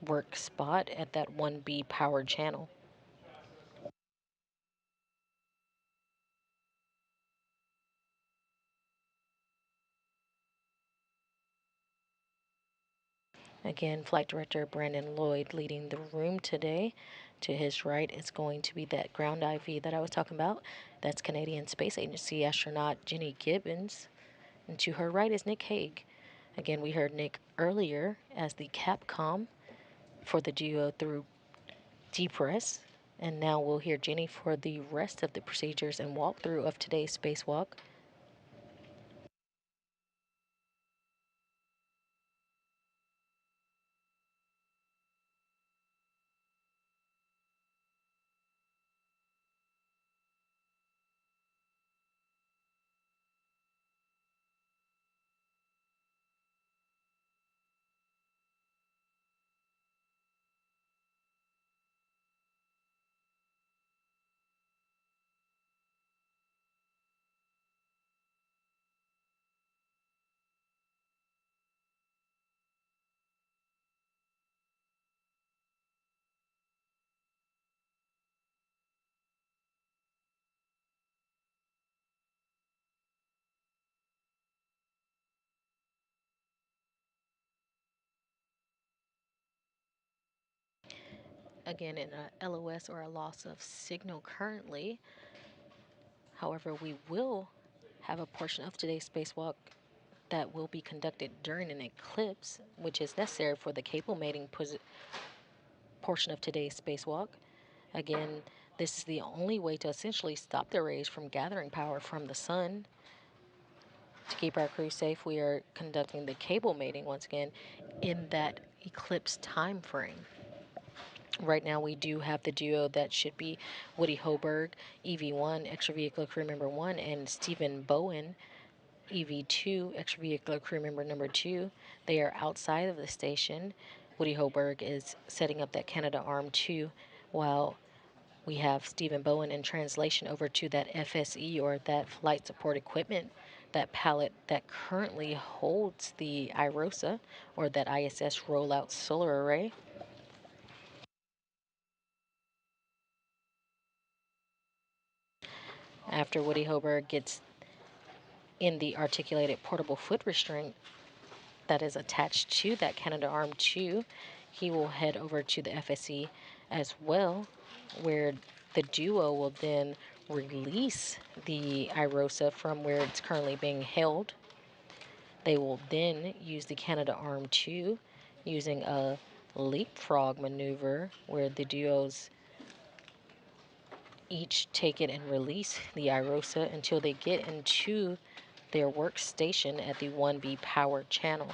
work spot at that 1B power channel. Again, Flight Director Brandon Lloyd leading the room today. To his right is going to be that ground IV that I was talking about. That's Canadian Space Agency astronaut Jenny Gibbons. And to her right is Nick Hague. Again, we heard Nick earlier as the Capcom for the duo through DPRESS. And now we'll hear Jenny for the rest of the procedures and walkthrough of today's spacewalk. Again, in a LOS or a loss of signal currently. However, we will have a portion of today's spacewalk that will be conducted during an eclipse, which is necessary for the cable mating portion of today's spacewalk. Again, this is the only way to essentially stop the rays from gathering power from the sun. To keep our crew safe, we are conducting the cable mating once again in that eclipse time frame. Right now, we do have the duo that should be Woody Hoberg, EV1, extravehicular crew member 1, and Stephen Bowen, EV2, extravehicular crew member number 2. They are outside of the station. Woody Hoberg is setting up that Canada Arm 2, while we have Stephen Bowen in translation over to that FSE, or that flight support equipment, that pallet that currently holds the IROSA, or that ISS rollout solar array. After Woody Hoberg gets in the articulated portable foot restraint that is attached to that Canada Arm 2, he will head over to the FSE as well, where the duo will then release the IROSA from where it's currently being held. They will then use the Canada Arm 2 using a leapfrog maneuver where the duos each take it and release the IROSA until they get into their workstation at the 1B power channel.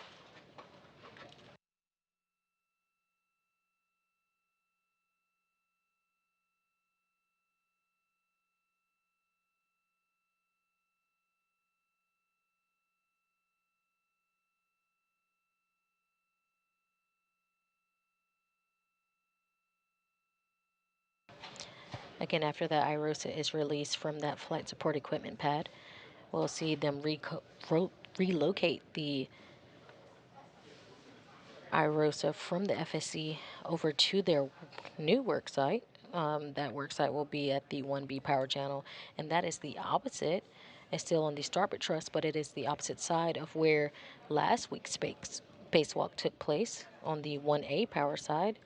Again, after the IROSA is released from that flight support equipment pad, we'll see them relocate the IROSA from the FSC over to their new work site. That work site will be at the 1B power channel, and that is the opposite. It's still on the starboard truss, but it is the opposite side of where last week's spacewalk took place, on the 1A power side.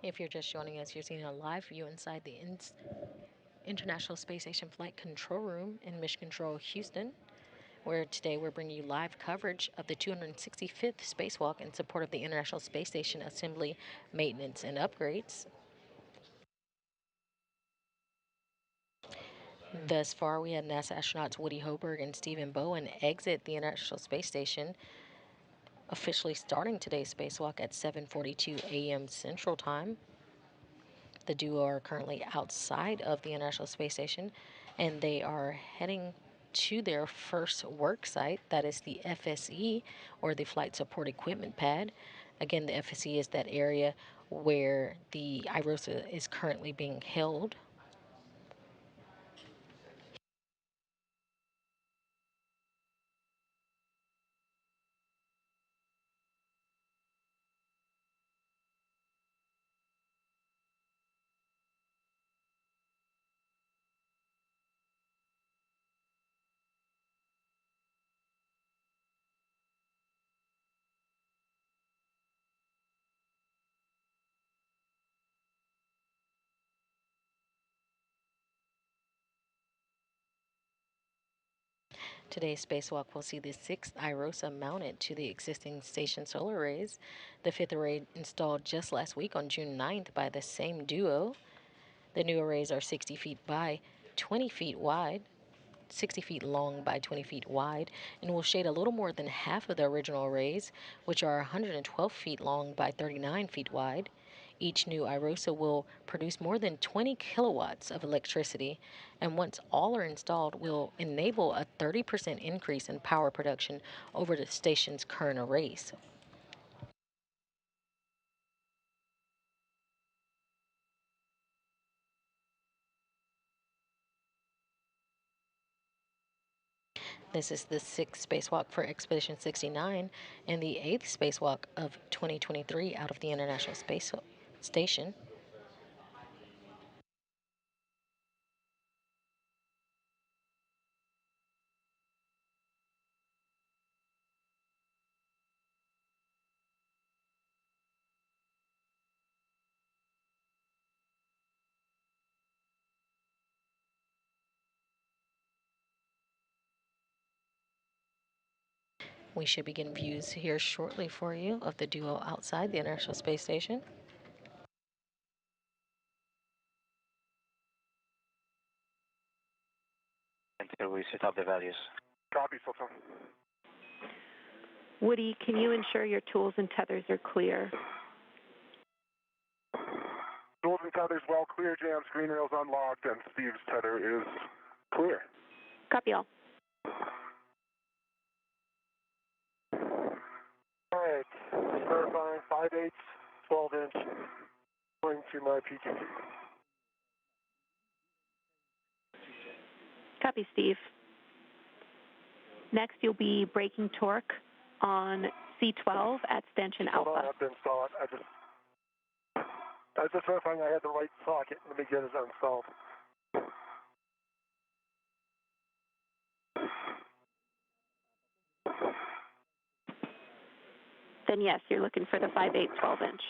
If you're just joining us, you're seeing a live view inside the International Space Station Flight Control Room in Mission Control, Houston, where today we're bringing you live coverage of the 265th spacewalk in support of the International Space Station assembly, maintenance, and upgrades. Thus far, we had NASA astronauts Woody Hoberg and Stephen Bowen exit the International Space Station, officially starting today's spacewalk at 7:42 a.m. Central Time. The duo are currently outside of the International Space Station, and they are heading to their first work site, that is the FSE, or the Flight Support Equipment Pad. Again, the FSE is that area where the IROSA is currently being held. Today's spacewalk will see the sixth IROSA mounted to the existing station solar arrays, the fifth array installed just last week on June 9th by the same duo. The new arrays are 60 feet by 20 feet wide, 60 feet long by 20 feet wide, and will shade a little more than half of the original arrays, which are 112 feet long by 39 feet wide. Each new IROSA will produce more than 20 kilowatts of electricity, and once all are installed, will enable a 30% increase in power production over the station's current arrays. This is the sixth spacewalk for Expedition 69 and the eighth spacewalk of 2023 out of the International Space Station. We should begin views here shortly for you of the duo outside the International Space Station. Until we set up the values. Copy, Fulton. Woody, can you ensure your tools and tethers are clear? Tools and tethers well clear, jams, green rails unlocked, and Steve's tether is clear. Copy all. All right, verifying 5/8, 12-inch, going to my PTT. Copy, Steve. Next, you'll be braking torque on C12 at stanchion Hold on, I alpha. have to install it. I was just verifying I had the right socket. Let me get it installed. Then yes, you're looking for the 5/8 12-inch.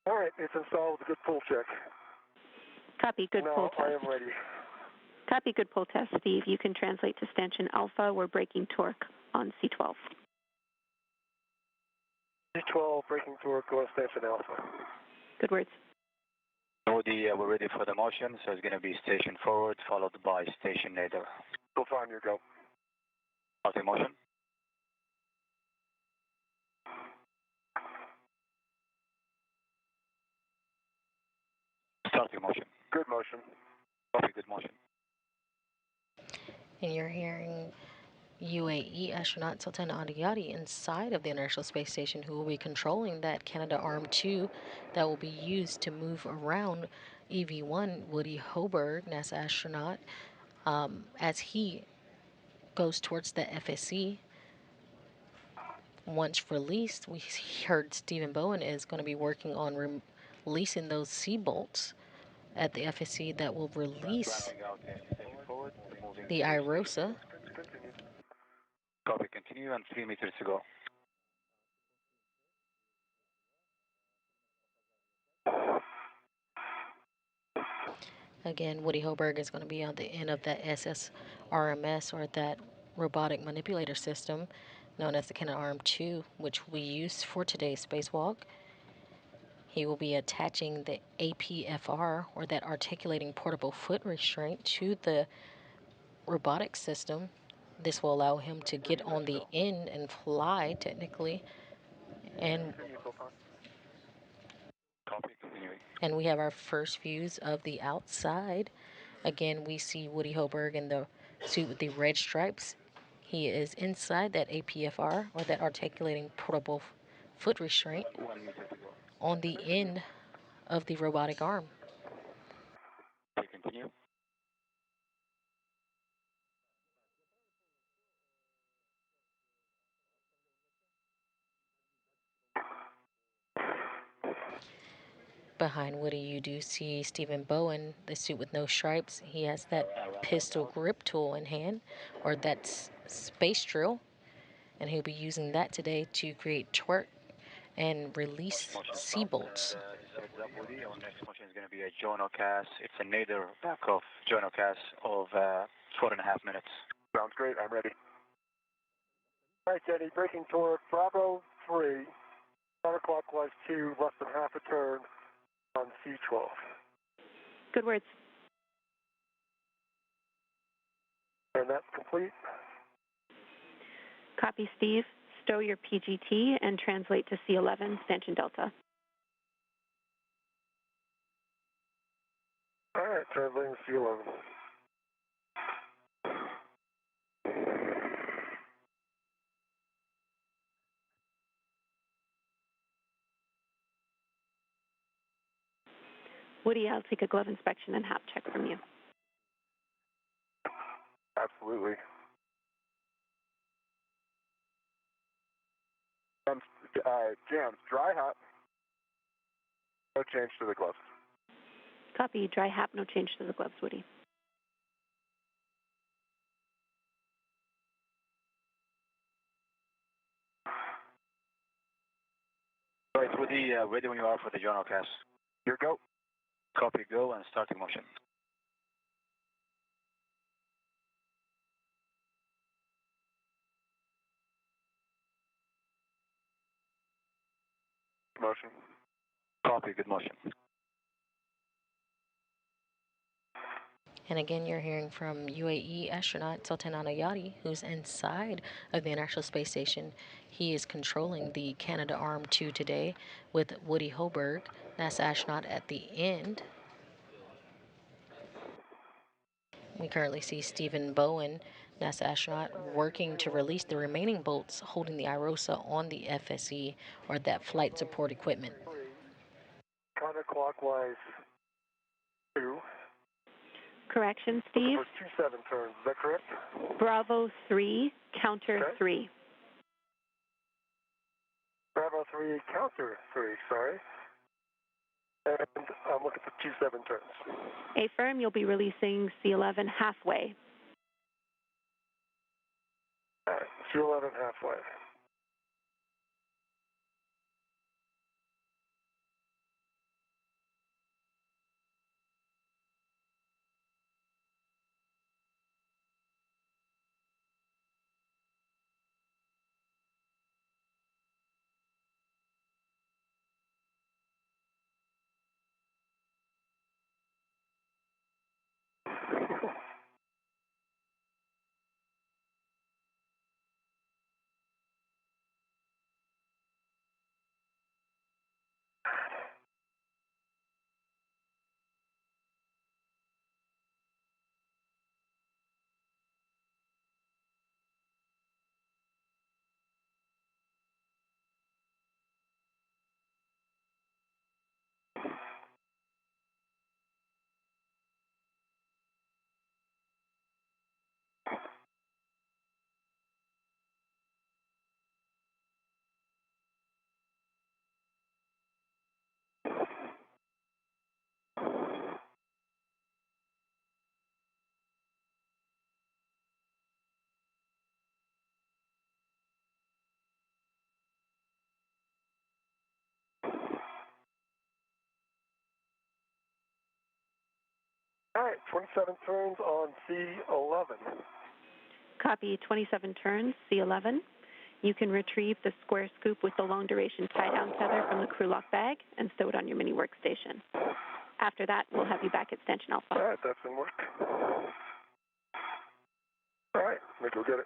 All right, it's installed with a good pull check. Copy, good pull Now I test. am ready. Copy, good pull test, Steve. You can translate to stanchion alpha. We're braking torque on C12. C12 braking torque, go to station alpha. Good words. Woody, we're ready for the motion, so it's going to be station forward, followed by station nadir. Go time, your go. Start the motion. Start the motion. Good motion. Copy, good motion. And you're hearing UAE astronaut Sultan Adiyati inside of the International Space Station, who will be controlling that Canadarm2 that will be used to move around EV1 Woody Hoberg, NASA astronaut, as he goes towards the FSC. Once released, we heard Stephen Bowen is going to be working on releasing those C-bolts at the FSC that will release the IROSA. Copy, continue, and 3 meters to go. Again, Woody Hoberg is going to be on the end of that SSRMS, or that robotic manipulator system known as the Canadarm2, which we use for today's spacewalk. He will be attaching the APFR, or that articulating portable foot restraint, to the robotic system. This will allow him to get on the end and fly, technically. And Copy, continuing. and we have our first views of the outside. Again, we see Woody Hoberg in the suit with the red stripes. He is inside that APFR, or that articulating portable foot restraint, 1 meter to go. on the end of the robotic arm. Okay, continue. Behind Woody, you do see Stephen Bowen, the suit with no stripes. He has that pistol grip tool in hand, or that space drill, and he'll be using that today to create torque and release Motion sea stop. bolts. Just a heads up, Woody. Our next motion is going to be a journal cast. It's a nadir back off journal cast of 4.5 minutes. Sounds great. I'm ready. All right, Jenny. Braking toward Bravo 3, counterclockwise 2, less than half a turn on C12. Good words. And that's complete. Copy, Steve. Stow your PGT and translate to C11, Stanchion Delta. All right, translating C11. Woody, I'll take a glove inspection and hap check from you. Absolutely. Jams, dry hop. No change to the gloves. Copy. Dry hap, no change to the gloves, Woody. Right, Woody, ready when you are for the journal cast. Here, go. Copy, go, and starting motion. Motion. Copy, good motion. And again, you're hearing from UAE astronaut Sultan Al-Nayati, who's inside of the International Space Station. He is controlling the Canadarm2 today with Woody Hoberg, NASA astronaut, at the end. We currently see Stephen Bowen, NASA astronaut, working to release the remaining bolts holding the IROSA on the FSE, or that flight support equipment. Counterclockwise 2. Correction, Looking Steve. for 27 turns. Is that correct? Bravo 3, counter Okay. 3. Bravo 3, counter 3, sorry. And I'm looking for 27 turns. Affirm, you'll be releasing C11 halfway. All right, C11 halfway. All right, 27 turns on C11. Copy, 27 turns, C11. You can retrieve the square scoop with the long-duration tie-down tether from the crew lock bag and stow it on your mini workstation. After that, we'll have you back at Stanchion Alpha. All right, that's in work. All right, let me go get it.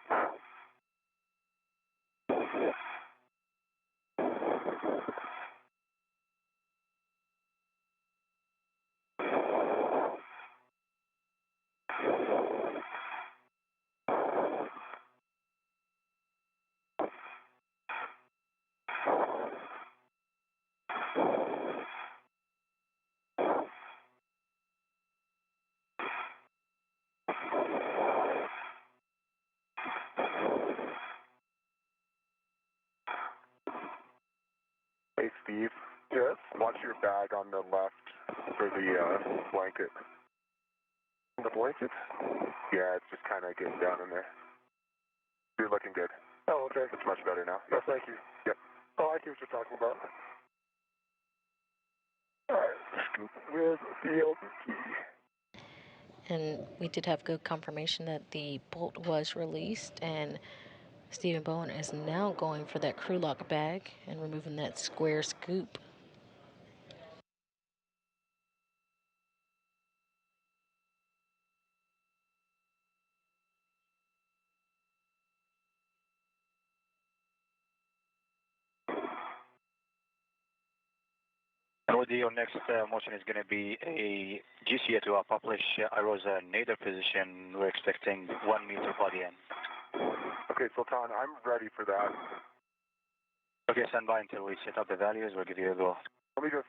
Hey, Steve. Yes? Watch your bag on the left for the blanket. The blanket? Yeah, it's just kind of getting down in there. You're looking good. Oh, okay. It's much better now. Oh, thank you. Yep. Oh, I see what you're talking about. All right. Scoop with field key. And we did have good confirmation that the bolt was released, and Stephen Bowen is now going for that crew lock bag and removing that square scoop. And Woody, your next motion is going to be a GCA to publish Irosa nadir position. We're expecting 1 meter body end. Okay, Sultan, I'm ready for that. Okay, stand by until we set up the values. We'll give you a go. Let me just...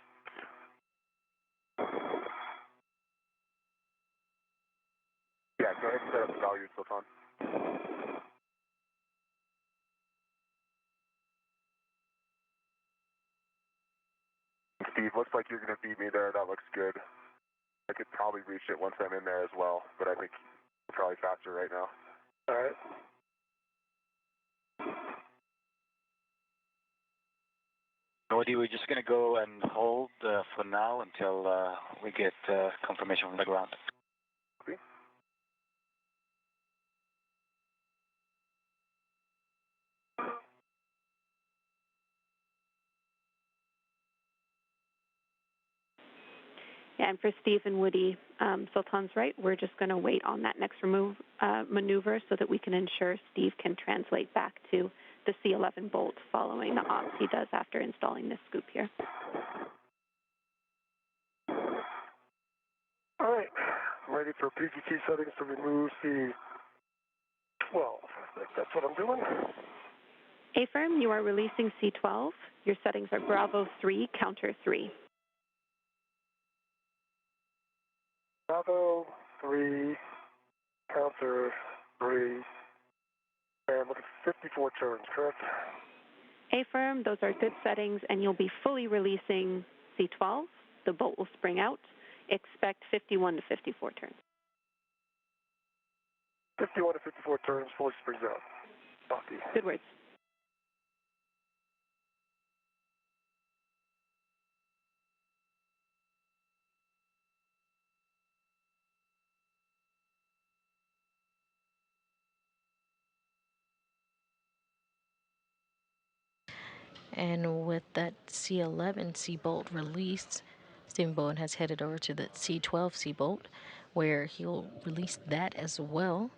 Yeah, go ahead and set up the values, Sultan. Steve, looks like you're going to beat me there. That looks good. I could probably reach it once I'm in there as well, but I think I'm probably faster right now. All right. Woody, we're just going to go and hold for now until we get confirmation from the ground. Okay. Yeah, and for Steve and Woody, Sultan's right. We're just going to wait on that next maneuver so that we can ensure Steve can translate back to the C11 bolt following the ops he does after installing this scoop here. All right. I'm ready for PGT settings to remove C12. I think that's what I'm doing. A-firm, you are releasing C12. Your settings are Bravo 3, counter 3. Bravo 3, counter 3, and look at 54 turns, correct? A-firm, those are good settings, and you'll be fully releasing C12. The bolt will spring out. Expect 51 to 54 turns. 51 to 54 turns, fully springs out. Copy. Good words. And with that C11 C bolt released, Stephen Bowen has headed over to the C12 C bolt, where he'll release that as well.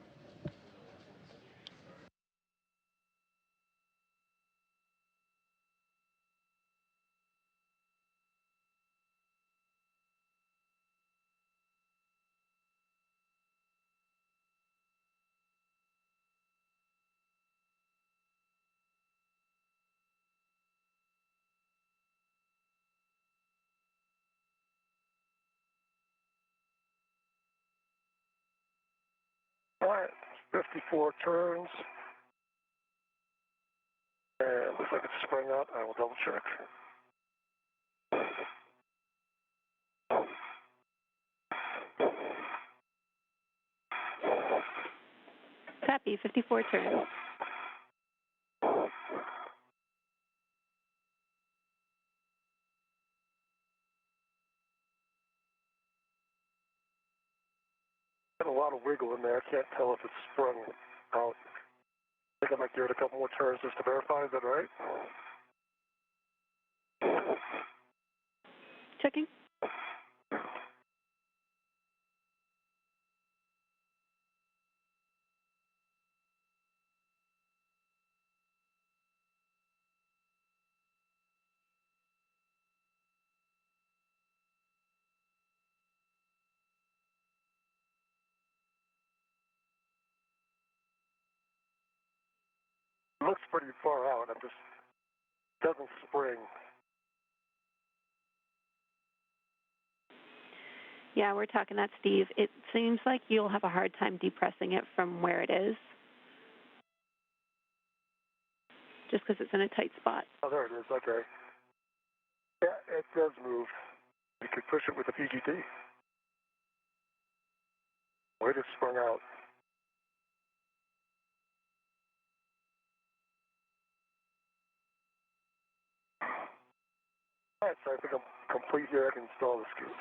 All right, 54 turns. And looks like it's sprung out. I will double check. Copy, 54 turns. Got a lot of wiggle in there. I can't tell if it's sprung out. I think I might give it a couple more turns just to verify. Is that all right? Checking. It looks pretty far out. It just doesn't spring. Yeah, we're talking that, Steve. It seems like you'll have a hard time depressing it from where it is, just because it's in a tight spot. Oh, there it is. Okay. Yeah, it does move. You could push it with a PGT. Way it sprung out. All right, so I think I'm complete here. I can install the scoop.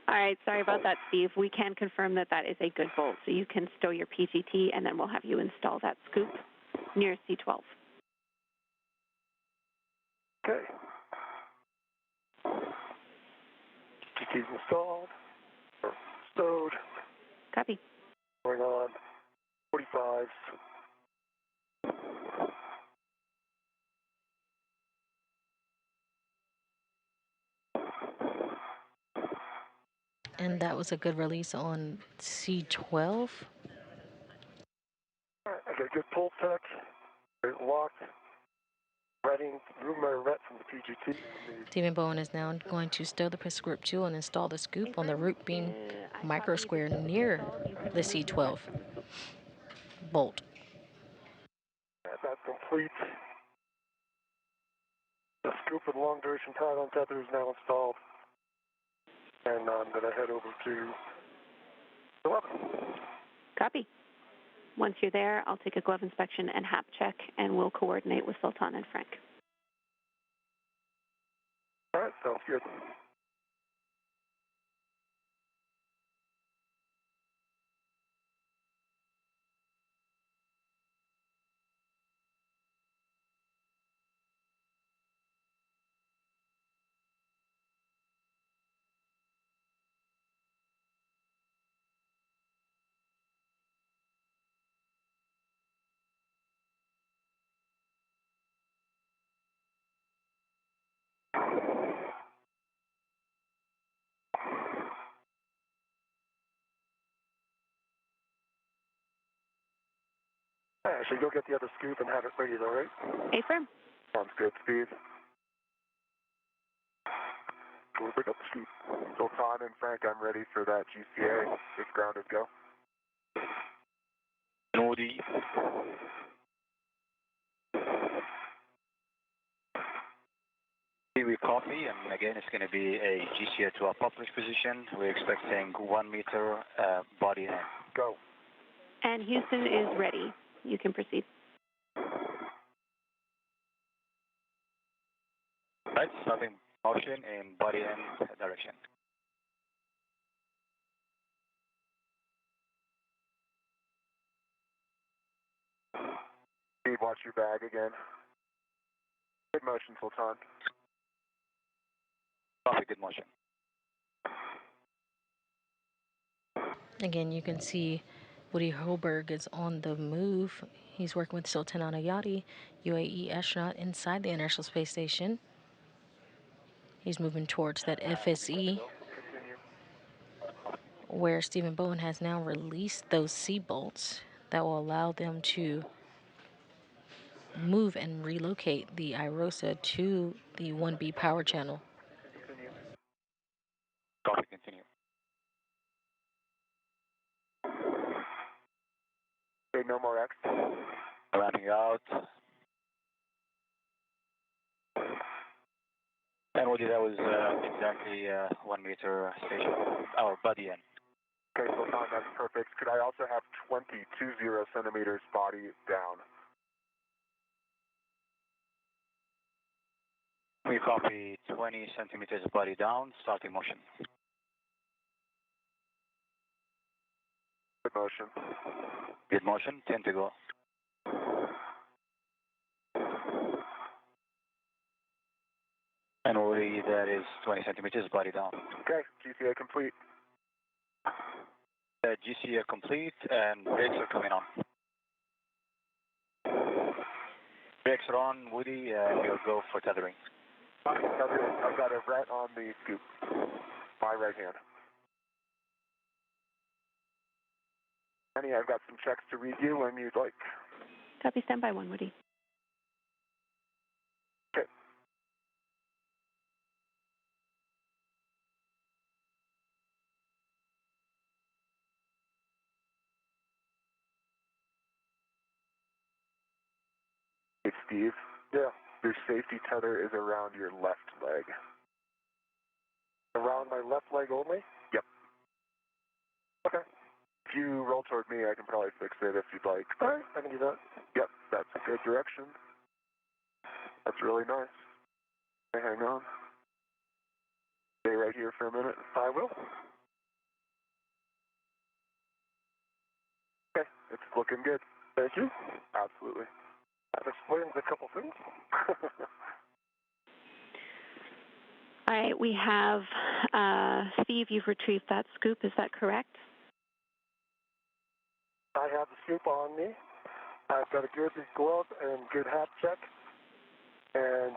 All right, sorry about that, Steve. We can confirm that that is a good bolt, so you can stow your PGT, and then we'll have you install that scoop near C12. Okay. PGT's installed. Or stowed. Copy. Going on. 45s. And that was a good release on C12. All right, I got a good pull tech. It's locked. Reading, remove my ret from the PGT. Stephen Bowen is now going to stow the Prescript 2 and install the scoop on the root beam micro square near the C12 bolt. That's complete. The scoop and long duration tie on tether is now installed. And I'm going to head over to 11. Copy. Once you're there, I'll take a glove inspection and hap check, and we'll coordinate with Sultan and Frank. All right, sounds good. Actually, go get the other scoop and have it ready, all right? Affirm. Sounds good, Steve. We'll pick up the scoop. Sultan and Frank, I'm ready for that GCA. If grounded, go. Nodi. We copy, and again, it's going to be a GCA to a published position. We're expecting 1 meter body in. Go. And Houston is ready. You can proceed. Right, starting motion in body in direction. Steve, watch your bag again. Good motion, Sultan. Copy, good motion. Again, you can see Woody Hoberg is on the move. He's working with Sultan Ayati, UAE astronaut inside the International Space Station. He's moving towards that FSE, where Stephen Bowen has now released those C bolts that will allow them to move and relocate the IROSA to the 1B power channel. Copy, continue. Okay, no more X. Ramping out. And Woody, that was exactly 1 meter station, our body in. Okay, Sultan, that's perfect. Could I also have 20 centimeters body down? We copy 20 centimeters body down, starting motion. Good motion. Good motion, 10 to go. And already that is 20 centimeters body down. Okay, GCA complete. GCA complete and brakes are coming on. Brakes are on, Woody, and we'll go for tethering. I've got a rat on the scoop. My right hand. Annie, I've got some checks to read you when you'd like. Copy, standby 1, Woody. Okay. Hey, Steve. Yeah. Your safety tether is around your left leg. Around my left leg only? Yep. Okay. If you roll toward me, I can probably fix it if you'd like. All right, I can do that. Yep, that's a good direction. That's really nice. Okay, hang on. Stay right here for a minute. I will. Okay, it's looking good. Thank you. Absolutely. That explains a couple things. All right, we have, Steve, you've retrieved that scoop, is that correct? I have the scoop on me. I've got a good glove and good hat check. And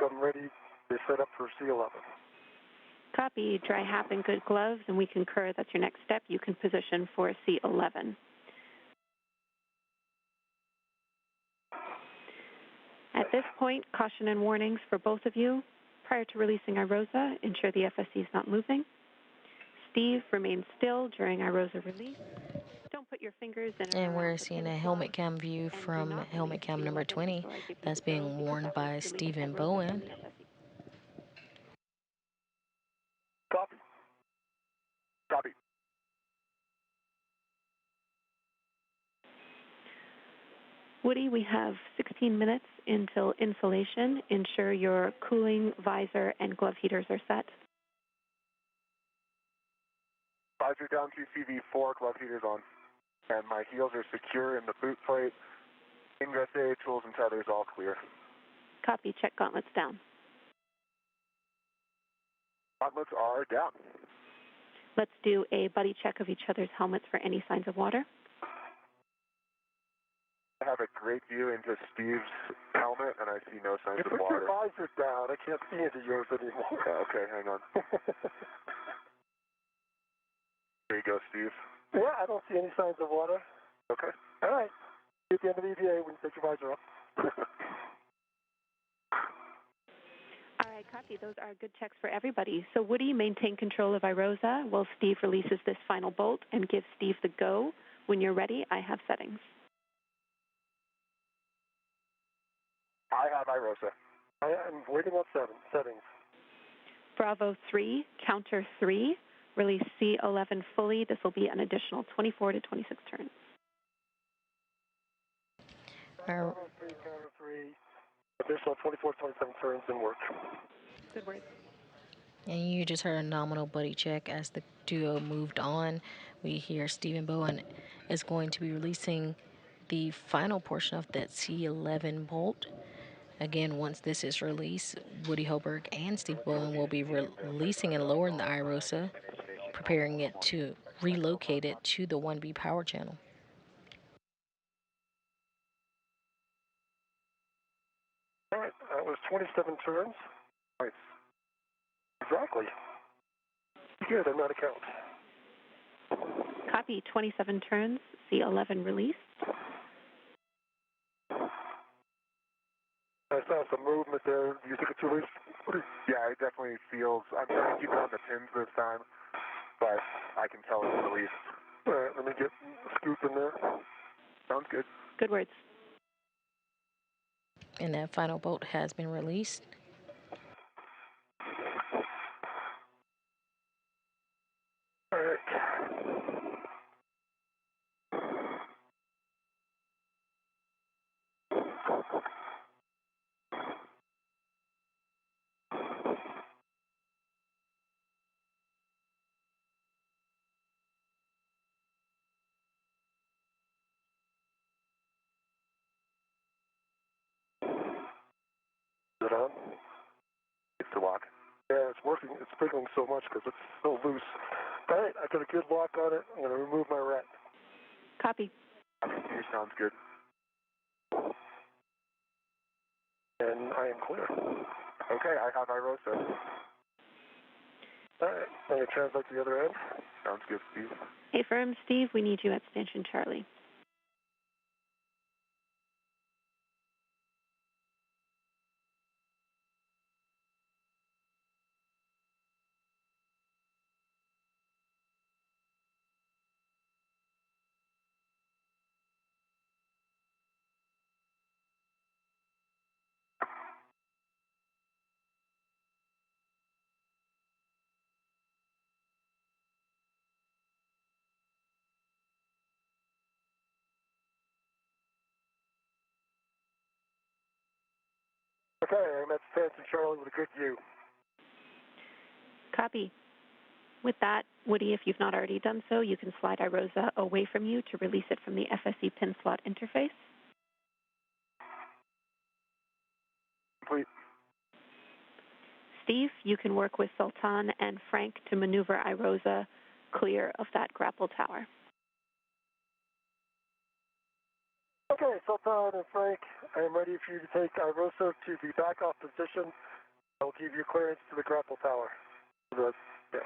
I'm ready to set up for C11. Copy, dry hap and good gloves, and we concur that's your next step. You can position for C11. At this point, caution and warnings for both of you. Prior to releasing IROSA, ensure the FSC is not moving. Steve, remain still during IROSA release. Don't put your fingers in And we're seeing a helmet cam view from helmet cam number 20 that's being worn by Stephen Bowen. Copy. Copy. Woody, we have 16 minutes until insulation. Ensure your cooling, visor, and glove heaters are set. Visor down to CV4, glove heaters on. And my heels are secure in the boot plate. Ingress A, tools and tethers all clear. Copy, check gauntlets down. Gauntlets are down. Let's do a buddy check of each other's helmets for any signs of water. I have a great view into Steve's helmet, and I see no signs of water. Put your visor down. I can't see into yours anymore. Okay, hang on. There you go, Steve. Yeah, I don't see any signs of water. Okay. All right. At the end of the EVA when you take your visor off. All right, copy. Those are good checks for everybody. So Woody, maintain control of IROSA while Steve releases this final bolt, and give Steve the go. When you're ready, I have settings. I have IROSA. I am waiting on settings. Bravo 3, counter 3, release C11 fully. This will be an additional 24 to 26 turns. Bravo 3, counter 3, additional 24 to 27 turns in work. Good work. And you just heard a nominal buddy check as the duo moved on. We hear Stephen Bowen is going to be releasing the final portion of that C11 bolt. Again, once this is released, Woody Hoberg and Steve Bowen will be releasing and lowering the IROSA, preparing it to relocate it to the 1B power channel. All right, that was 27 turns. Nice. Exactly. Good, I'm out of count. Copy, 27 turns, C11 release. I saw some movement there. Do you think it's released? Yeah, it definitely feels. I'm trying to keep it on the pins this time, but I can tell it's released. All right, let me get a scoop in there. Sounds good. Good words. And that final bolt has been released. All right. it on. It's the lock. Yeah, it's working. It's wiggling so much because it's so loose. All right, I got a good lock on it. I'm going to remove my rat. Copy. Here sounds good. And I am clear. Okay, I have IROSA. All right, I'm going to translate to the other end. Sounds good, Steve. Affirm, Steve, we need you at Station Charlie. Okay, I'm at Station Charlie with a good view. Copy. With that, Woody, if you've not already done so, you can slide IROSA away from you to release it from the FSE pin slot interface. Complete. Steve, you can work with Sultan and Frank to maneuver IROSA clear of that grapple tower. Okay, Sultan and Frank, I am ready for you to take IROSA to the back off position. I will give you clearance to the grapple tower. Yeah.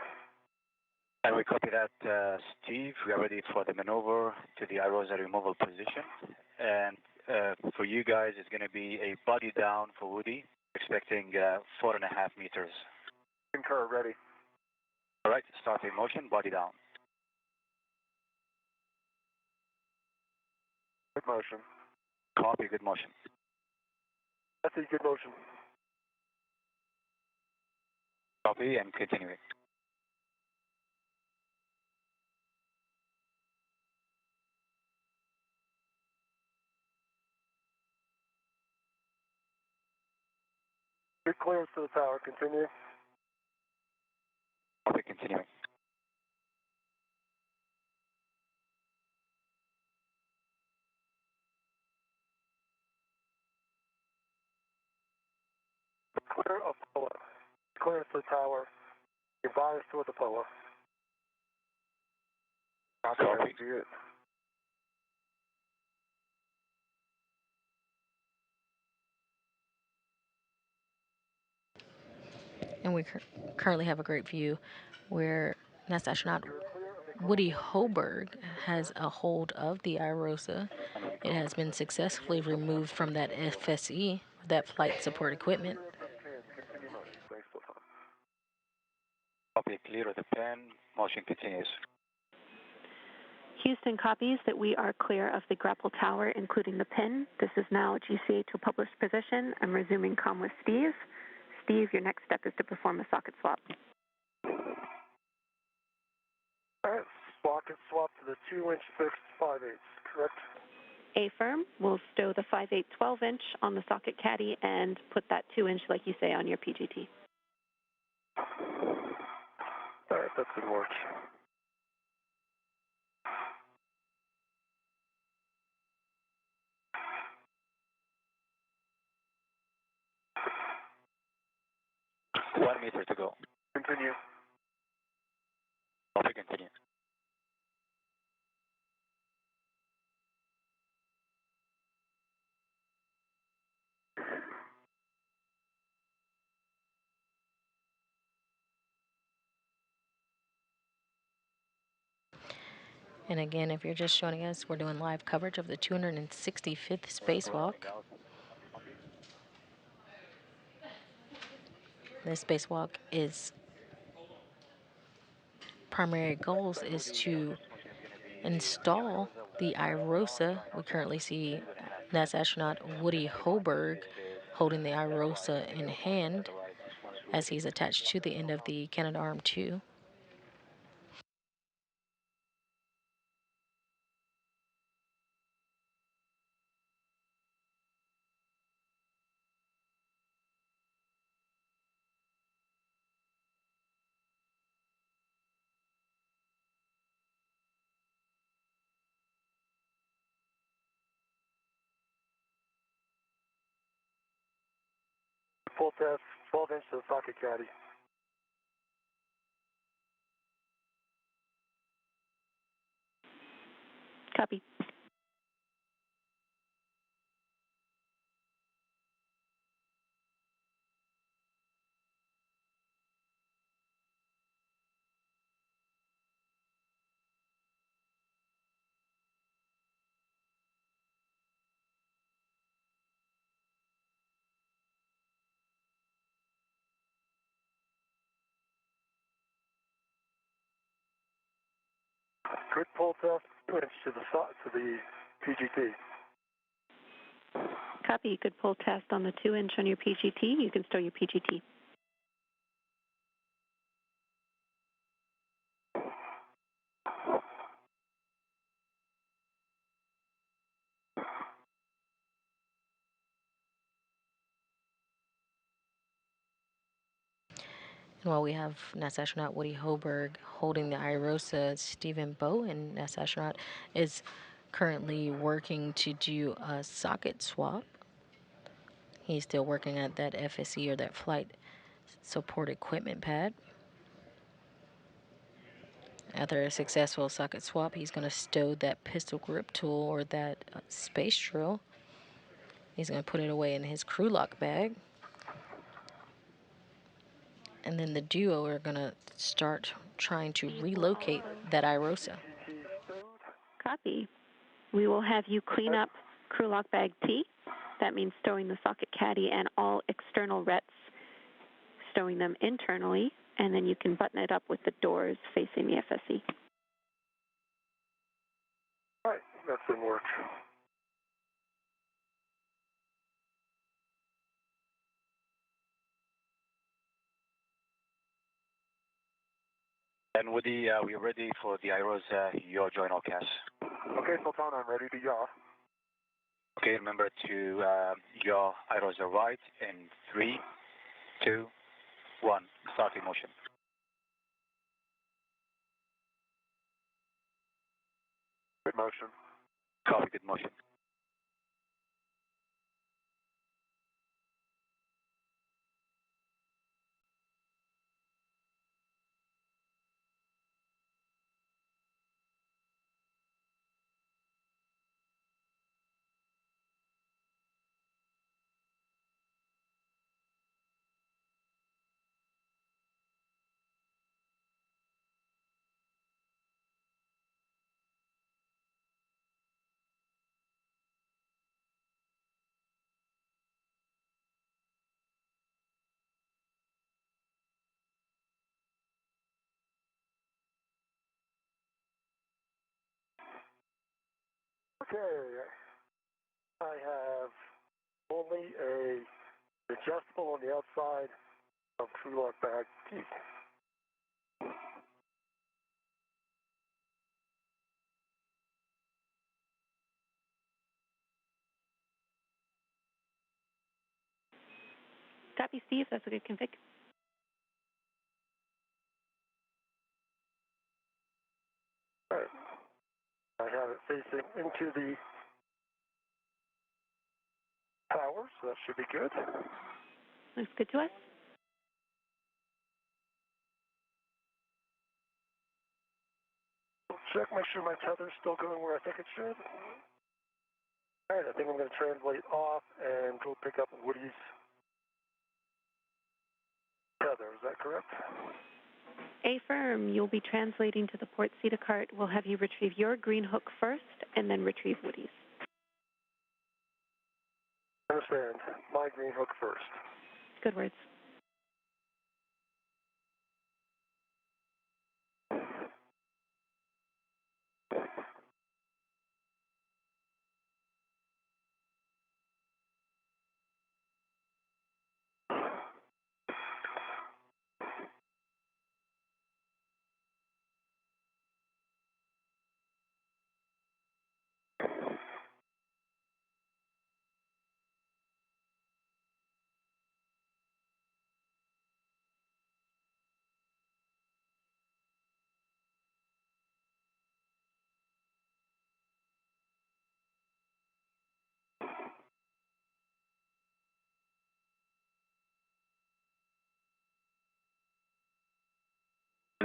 And we copy that, Steve. We are ready for the maneuver to the IROSA removal position. And for you guys, it's going to be a body down for Woody, expecting 4.5 meters. Concur, ready. All right, start in motion, body down. Good motion. Copy, good motion. That's a good motion. Copy and continuing. Good clearance to the tower, continue. Copy, continuing. Clear of POA. Clearance to the tower. Your bias toward the POA. Copy. I see it. And we currently have a great view where NASA astronaut Woody Hoberg has a hold of the IROSA. It has been successfully removed from that FSE, that flight support equipment. Continue motion. Thanks, Sultan. Copy, clear of the pen. Motion continues. Houston copies that we are clear of the grapple tower, including the pin. This is now GCA to published position. I'm resuming comm with Steve. Steve, your next step is to perform a socket swap. All right, socket swap to the 2-inch fixed 5/8, correct? Affirm, we'll stow the 5/8 12-inch on the socket caddy and put that 2-inch, like you say, on your PGT. All right, that's good work. One meter to go. Continue. Copy, continue. And again, if you're just joining us, we're doing live coverage of the 265th spacewalk. This spacewalk is primary goals is to install the IROSA. We currently see NASA astronaut Woody Hoberg holding the IROSA in hand as he's attached to the end of the Canadarm2. pull test, 12-inch to the socket caddy. Copy. Good pull test, 2-inch to the PGT. Copy. Good pull test on the 2-inch on your PGT. You can stow your PGT. And while we have NASA astronaut Woody Hoberg holding the IROSA, Stephen Bow and NASA astronaut is currently working to do a socket swap. He's still working at that FSE or that flight support equipment pad. After a successful socket swap, he's going to stow that pistol grip tool or that space drill. He's going to put it away in his crew lock bag. And then the duo are going to start trying to relocate that IROSA. Copy. We will have you clean up crew lock bag T. That means stowing the socket caddy and all external rets, stowing them internally, and then you can button it up with the doors facing the FSE. All right, that's in work. And Woody, we're ready for the IROSA, your join all CAS. Okay, Sultan, I'm ready to yaw. Okay, remember to yaw IROSA right in 3, 2, 1, starting motion. Good motion. Copy, good motion. Okay, I have only a adjustable on the outside of crew lock bag T. Copy, Steve. That's a good config. All right. I have it facing into the tower, so that should be good. Looks good to us. Check, make sure my tether's still going where I think it should. All right, I think I'm going to translate off and go pick up Woody's tether. Is that correct? Affirm. You'll be translating to the port CETA cart. We'll have you retrieve your green hook first and then retrieve Woody's. Understand. My green hook first. Good words.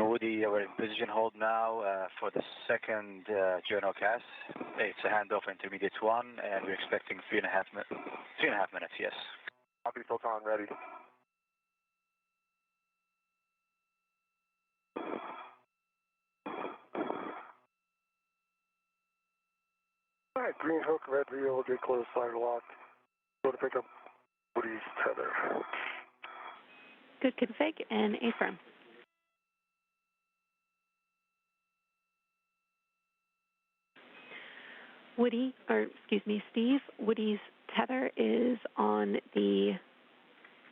Woody, we're in position hold now for the second journal cast. It's a handoff intermediate one, and we're expecting 3.5 minutes, yes. Copy, Sultan, ready. All right, green hook, red reel, get close, side lock. Go to pick up Woody's tether. Good config and affirm. Steve, Woody's tether is on the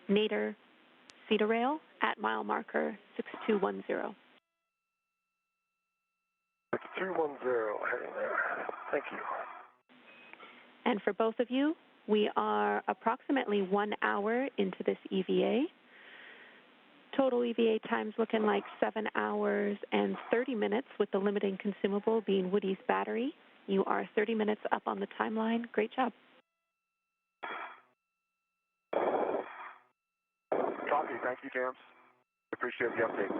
Nader cedar rail at mile marker 6210. 6210, heading there. Thank you. And for both of you, we are approximately 1 hour into this EVA. Total EVA time's looking like 7 hours and 30 minutes, with the limiting consumable being Woody's battery. You are 30 minutes up on the timeline. Great job. Copy. Thank you, James. Appreciate the update.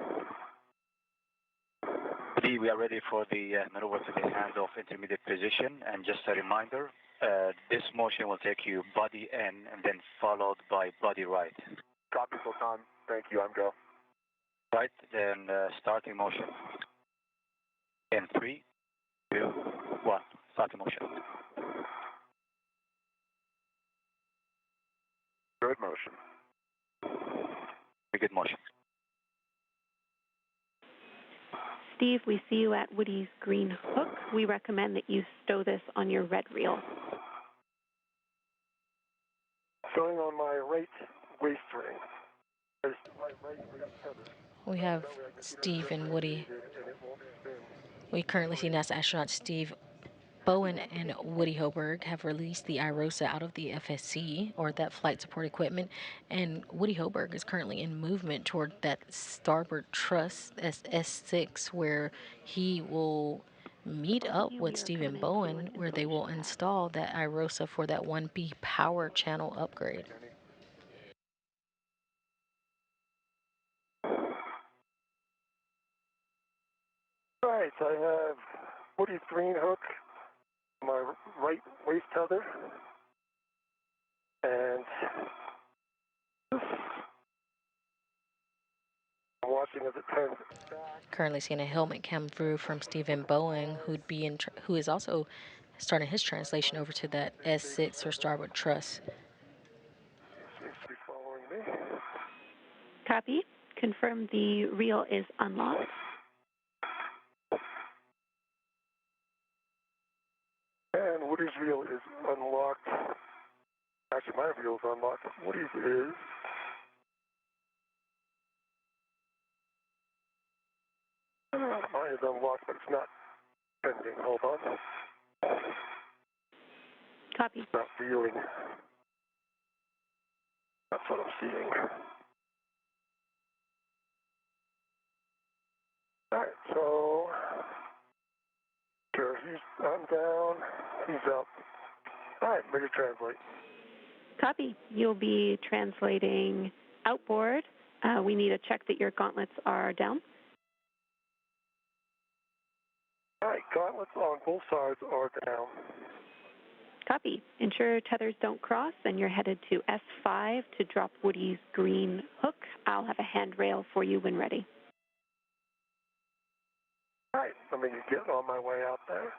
Woody, we are ready for the maneuver to the handoff intermediate position. And just a reminder, this motion will take you body in and then followed by body right. Copy, Sultan. Thank you. I'm go. Right, then starting motion. In 3, 2, 1, starting motion. Good motion. Very good motion. Steve, we see you at Woody's green hook. We recommend that you stow this on your red reel. Going on my right waist ring. We have Steve and Woody. We currently see NASA astronauts Steve Bowen and Woody Hoberg have released the IROSA out of the FSC, or that flight support equipment, and Woody Hoberg is currently in movement toward that starboard truss S6, where he will meet up with Stephen Bowen, where they will install that IROSA for that 1B power channel upgrade. Right, I have Woody's green hook, my right waist tether, and I'm watching as it turns back. Currently seeing a helmet come through from Stephen Bowen, who is also starting his translation over to that S6 or starboard truss. Seems to be following me. Copy. Confirm the reel is unlocked. And Woody's reel is unlocked. Actually, my reel is unlocked. Woody's is. Mine is unlocked, but it's not pending. Hold on. Copy. Not viewing. That's what I'm seeing. Alright, so. Sure, I'm down. He's up. Alright, ready to translate. Copy. You'll be translating outboard. We need to check that your gauntlets are down. Alright, gauntlets on both sides are down. Copy. Ensure tethers don't cross, and you're headed to S5 to drop Woody's green hook. I'll have a handrail for you when ready. Alright, let me get on my way out there.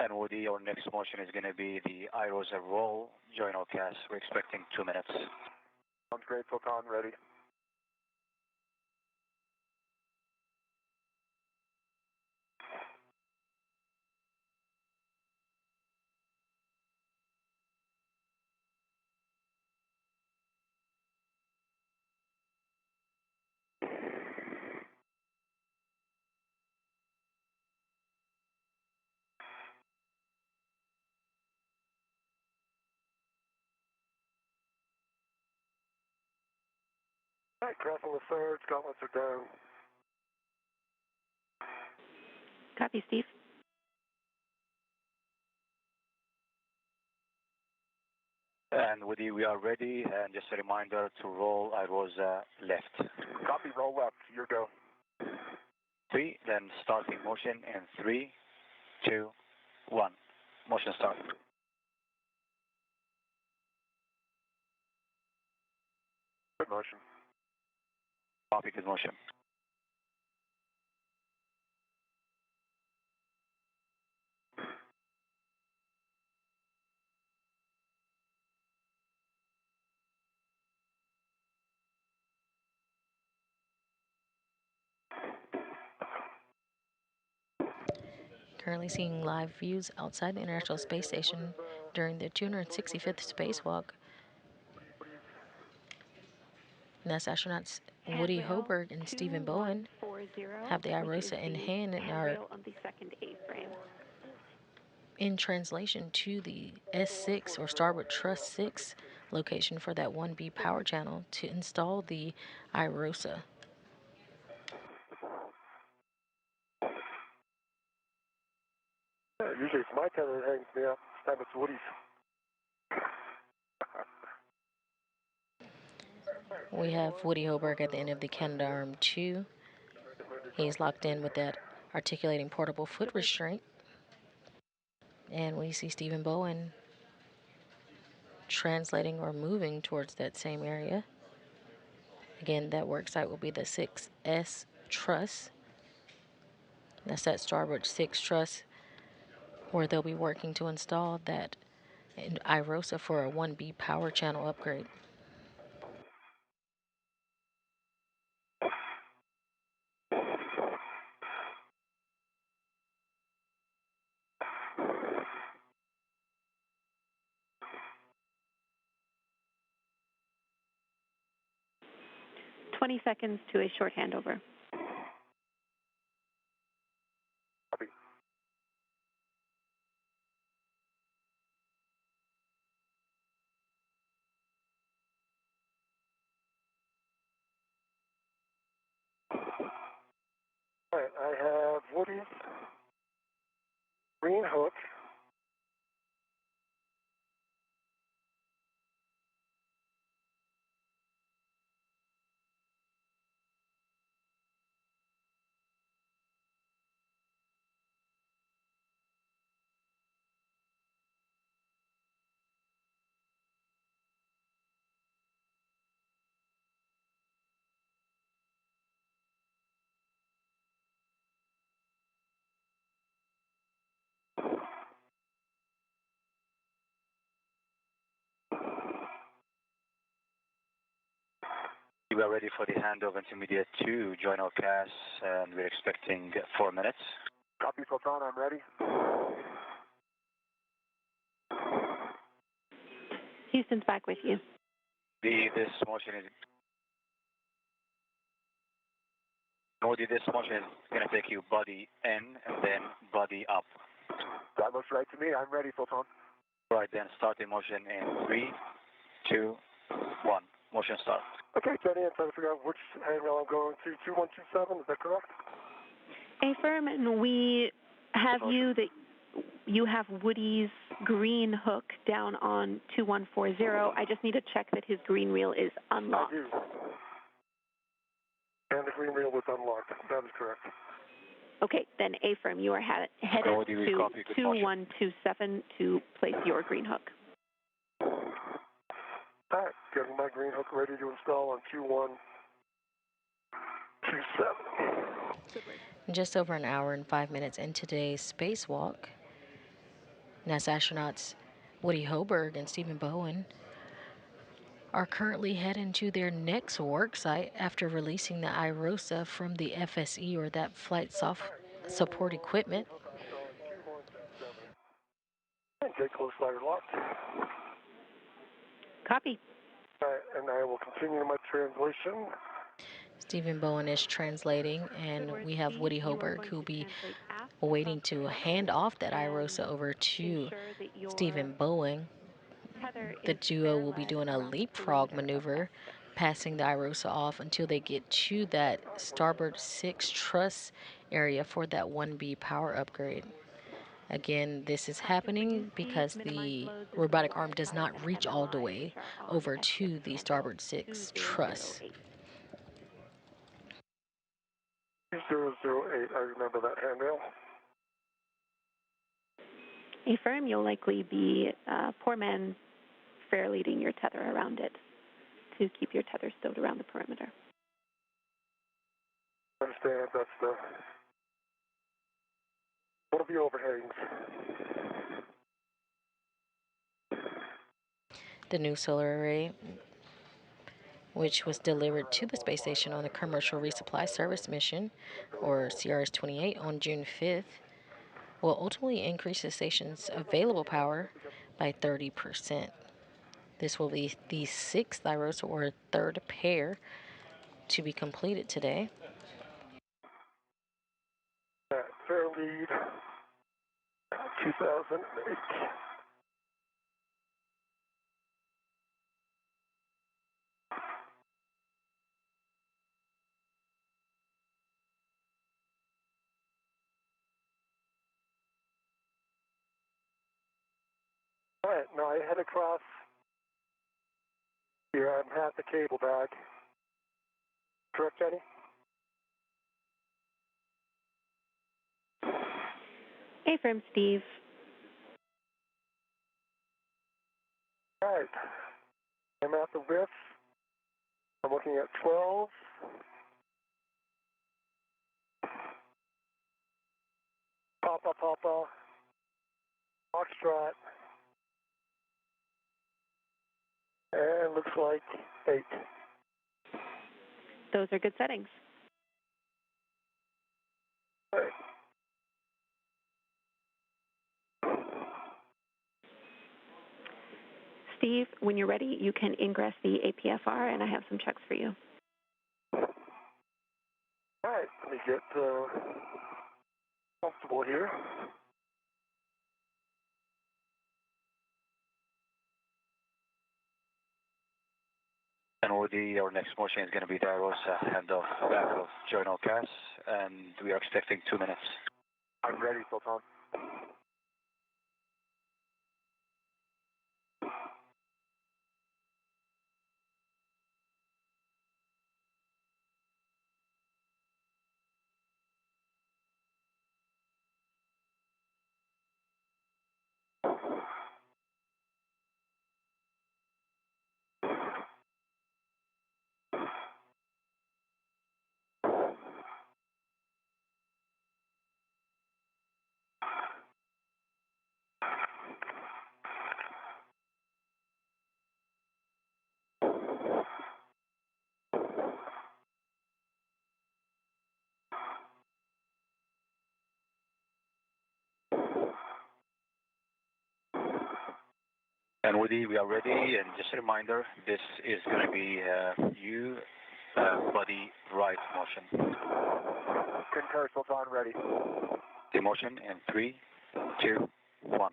And Woody, our next motion is going to be the IROSA roll, join all cast. We're expecting 2 minutes. Sounds great, Sultan, ready. All right, crossing the third, gauntlets are down. Copy, Steve. And Woody, we are ready. And just a reminder to roll IROSA left. Copy, roll left, your go. 3, then starting motion in 3, 2, 1. Motion start. Good motion. Copy, good motion. Currently seeing live views outside the International Space Station during the 265th spacewalk. NASA astronauts Woody Hoberg and Stephen Bowen have the IROSA in hand and are on the second A-frame. in translation to the S6 or starboard truss 6 location for that 1B power channel to install the IROSA. Yeah, usually it's my tether that hangs me up. This time it's Woody's. We have Woody Hoberg at the end of the Canadarm 2. He's locked in with that articulating portable foot restraint. And we see Stephen Bowen translating or moving towards that same area. Again, that work site will be the 6S truss. That's that starboard 6 truss where they'll be working to install that IROSA for a 1B power channel upgrade. "20 seconds to a short handover." Copy. All right, I have Woody's green hook. We are ready for the handover intermediate 2, join all cast, and we're expecting 4 minutes. Copy, Sultan, I'm ready. Houston's back with you. This motion is Woody, this motion is going to take you body in and then body up. That looks right to me. I'm ready, Sultan. Right, then starting motion in 3, 2, 1. Motion start. Okay, Jenny, I'm trying to figure out which handrail I'm going to. 2127, is that correct? A-firm, and we have you that you have Woody's green hook down on 2140. I just need to check that his green reel is unlocked. I do. And the green reel was unlocked. That is correct. Okay, then A-firm, you are headed Woody, to we copy. Good motion. 2127 to place your green hook. All right, getting my green hook ready to install on 2127. Just over an hour and 5 minutes into today's spacewalk, NASA astronauts Woody Hoberg and Stephen Bowen are currently heading to their next work site after releasing the IROSA from the FSE, or that flight support equipment. Get close ladder locked. Copy. All right, and I will continue my translation. Stephen Bowen is translating, and we have Woody Hoberg who will be waiting to hand off that IROSA over to Stephen Bowen. The duo will be doing a leapfrog maneuver, passing the IROSA off until they get to that starboard 6 truss area for that 1B power upgrade. Again, this is happening because the robotic arm does not reach all the way over to the starboard 6 truss. 008, I remember that handrail. Affirm, you'll likely be poor man fair leading your tether around it to keep your tether stowed around the perimeter. I understand, that's one of the overhangs. The new solar array, which was delivered to the space station on the Commercial Resupply Service mission, or CRS-28, on June 5th, will ultimately increase the station's available power by 30%. This will be the 6th IROSA, or third pair, to be completed today. Fair lead, 2008. All right, now I head across here. I'm at the cable bag. Correct, Jenny? Affirm, Steve. All right. I'm at the width. I'm looking at 12. Papa, Papa. Foxtrot. And looks like 8. Those are good settings. All right. Steve, when you're ready, you can ingress the APFR, and I have some checks for you. All right, let me get comfortable here. And Woody, our next motion is going to be the IROSA handoff back of journal CAS, and we are expecting 2 minutes. I'm ready, Sultan. And Woody, we are ready, and just a reminder, this is going to be body right motion. Concur, Sultan, ready. The motion in 3, 2, 1.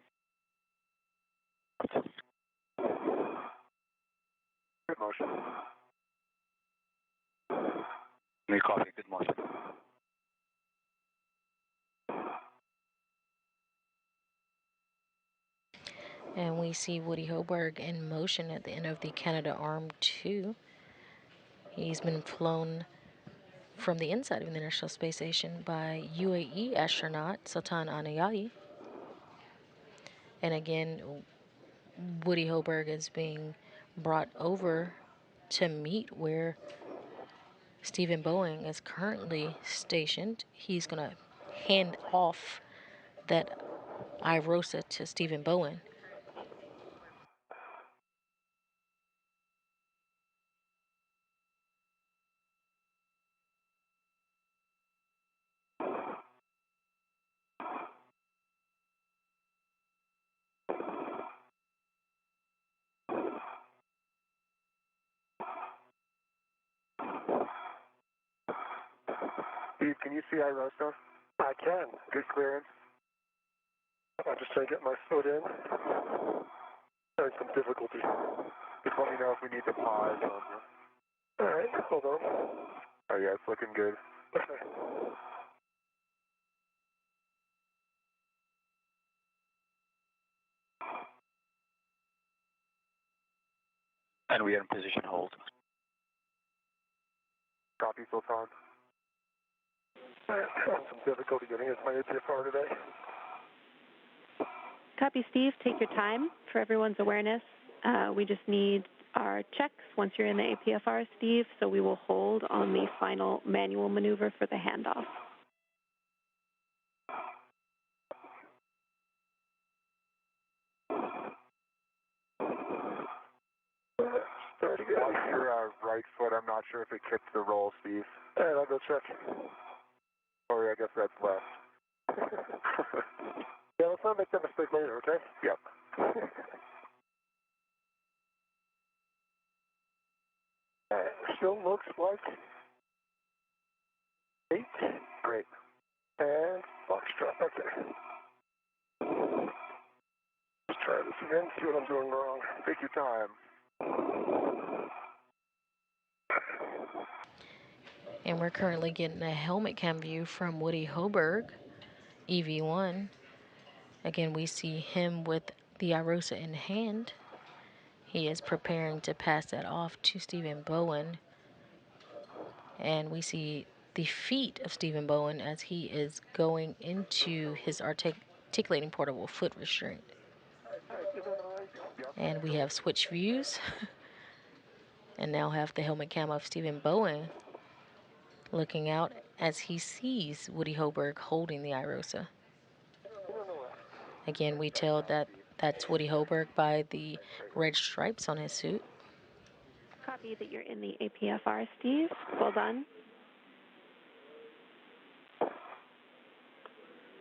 Good motion. We copy, good motion. And we see Woody Hoberg in motion at the end of the Canadarm2. He's been flown from the inside of the International Space Station by UAE astronaut Sultan Anayali. And again, Woody Hoberg is being brought over to meet where Stephen Bowen is currently stationed. He's going to hand off that IROSA to Stephen Bowen. Steve, can you see IROSA? I can. Good clearance. I'm just trying to get my foot in. Having some difficulty. Just let me know if we need to pause on this. All right, hold on. Oh yeah, it's looking good. Okay. And we are in position hold. Copy, Sultan. Having some difficulty getting into my APFR today. Copy, Steve. Take your time for everyone's awareness. We just need our checks once you're in the APFR, Steve, so we will hold on the final manual maneuver for the handoff. Starting to get off your right foot. I'm not sure if it kicked the roll, Steve. And I'll go check. Or I guess that's left. Yeah, let's not make that mistake later, okay? Yep. Still looks like 8. Great. And foxtrot, okay. Let's try this again, see what I'm doing wrong. Take your time. And we're currently getting a helmet cam view from Woody Hoberg, EV1. Again, we see him with the IROSA in hand. He is preparing to pass that off to Stephen Bowen. And we see the feet of Stephen Bowen as he is going into his articulating portable foot restraint. And we have switched views. And now have the helmet cam of Stephen Bowen looking out as he sees Woody Hoberg holding the IROSA. Again, we tell that that's Woody Hoberg by the red stripes on his suit. Copy that you're in the APFR, Steve. Well done.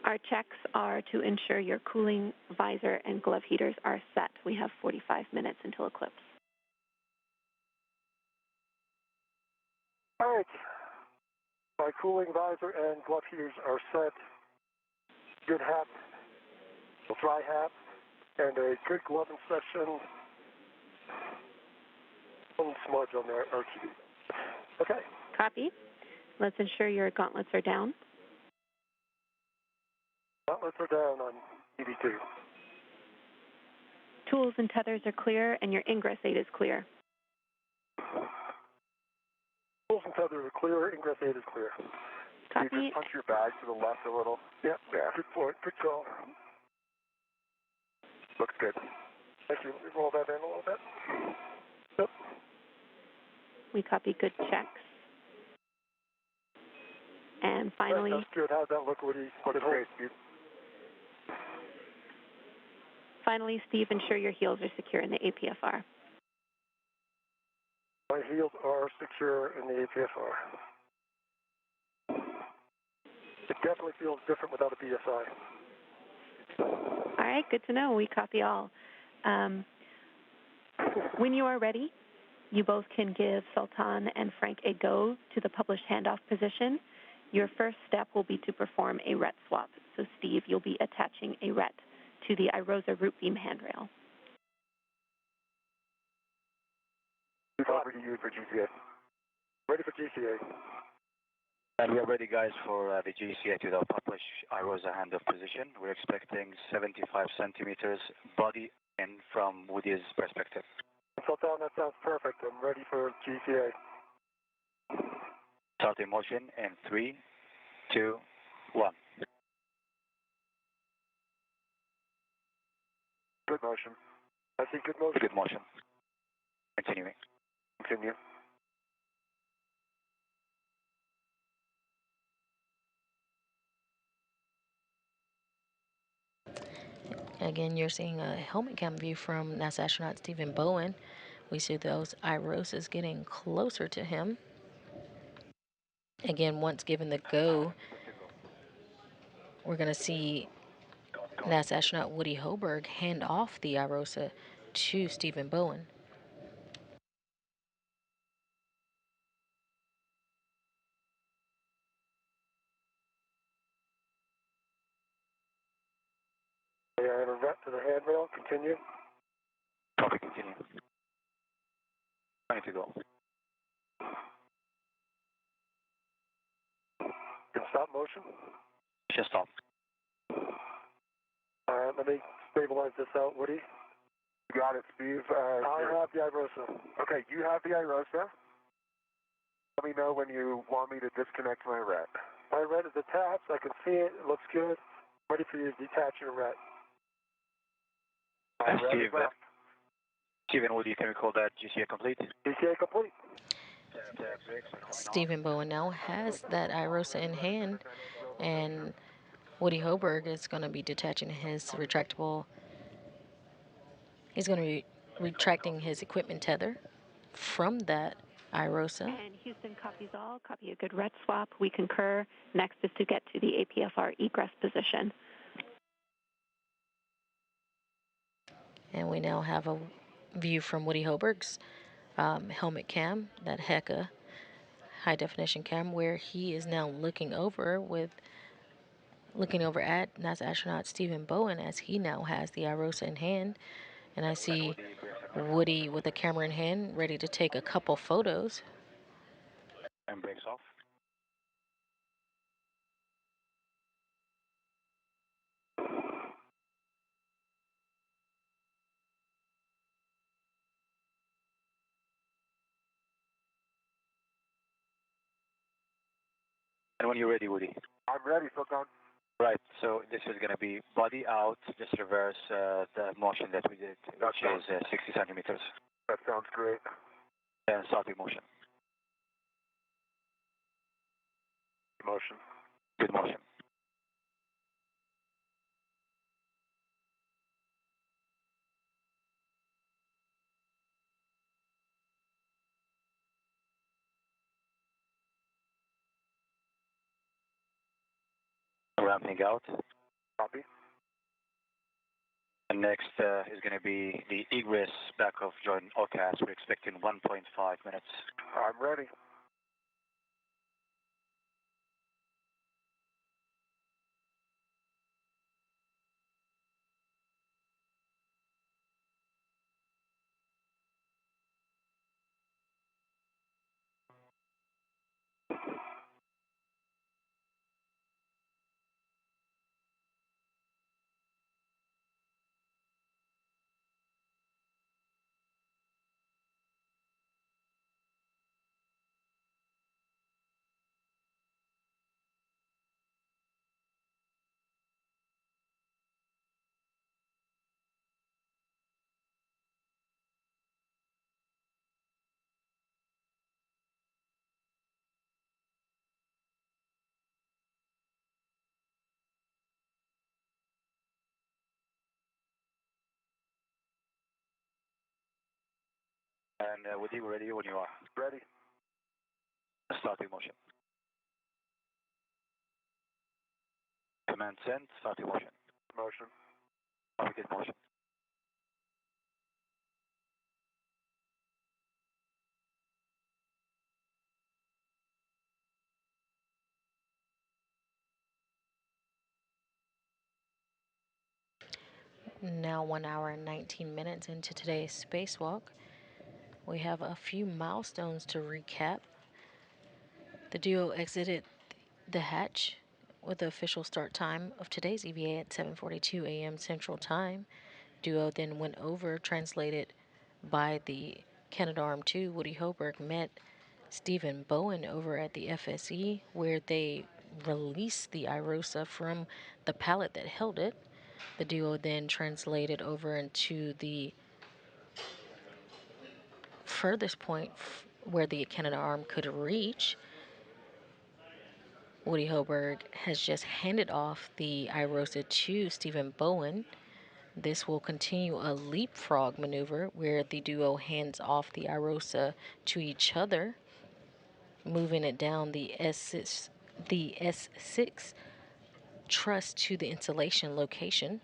Our checks are to ensure your cooling, visor, and glove heaters are set. We have 45 minutes until eclipse. All right. My cooling visor and glove heaters are set. Good hat, a dry hat, and a good glove inspection. One smudge on there, RGB. Okay. Copy. Let's ensure your gauntlets are down. Gauntlets are down on EV2. Tools and tethers are clear, and your ingress aid is clear. Tools and tethers are clear, ingress aid is clear. Copy. You just punch your bag to the left a little. Yep, yeah. Good point, good call. Looks good. Thank you. Roll that in a little bit. Yep. We copy good checks. And finally, That's good. How's that look, Woody? Looks great, Steve. Finally, Steve, ensure your heels are secure in the APFR. My heels are secure in the APFR. It definitely feels different without a BSI. All right, good to know. We copy all. When you are ready, you both can give Sultan and Frank a go to the published handoff position. Your first step will be to perform a RET swap. So, Steve, you'll be attaching a RET to the IROSA root beam handrail. Over to you for GCA. Ready for GCA. And we are ready, guys, for the GCA to the publish IROSA handoff position. We're expecting 75 centimeters body in from Woody's perspective. Sultan, that sounds perfect. I'm ready for GCA. Start in motion in 3, 2, 1. Good motion. I see good motion. Good motion. Continuing. Continue. Again, you're seeing a helmet cam view from NASA astronaut Stephen Bowen. We see those IROSAs getting closer to him. Again, once given the go, we're going to see NASA astronaut Woody Hoberg hand off the IROSA to Stephen Bowen. Yeah, and a vet to the handrail. Continue. Copy, continue. Ready to go. Can stop motion. Just stop. All right, let me stabilize this out, Woody. You got it, Steve. I have the IROSA. Okay, you have the IROSA. Let me know when you want me to disconnect my ret. My ret is attached. I can see it. It looks good. Ready for you to detach your ret. Steve and Woody, can we call that GCA complete? GCA complete. Stephen Bowen now has that IROSA in hand, and Woody Hoberg is going to be detaching his retractable. He's going to be retracting his equipment tether from that IROSA. And Houston copies all. Copy a good ret swap. We concur. Next is to get to the APFR egress position. And we now have a view from Woody Hoberg's helmet cam, that HECA high definition cam, where he is now looking over at NASA astronaut Stephen Bowen as he now has the IROSA in hand. And I see Woody with a camera in hand, ready to take a couple photos. And brakes off. And when you're ready, Woody. I'm ready, Sultan. Right, so this is going to be body out, just reverse the motion that we did, which is 60 centimeters. That sounds great. And starting motion. Motion. Good motion. Ramping out. Copy. And next is going to be the egress back of Jordan Ocas. We're expecting 1.5 minutes. I'm ready. And Woody, we're ready when you are. Ready. Starting motion. Command sent, starting motion. Motion. Target motion. Now 1 hour and 19 minutes into today's spacewalk. We have a few milestones to recap. The duo exited the hatch with the official start time of today's EVA at 7:42 a.m. Central Time. Duo then went over, translated by the Canadarm2. Woody Hoberg met Stephen Bowen over at the FSE, where they released the IROSA from the pallet that held it. The duo then translated over into the furthest point where the Canadarm could reach. Woody Hoberg has just handed off the IROSA to Stephen Bowen. This will continue a leapfrog maneuver where the duo hands off the IROSA to each other, moving it down the S6 truss to the installation location.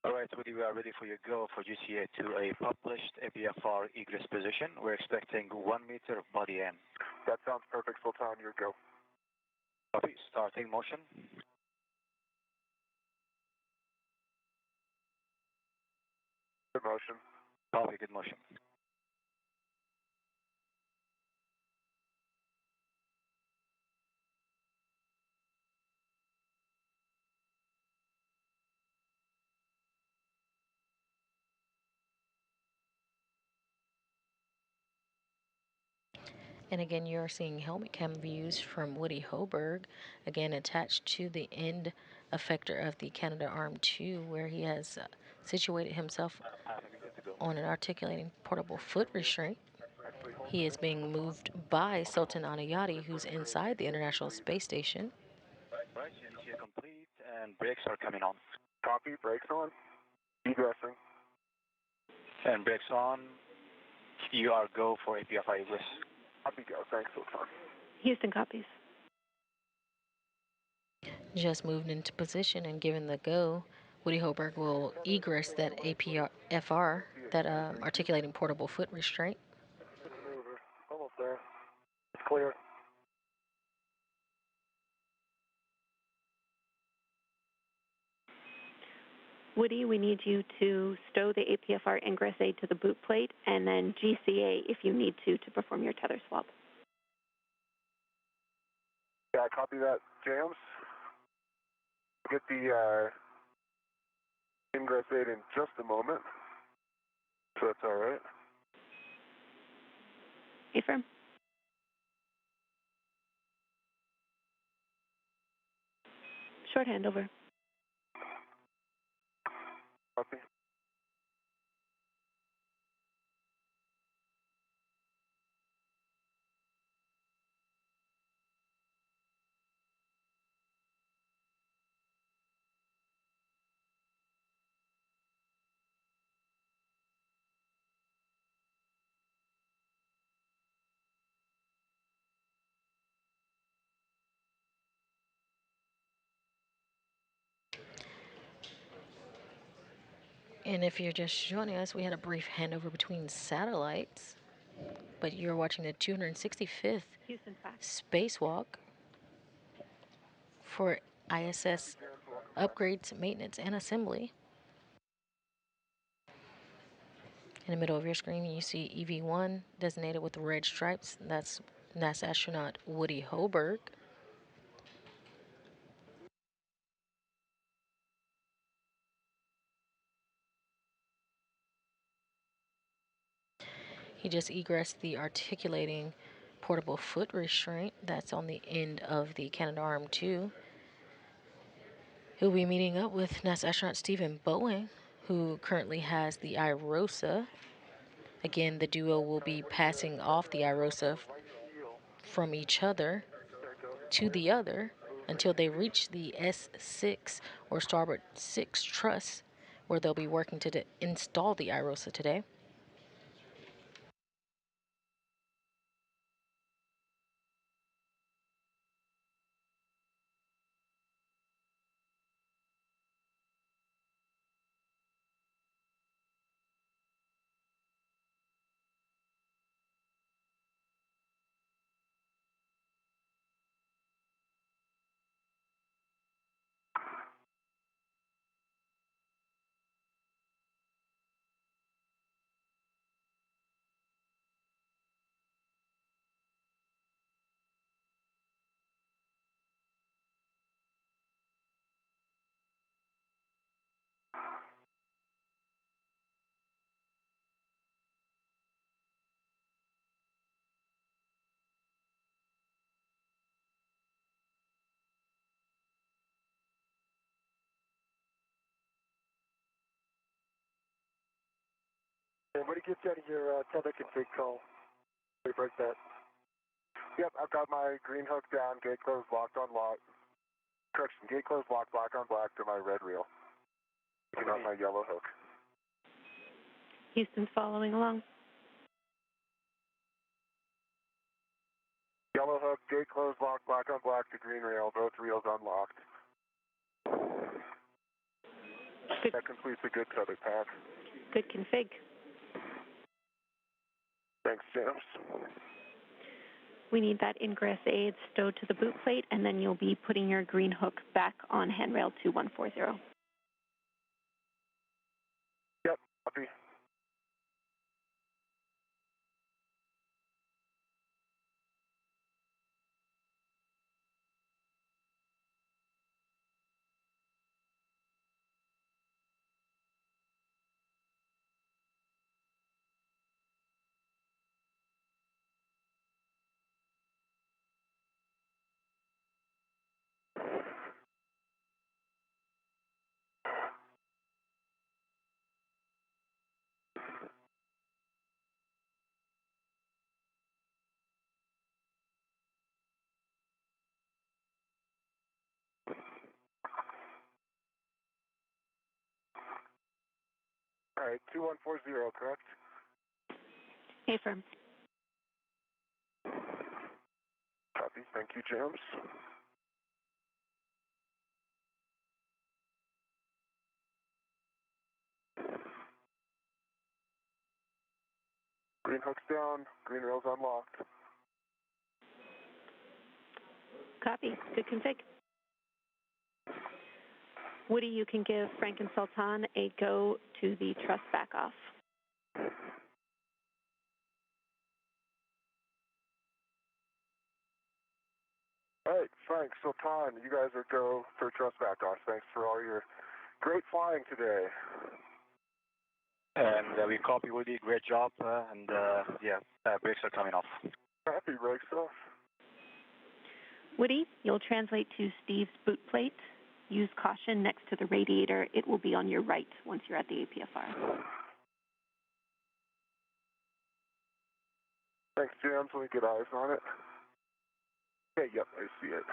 All right, Woody, we are ready for your go for GCA to a published APFR egress position. We're expecting 1 meter of body end. That sounds perfect. Sultan, your go. Copy, starting motion. Good motion. Copy, good motion. And again, you're seeing helmet cam views from Woody Hoberg, again attached to the end effector of the Canadarm2, where he has situated himself on an articulating portable foot restraint. He is being moved by Sultan Anayati, who's inside the International Space Station. Right, GCA complete, and brakes are coming on. Copy, brakes on. Egressing. And brakes on. You are go for APFR egress. Copy, go. Thanks, Sultan. Houston copies. Just moved into position and given the go, Woody Hoberg will egress that APFR, that articulating portable foot restraint. Good maneuver. Almost there. It's clear. Woody, we need you to stow the APFR ingress aid to the boot plate, and then GCA if you need to perform your tether swap. Yeah, copy that, James. Get the ingress aid in just a moment. So that's all right. Affirm. Short handover. Copy. And if you're just joining us, we had a brief handover between satellites, but you're watching the 265th Houston fax. spacewalk for ISS upgrades, maintenance, and assembly. In the middle of your screen, you see EV1 designated with red stripes. That's NASA astronaut Woody Hoberg. He just egressed the articulating portable foot restraint that's on the end of the Canadarm2. He'll be meeting up with NASA astronaut Stephen Bowen, who currently has the IROSA. Again, the duo will be passing off the IROSA from each other to the other until they reach the S6 or starboard 6 truss, where they'll be working to install the IROSA today. Everybody gets out of your tether config call. We break that. Yep, I've got my green hook down, gate closed, locked on lock. Correction, gate closed, locked, black on black to my red reel. Picking up my yellow hook. Houston's following along. Yellow hook, gate closed, locked, black on black to green rail, both reels unlocked. Good. That completes a good tether path. Good config. Thanks, James. We need that ingress aid stowed to the boot plate, and then you'll be putting your green hook back on handrail 2140. Yep, copy. All right, 2140, correct? Hey, firm. Copy. Thank you, James. Green hook's down, green rail's unlocked. Copy. Good config. Woody, you can give Frank and Sultan a go to the truss back off. All right, Frank, Sultan, you guys are go for trust back off. Thanks for all your great flying today. And we copy Woody, great job, and brakes are coming off. Happy brakes off. Woody, you'll translate to Steve's boot plate. Use caution next to the radiator. It will be on your right once you're at the APFR. Thanks, James. Let me get eyes on it. Okay, yep, I see it.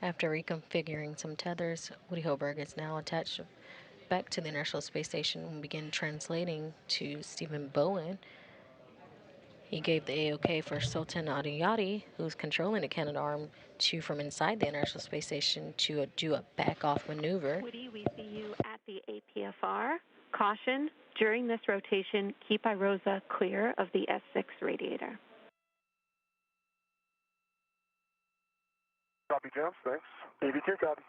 After reconfiguring some tethers, Woody Hoberg is now attached back to the International Space Station and begin translating to Stephen Bowen. He gave the AOK for Sultan Adiyati, who's controlling the Canadarm, to from inside the International Space Station to do a back-off maneuver. Woody, we see you at the APFR. Caution, during this rotation, keep IROSA clear of the S6 radiator. Copy, James. Thanks. AV2, copy.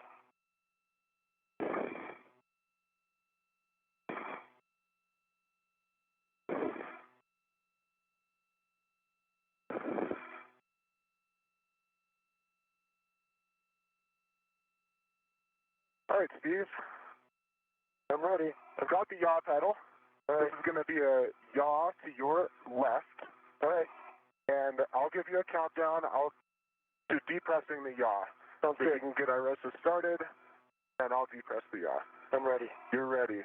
All right, Steve. I'm ready. I've got the yaw pedal. This is going to be a yaw to your left. All right. And I'll give you a countdown. I'll do depressing the yaw. So you can get IROSA started, and I'll depress the yaw. I'm ready. You're ready.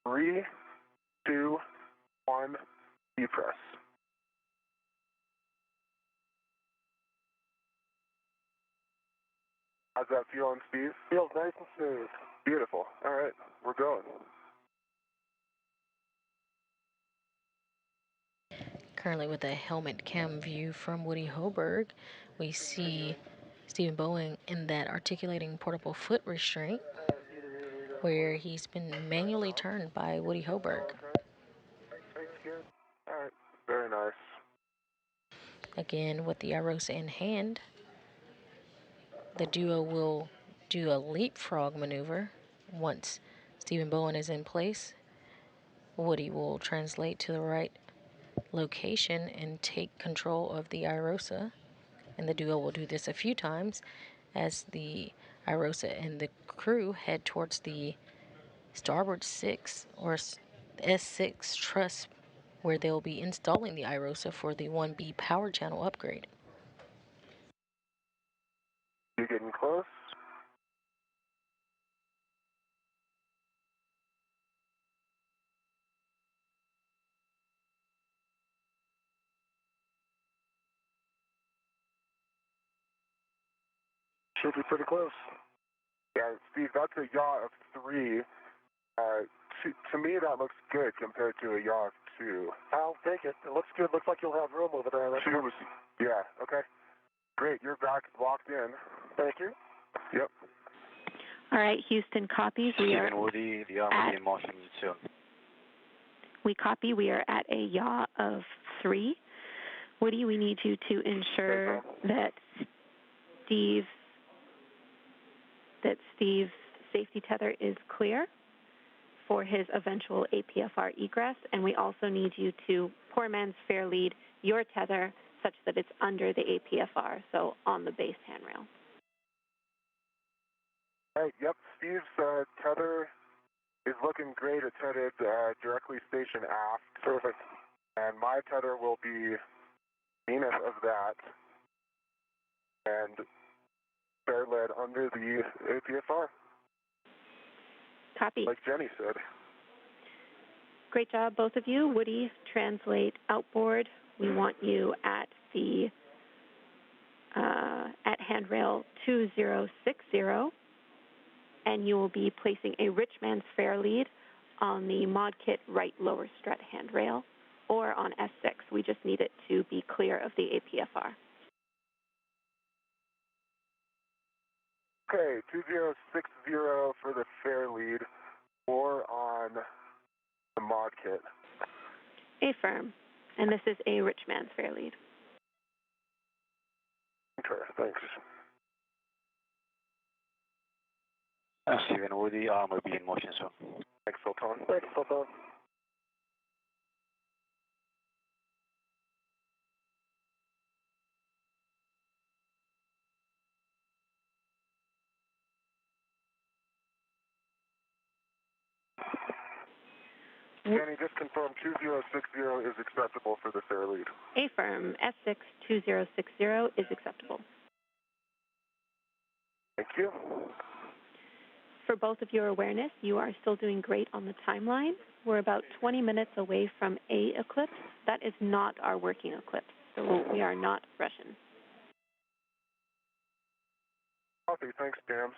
3, 2, 1, depress. How's that feeling, Steve? Feels nice and smooth. Beautiful. All right, we're going. Currently with a helmet cam view from Woody Hoberg, we see Stephen Bowen in that articulating portable foot restraint where he's been manually turned by Woody Hoberg. All right, very nice. Again, with the IROSA in hand, the duo will do a leapfrog maneuver. Once Stephen Bowen is in place, Woody will translate to the right location and take control of the IROSA. And the duo will do this a few times as the IROSA and the crew head towards the starboard 6 or S6 truss where they'll be installing the IROSA for the 1B power channel upgrade. You're getting close. Should be pretty close. Yeah, Steve, that's a yaw of 3. To me, that looks good compared to a yaw of 2. I'll take it. It looks good. Looks like you'll have room over there. Yeah, okay. Great, you're back locked in. Thank you. Yep. All right, Houston copies. We are Stephen Woody, the arm will be in motion soon. We copy. We are at a yaw of 3. Woody, we need you to ensure that Steve's safety tether is clear for his eventual APFR egress, and we also need you to poor man's fair lead your tether such that it's under the APFR, so on the base handrail. All right, yep, Steve's tether is looking great. It's headed directly station aft. Perfect. And my tether will be meanest of that and fair led under the APFR. Copy. Like Jenny said. Great job, both of you. Woody, translate outboard. We want you at the at handrail 2060, and you will be placing a rich man's fair lead on the mod kit right lower strut handrail or on S6. We just need it to be clear of the APFR. Okay, 2060 for the fair lead or on the mod kit. Affirm. And this is a rich man's fair lead. Okay, thanks. Stephen Woody, arm will be in motion soon. Thanks, Sultan. Thanks, Sultan. Jenny, just confirm 2060 is acceptable for the fair lead. Affirm. S6 2060 is acceptable. Thank you. For both of your awareness, you are still doing great on the timeline. We're about 20 minutes away from a eclipse. That is not our working eclipse, so we are not Russian. Copy, thanks, Dams.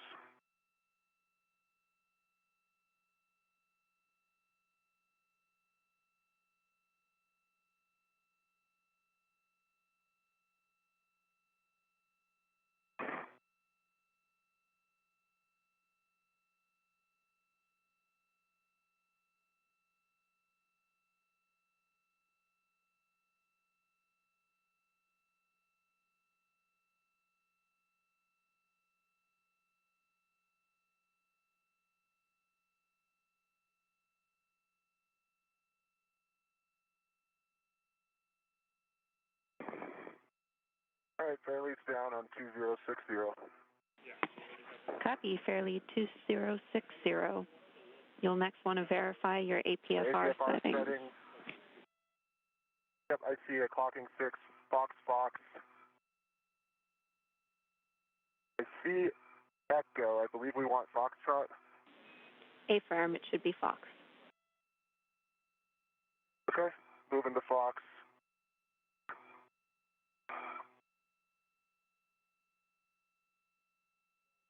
All right, fair lead's down on 2060. Copy, fairlead 2060. You'll next want to verify your APFR settings. Yep, I see a clocking 6, Fox, Fox. I see Echo. I believe we want Foxtrot. Affirm, it should be Fox. Okay, moving to Fox.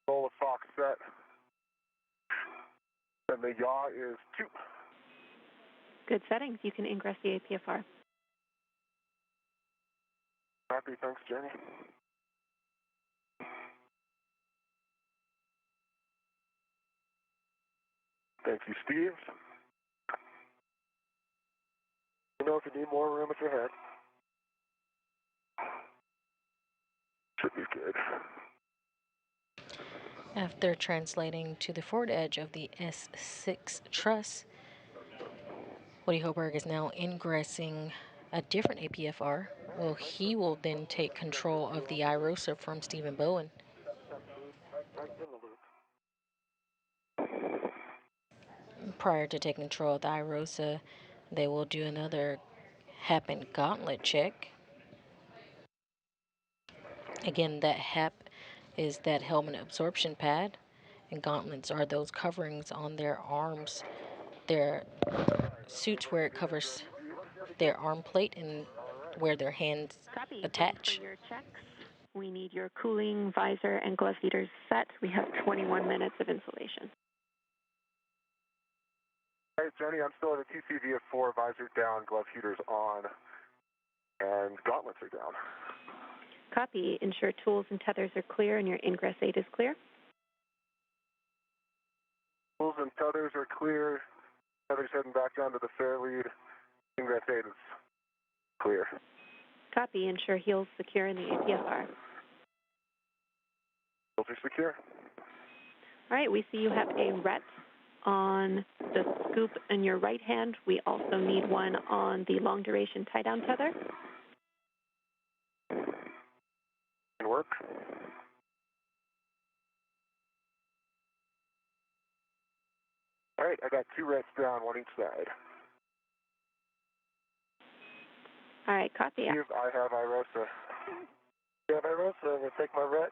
Roll of Fox set. And the yaw is 2. Good settings. You can ingress the APFR. Happy, thanks, Jenny. Thank you, Steve. You know if you need more room at your head. Should be good. After translating to the forward edge of the S6 truss, Woody Hoberg is now ingressing a different APFR. Well, he will then take control of the IROSA from Stephen Bowen. Prior to taking control of the IROSA, they will do another HAP and gauntlet check. Again, that HAP is that helmet absorption pad, and gauntlets are those coverings on their arms, their suits where it covers their arm plate and where their hands Copy. attach. For your checks. We need your cooling, visor, and glove heaters set. We have 21 minutes of insulation. All right, Jenny, I'm still at a TCV of 4, visor down, glove heaters on, and gauntlets are down. Copy. Ensure tools and tethers are clear and your ingress 8 is clear. Tools and tethers are clear. Tethers heading back down to the fair lead. Ingress 8 is clear. Copy. Ensure heels secure in the APFR. Heels are secure. All right, we see you have a RET on the scoop in your right hand. We also need one on the long duration tie down tether. Can work. All right, I got 2 rets down, 1 each side. All right, copy. Steve, I have IROSA. You have IROSA, I'm going to take my ret,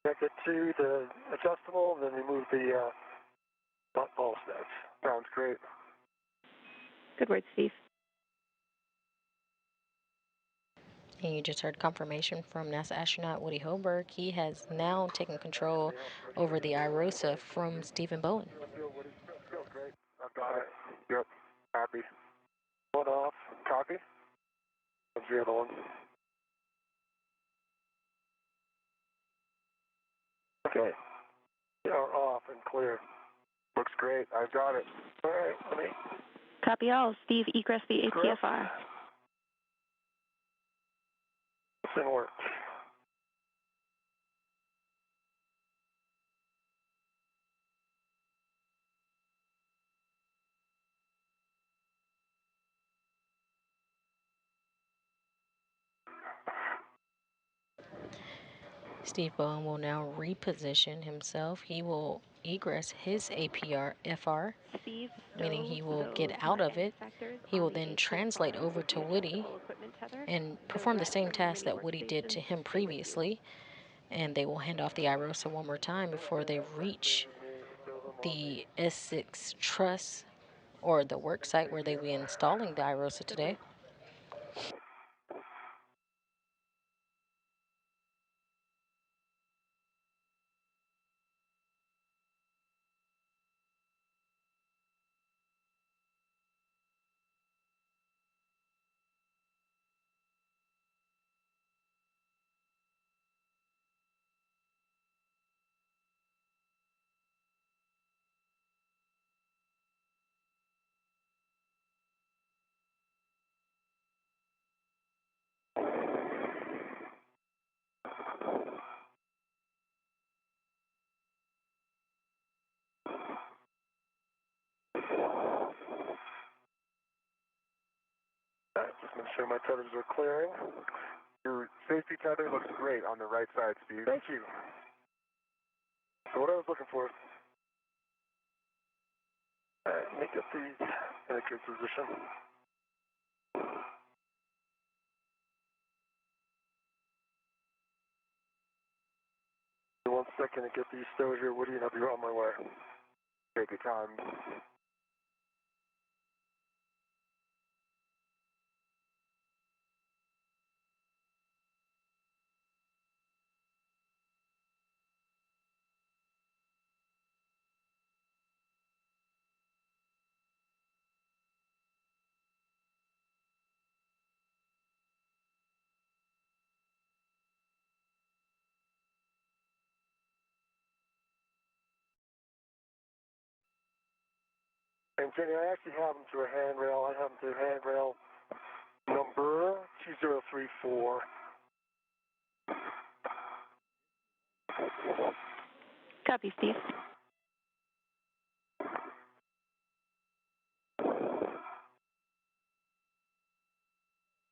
connect it to the adjustable, and then remove the ball studs. Sounds great. Good work, Steve. And you just heard confirmation from NASA astronaut Woody Hoberg. He has now taken control over the IROSA from Stephen Bowen. Feels great. I've got it. Yep. Happy. One off. Copy. What's the other one? Okay. They are off and clear. Looks great. I've got it. All right, let me Copy all. Steve, egress the APFR. this thing work. Steve Bowen will now reposition himself. He will egress his APFR, Steve, meaning he will those get out of it. sectors He on will the then APFR translate over to with the Woody adjustable equipment tether. and The perform the RET same from your task mini that Woody did to workstation him stay with you. previously. And they will hand off the IROSA one more time before they reach the S6 truss or the work site where they will be installing the IROSA today. All right, just make sure my tethers are clearing. Your safety tether looks great on the right side, Steve. Thank you. So what I was looking for, All right, make up these in a good position. in 1 second to get these stowed here, Woody, and I'll be on my way. Take your time. And Jenny, I actually have them to a handrail. I have them to handrail number 2034. Copy, Steve.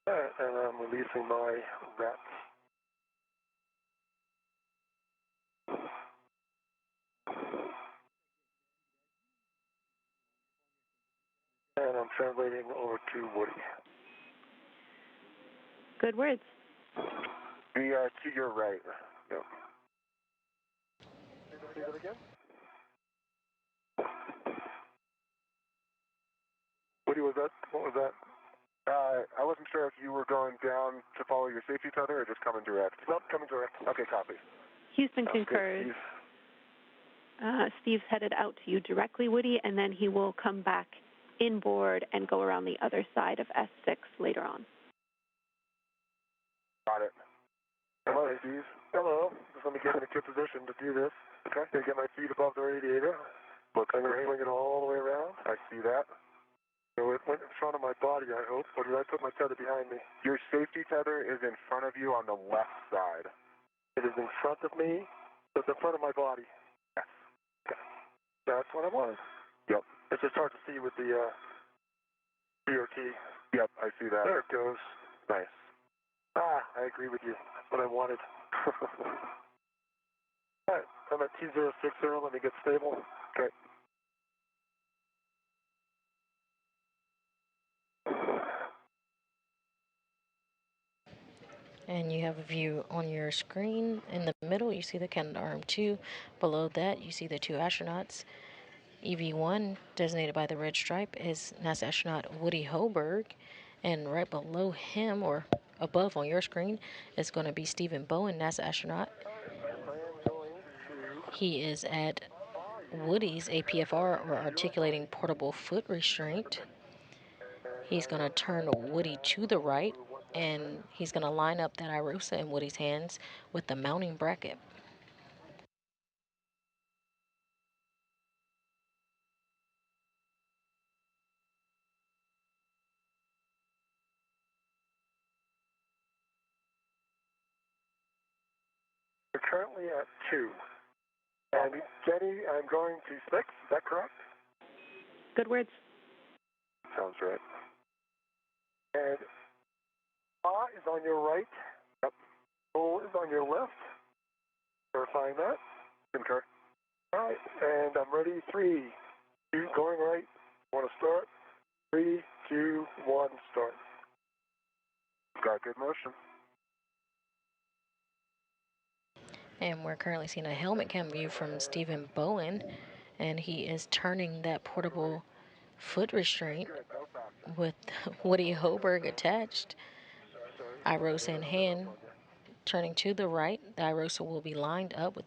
All right, and I'm releasing my rats. And I'm translating over to Woody. Good words. To your right. Yep. Say that again? Woody, was that? What was that? I wasn't sure if you were going down to follow your safety tether or just coming direct. Nope, coming direct. Okay, copy. Houston Sounds good, concurs. Steve. Steve's headed out to you directly, Woody, and then he will come back inboard and go around the other side of S6 later on. Got it. Hello, Steve. Hello. Just let me get in a good position to do this. Okay. Gonna get my feet above the radiator. Looks I'm gonna great. swing it all the way around. I see that. So it went in front of my body, I hope, or did I put my tether behind me? Your safety tether is in front of you on the left side. It is in front of me, so it's in front of my body. Yes. Okay. That's what I wanted. Yep. It's just hard to see with the BRT. Yep, I see that. There it goes. Nice. Ah, I agree with you. That's what I wanted. All right, I'm at 2060. Let me get stable. Okay. And you have a view on your screen. In the middle, you see the Canadarm2. Below that, you see the two astronauts. EV1, designated by the red stripe, is NASA astronaut Woody Hoberg. And right below him, or above on your screen, is going to be Stephen Bowen, NASA astronaut. I am going to... He is at Woody's APFR, or Articulating Portable Foot Restraint. He's going to turn Woody to the right, and he's going to line up that IROSA in Woody's hands with the mounting bracket. We're currently at 2. And Jenny, I'm going to 6. Is that correct? Good words. Sounds right. And Ah is on your right. Yep. O is on your left. Verifying that. Concur. All right, and I'm ready. 3, 2, going right. Want to start? 3, 2, 1, start. Got good motion. And we're currently seeing a helmet cam view from Stephen Bowen, and he is turning that portable foot restraint with Woody Hoberg attached. IROSA in hand, turning to the right. The IROSA will be lined up with.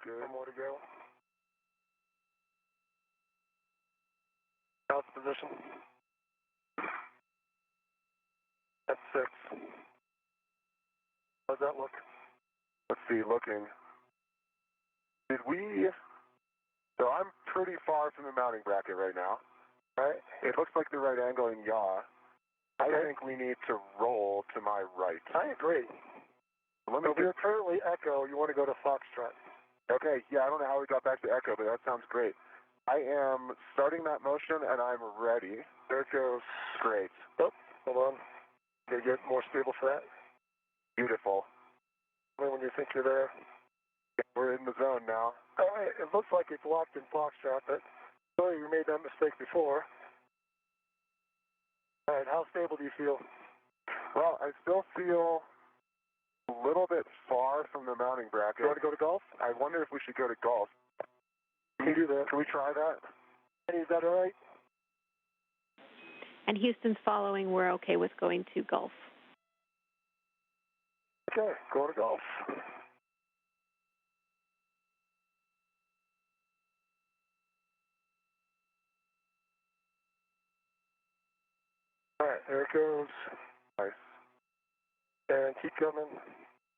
Good. One more to go. How's the position? That's 6. How's that look? Let's see, looking. Did we... So I'm pretty far from the mounting bracket right now. Right? It looks like the right angle in yaw. I Okay. think we need to roll to my right. I agree. Let me So if you're currently Echo, you want to go to Foxtrot. Okay, yeah, I don't know how we got back to Echo, but that sounds great. I am starting that motion, and I'm ready. There it goes. Great. Oh, hold on. Can you get more stable for that? Beautiful. When you think you're there. We're in the zone now. All right, it looks like it's locked in Foxtrot, but sorry you made that mistake before. All right, how stable do you feel? Well, I still feel a little bit far from the mounting bracket. You want to go to golf? I wonder if we should go to golf. Can you do that? Can we try that? Is that all right? And Houston's following, we're okay with going to Gulf. Okay, go to golf. All right, there it goes. Nice. And keep coming.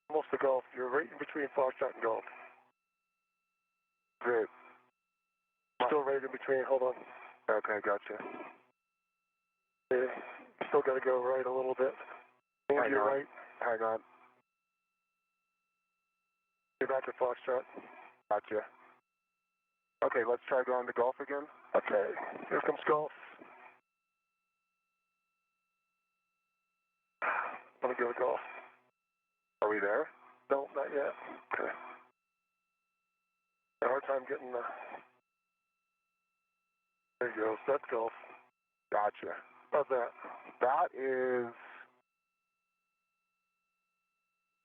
Almost to golf. You're right in between Foxtrot and golf. Great. Still right in between. Hold on. Okay, gotcha. Yeah, still got to go right a little bit. Move to your right. Hang on. You're back to Foxtrot. Gotcha. Okay, let's try going to golf again. Okay, here comes golf. Let me go to golf. Are we there? No, not yet. Okay. A hard time getting the... There you go. That's golf. Gotcha. How's that? That is...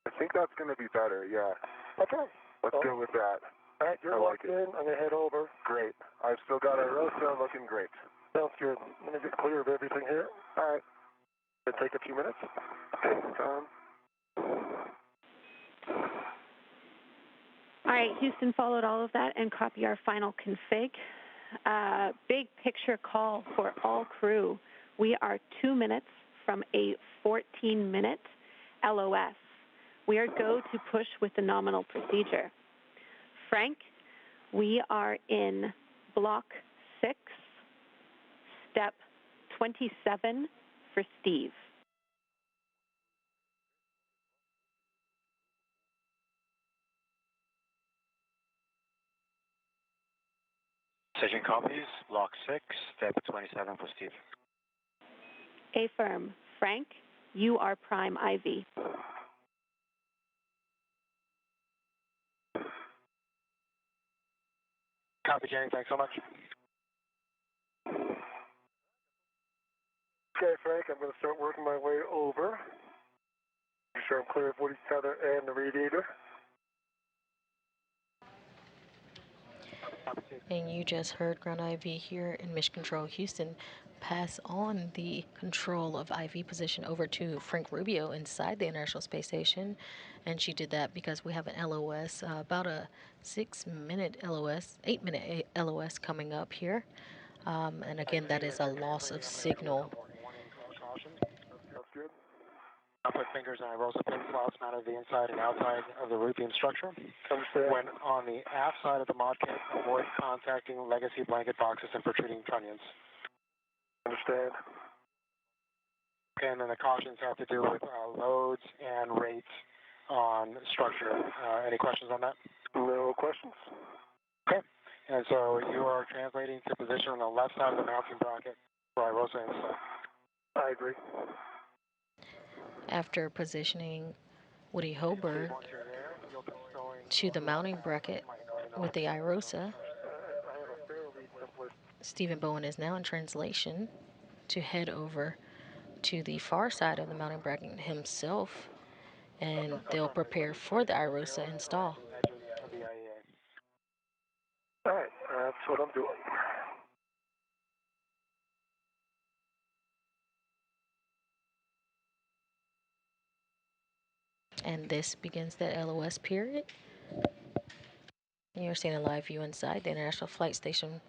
I think that's going to be better, yeah. Okay. Let's go with that. All right, you're I like locked in. I'm going to head over. Great. I've still got a rosa looking great. Sounds good. Let me get clear of everything here. All right. It'll take a few minutes. Okay, All right, Houston followed all of that and copy our final config. Big picture call for all crew. We are 2 minutes from a 14-minute LOS. We are go to push with the nominal procedure. Frank, we are in block 6, step 27 for Steve. Session copies, block 6, step 27 for Steve. Affirm. Frank, you are prime IV. Copy, Jenny. Thanks so much. Okay, Frank, I'm going to start working my way over. Make sure I'm clear of Woody's tether and the radiator. And you just heard Ground IV here in Mission Control Houston pass on the control of IV position over to Frank Rubio inside the International Space Station. And she did that because we have an LOS, about a 6-minute LOS, 8-minute LOS coming up here. And again, that is a loss of signal. I'll put fingers on IROSA pin slots mounted the inside and outside of the roofing structure. Understand. When on the aft side of the mod kit, avoid contacting legacy blanket boxes and protruding trunnions. Understand. Okay, and then the cautions have to do with loads and rates on structure. Any questions on that? No questions. Okay, and so you are translating to position on the left side of the mounting bracket for IROSA install. I agree. After positioning Woody Hoberg to the mounting bracket with the IROSA, Stephen Bowen is now in translation to head over to the far side of the mounting bracket himself, and they'll prepare for the IROSA install. All right, that's what I'm doing. And this begins the LOS period. You're seeing a live view inside the International Flight Station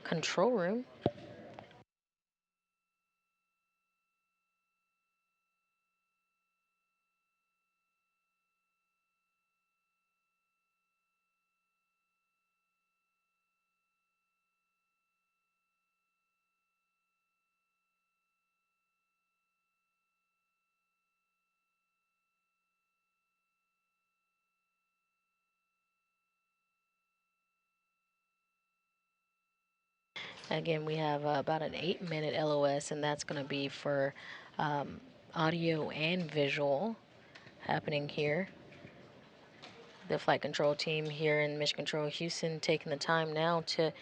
control room. Again, we have about an 8-minute LOS, and that's going to be for audio and visual happening here. The flight control team here in Mission Control Houston taking the time now to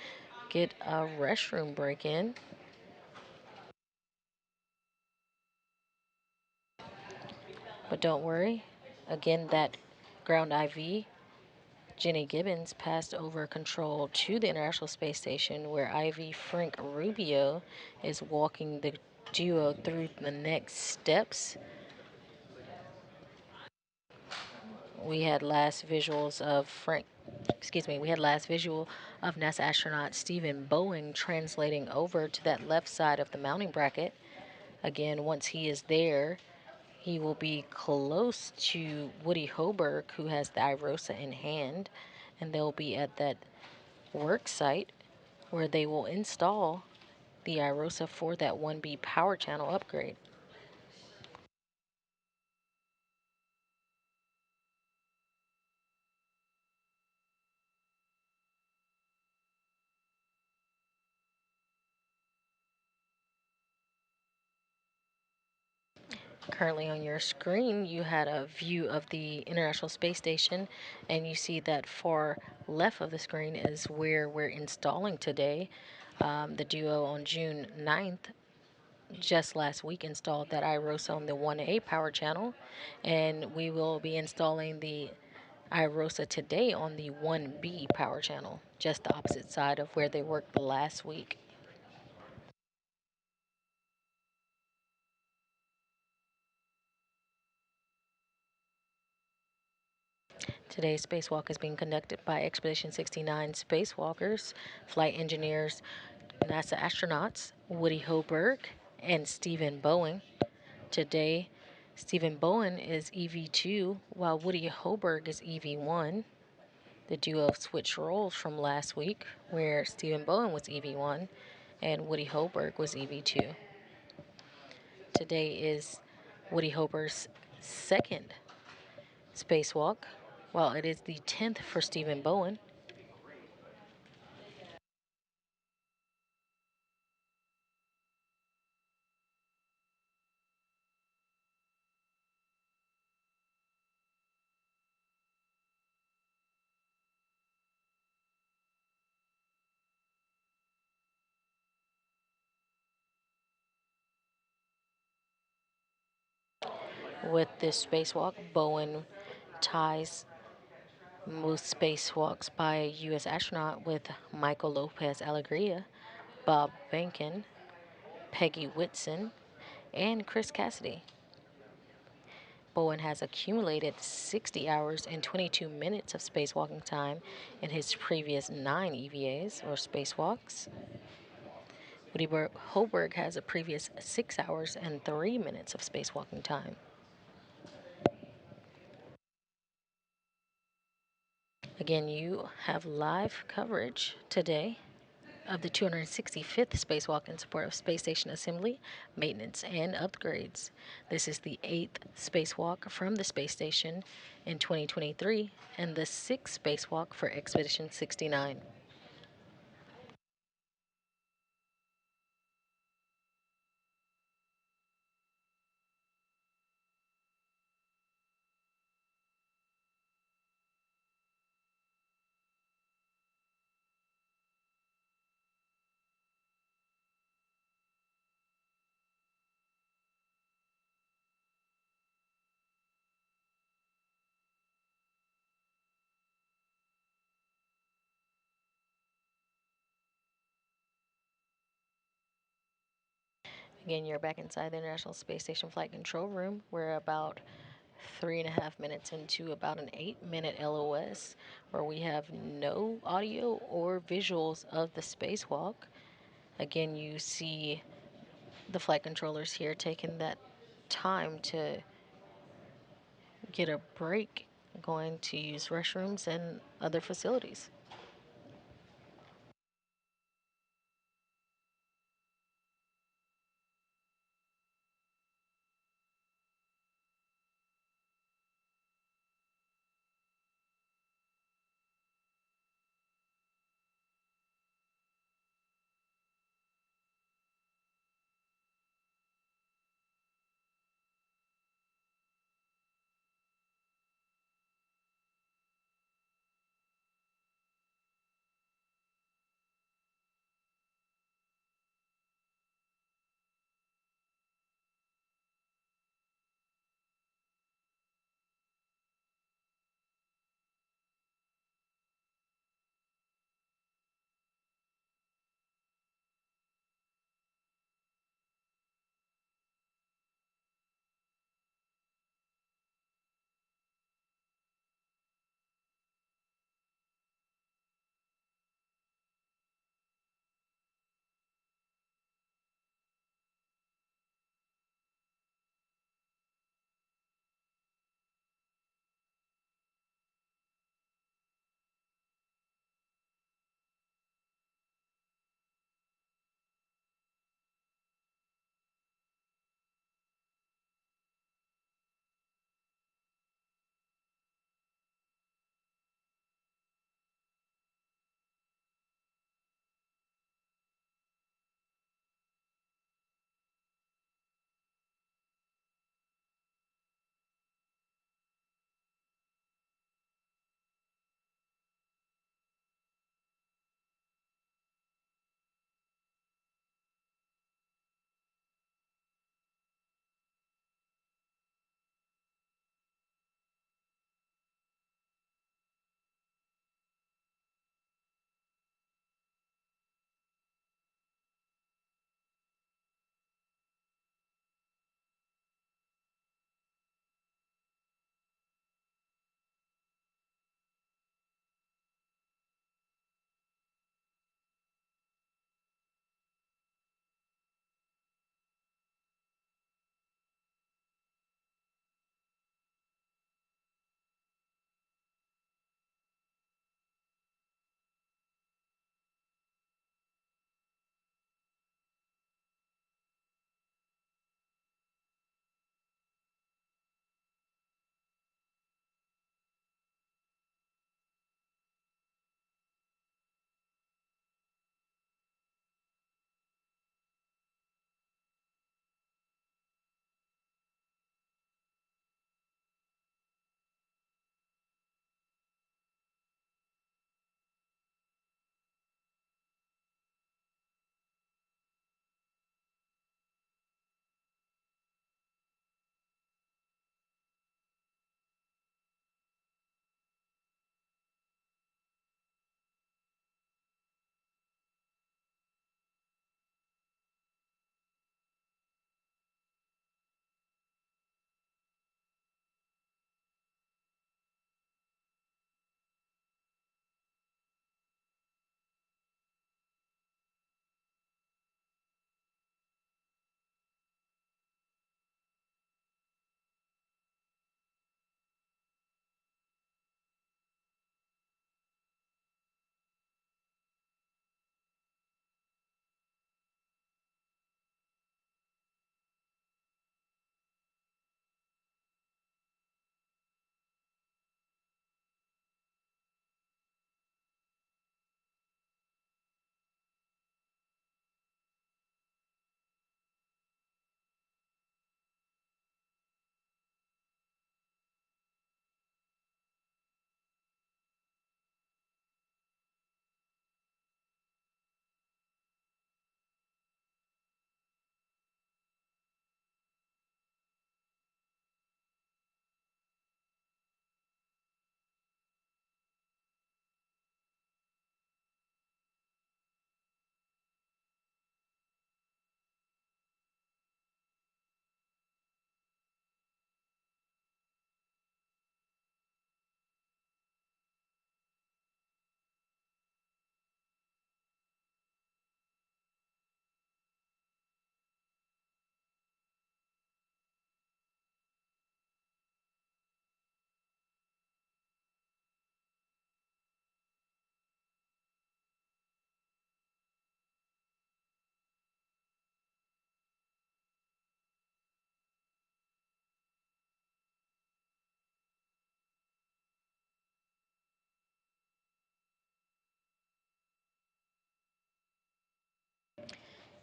get a restroom break in. But don't worry, again, that ground IV, Jenny Gibbons, passed over control to the International Space Station, where IV Frank Rubio is walking the duo through the next steps. We had last visuals of NASA astronaut Stephen Bowen translating over to that left side of the mounting bracket. Again, once he is there, he will be close to Woody Hoberg, who has the IROSA in hand, and they'll be at that work site where they will install the IROSA for that 1B power channel upgrade. Currently on your screen, you had a view of the International Space Station, and you see that far left of the screen is where we're installing today. The duo on June 9th, just last week, installed that IROSA on the 1A power channel, and we will be installing the IROSA today on the 1B power channel, just the opposite side of where they worked last week. Today's spacewalk is being conducted by Expedition 69 spacewalkers, flight engineers, NASA astronauts Woody Hoberg and Stephen Bowen. Today, Stephen Bowen is EV2 while Woody Hoberg is EV1. The duo switched roles from last week, where Stephen Bowen was EV1 and Woody Hoberg was EV2. Today is Woody Hoberg's second spacewalk, while it is the 10th for Stephen Bowen. With this spacewalk, Bowen ties most spacewalks by a U.S. astronaut with Michael Lopez Alegria, Bob Behnken, Peggy Whitson, and Chris Cassidy. Bowen has accumulated 60 hours and 22 minutes of spacewalking time in his previous 9 EVAs, or spacewalks. Woody Hoberg has a previous 6 hours and 3 minutes of spacewalking time. Again, you have live coverage today of the 265th spacewalk in support of space station assembly, maintenance, and upgrades. This is the 8th spacewalk from the space station in 2023 and the 6th spacewalk for Expedition 69. Again, you're back inside the International Space Station Flight Control Room. We're about 3.5 minutes into about an 8-minute LOS where we have no audio or visuals of the spacewalk. Again, you see the flight controllers here taking that time to get a break, going to use restrooms and other facilities.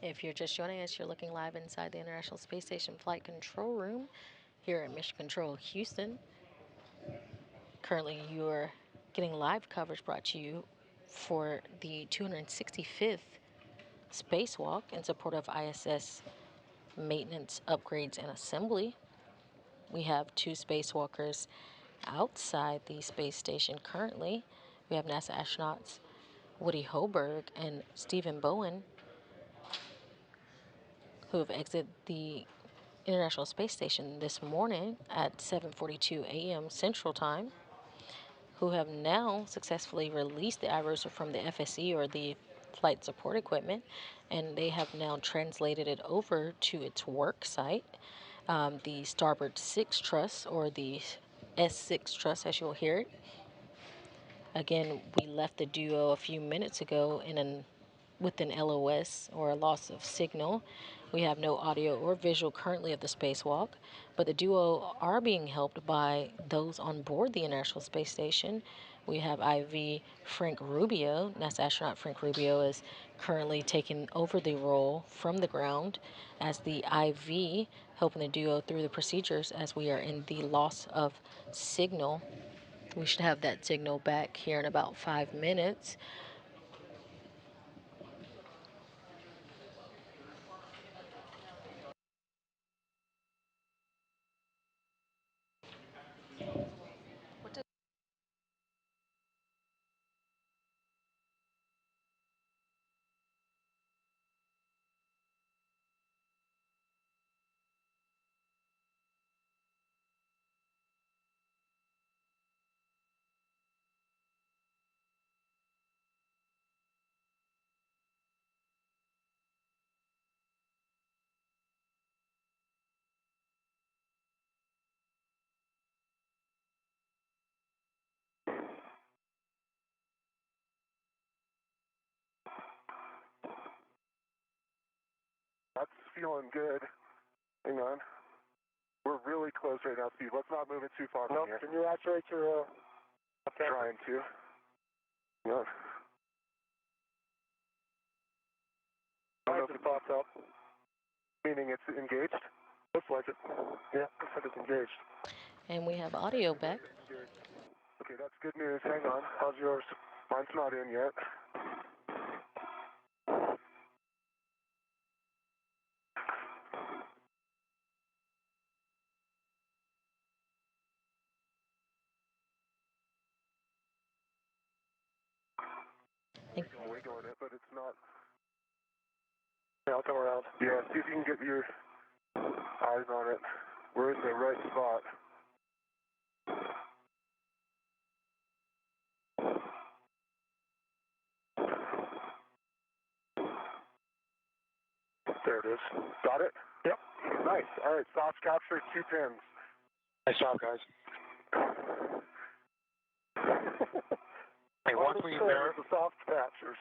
If you're just joining us, you're looking live inside the International Space Station Flight Control Room here at Mission Control Houston. Currently, you're getting live coverage brought to you for the 265th spacewalk in support of ISS maintenance, upgrades, and assembly. We have two spacewalkers outside the space station currently. We have NASA astronauts Woody Hoberg and Stephen Bowen, who have exited the International Space Station this morning at 7:42 a.m. Central Time, who have now successfully released the iRoser from the FSE, or the flight support equipment, and they have now translated it over to its work site, the Starboard 6 truss, or the S6 truss as you'll hear it. Again, we left the duo a few minutes ago with an LOS, or a loss of signal. We have no audio or visual currently of the spacewalk, but the duo are being helped by those on board the International Space Station. We have IV Frank Rubio. NASA astronaut Frank Rubio is currently taking over the role from the ground as the IV, helping the duo through the procedures as we are in the loss of signal. We should have that signal back here in about 5 minutes. That's feeling good. Hang on. We're really close right now, Steve. Let's not move it too far from here. Can you actuate your... Trying to. Yeah. I don't know if it popped up. Meaning it's engaged? Looks like it. Yeah, looks like it's engaged. And we have audio back. Okay, that's good news. Hang on. How's yours? Mine's not in yet. Wiggling it, but it's not. Yeah, I'll come around. Yeah, see if you can get your eyes on it. We're in the right spot. There it is. Got it? Yep. Nice. All right, soft capture, 2 pins. Nice job, guys. Hey, once we the soft captures.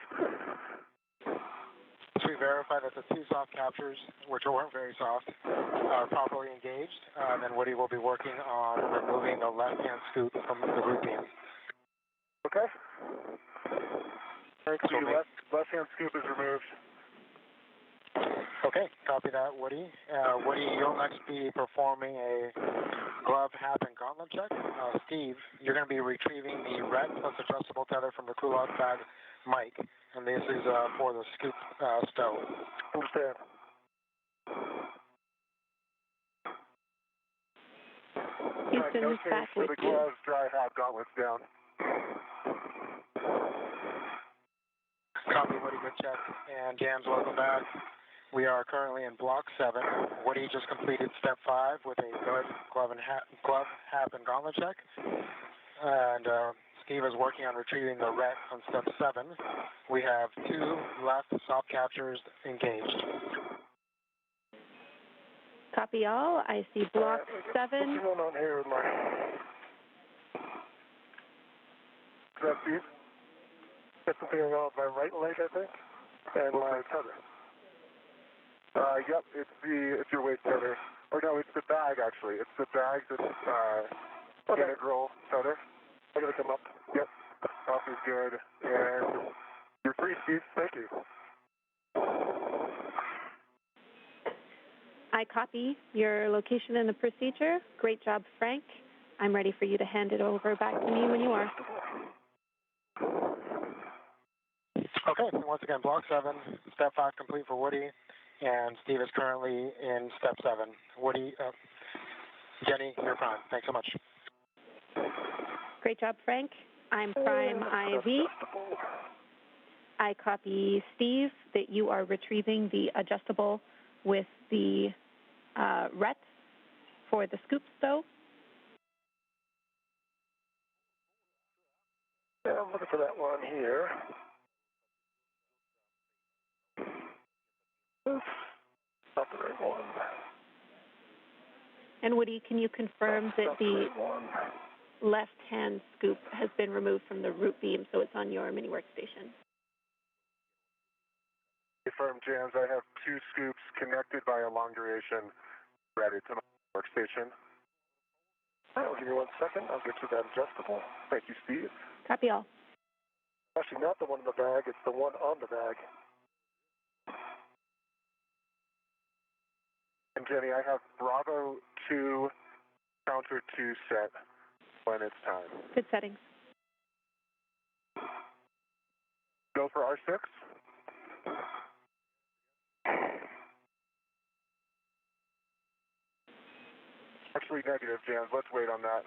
Once we verify that the two soft captures, which weren't very soft, are properly engaged, then Woody will be working on removing the left-hand scoop from the root beam. Okay. Thanks. So left-hand scoop is removed. Okay, copy that, Woody. Woody, you'll next be performing a glove, hap, and gauntlet check. Steve, you're going to be retrieving the ret plus adjustable tether from the crew lock bag mic, and this is for the scoop stow. Understand. Houston is back with the you. gloves, dry hat, gauntlets down. Copy, Woody, good check. And Jams, welcome back. We are currently in Block 7. Woody just completed Step 5 with a good glove, hap, and gauntlet check. And Steve is working on retrieving the ret on Step 7. We have 2 left soft captures engaged. Copy all. I see Block 7. What's going on here with my... Is that Steve? Got something on my right leg, I think. And my tether. Yep, it's your waist tether. Or no, it's the bag actually. It's the bag that's integral tether. I gotta come up. Yep, up is good. And you're free, Steve. Thank you. I copy your location and the procedure. Great job, Frank. I'm ready for you to hand it over back to me when you are. Okay, once again, Block 7, Step 5 complete for Woody, and Steve is currently in Step 7. Woody, Jenny, you're prime. Thanks so much. Great job, Frank. I'm prime IV. I copy Steve that you are retrieving the adjustable with the RET for the scoop stove. Yeah, I'm looking for that one here. Oops, not the right one. And Woody, can you confirm that the left-hand scoop has been removed from the root beam, so it's on your mini workstation? Confirm, Jans. I have 2 scoops connected by a long duration ready to my workstation. All right, I'll give you 1 second. I'll get you that adjustable. Thank you, Steve. Copy all. Actually, not the one in the bag. It's the one on the bag. And Jenny, I have Bravo 2, counter 2 set when it's time. Good settings. Go for R6. Actually, negative, Jans. Let's wait on that.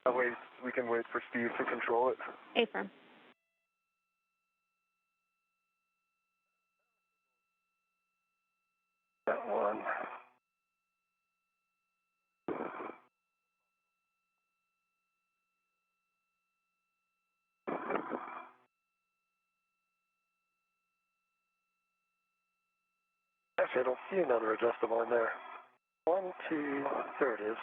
That way we can wait for Steve to control it. Affirm. That one. Actually, I don't see another adjustable in there. 1, 2, there it is.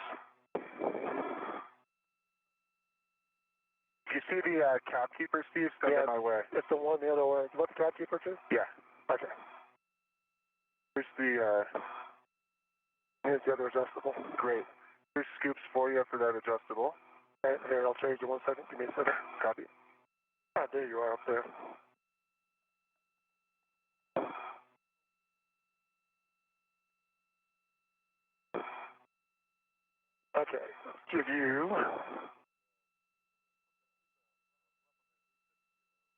You see the cap keeper, Steve? Stand in my way. It's the one the other way. You want the cap keeper too? Yeah. Okay. Here's here's the other adjustable. Great. Here's scoops for you for that adjustable. All right, here, I'll trade you 1 second. Give me a second. Copy. Ah, there you are up there. Okay, let's give you...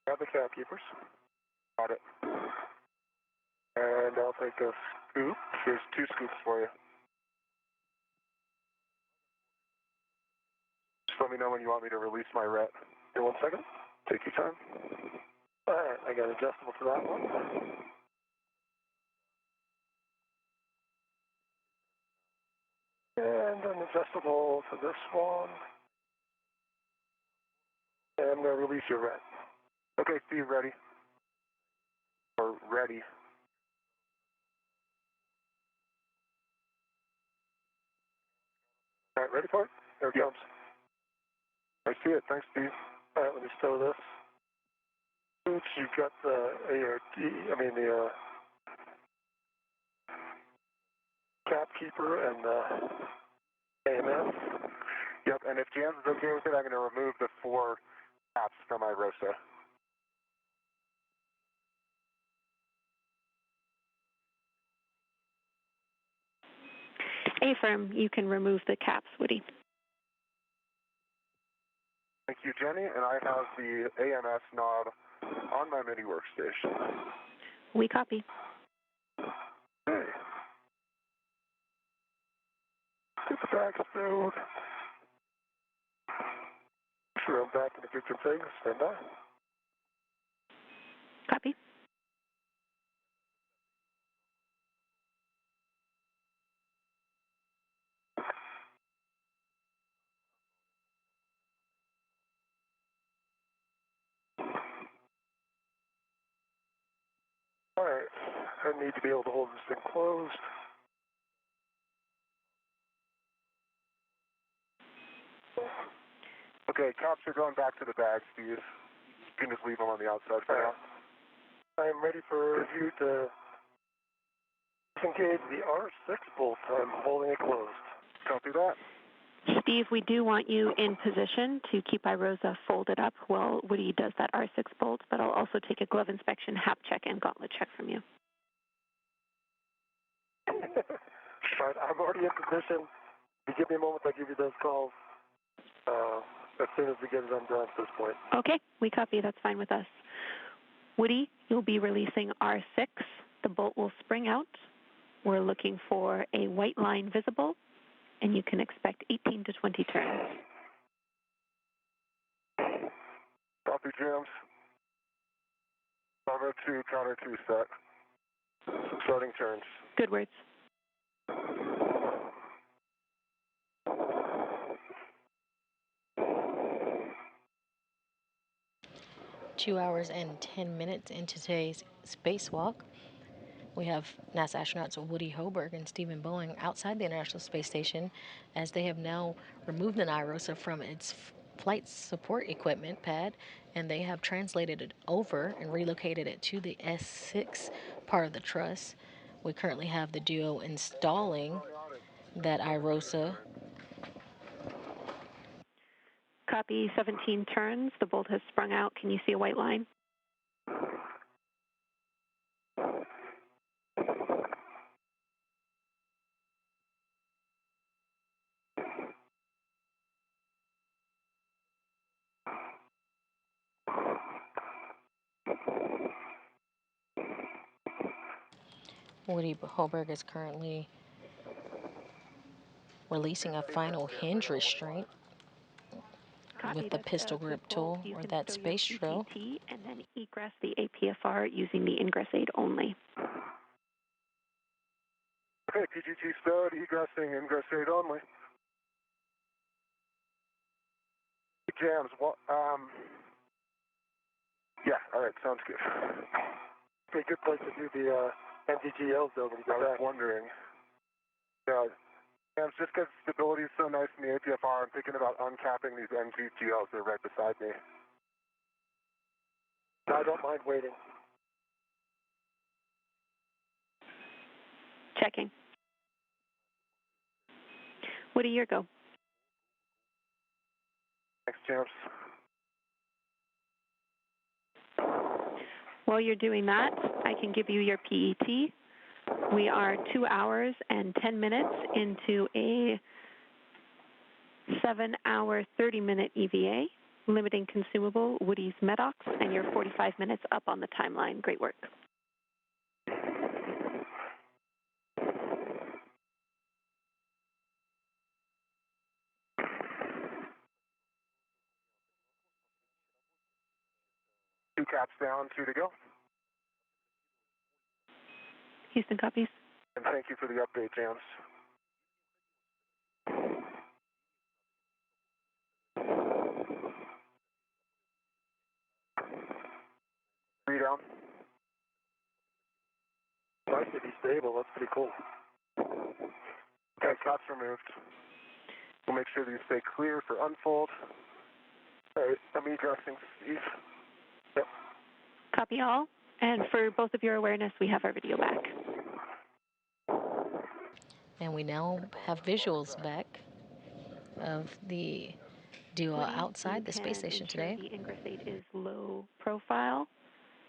Grab the cap keepers. Got it. And I'll take a scoop. Here's 2 scoops for you. Just let me know when you want me to release my ret. Here, 1 second. Take your time. All right, I got adjustable for that one. And an adjustable for this one. And I'm going to release your ret. Okay, Steve, ready? Or ready. All right, ready for it? There it comes. I see it. Thanks, Steve. All right, let me stow this. Oops, you've got the the cap keeper and the AMS. Yep, and if Jans is okay with it, I'm going to remove the 4 caps from my ROSA. Affirm, you can remove the caps, Woody. Thank you, Jenny, and I have the AMS knob on my mini workstation. We copy. Okay. Get the bag stowed. Sure, I'm back in the kitchen thing. Stand by. Copy. All right, I need to be able to hold this thing closed. Okay, caps are going back to the bag, Steve. You can just leave them on the outside for now. I am ready for you to disengage the R6 bolt. I'm holding it closed. Copy that. Steve, we do want you in position to keep iRosa folded up while Woody does that R6 bolt, but I'll also take a glove inspection, hap check, and gauntlet check from you. All right, I'm already in position. If you give me a moment, I'll give you those calls as soon as we get it undone at this point. Okay, we copy. That's fine with us. Woody, you'll be releasing R6. The bolt will spring out. We're looking for a white line visible, and you can expect 18 to 20 turns. Copy, James. Counter 2, counter 2 set. Starting turns. Good words. 2 hours and 10 minutes into today's spacewalk, we have NASA astronauts Woody Hoberg and Stephen Boeing outside the International Space Station, as they have now removed an IROSA from its flight support equipment pad, and they have translated it over and relocated it to the S6 part of the truss. We currently have the duo installing that IROSA. Copy, 17 turns. The bolt has sprung out. Can you see a white line? Woody Hoberg is currently releasing a final hinge restraint Copy, with the that's pistol quick grip hold. tool, You or can that stow your space drill. CGT and then egress the APFR using the ingress aid only. Okay, PGT stowed, egressing, ingress aid only. Jams, what, yeah, all right, sounds good. Okay, good place to do the NGGLs though. I was wondering. Yeah, Jams, just because stability is so nice in the APFR, I'm thinking about uncapping these NGGLs. They're right beside me. I don't mind waiting. Checking. Woody, your go. Thanks, Jams. While you're doing that, I can give you your PET. We are 2 hours and 10 minutes into a 7-hour, 30-minute EVA, limiting consumable, Woody's Medox, and you're 45 minutes up on the timeline. Great work. Two caps down, 2 to go. Houston copies. And thank you for the update, Jams. 3 down. Nice to be stable. That's pretty cool. Okay, caps removed. We'll make sure that you stay clear for unfold. All right, I'm egressing, Steve. Yep. Copy all. And for both of your awareness, we have our video back. And we now have visuals back of the duo Woody, outside the space station today. The ingress aid is low profile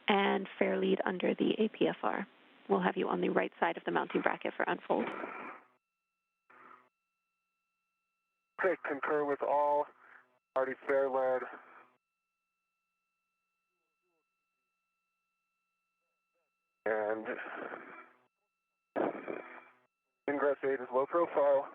and fair lead under the APFR. We'll have you on the right side of the mounting bracket for unfold. Okay, concur with all. Already fair lead. And ingress aid is low profile.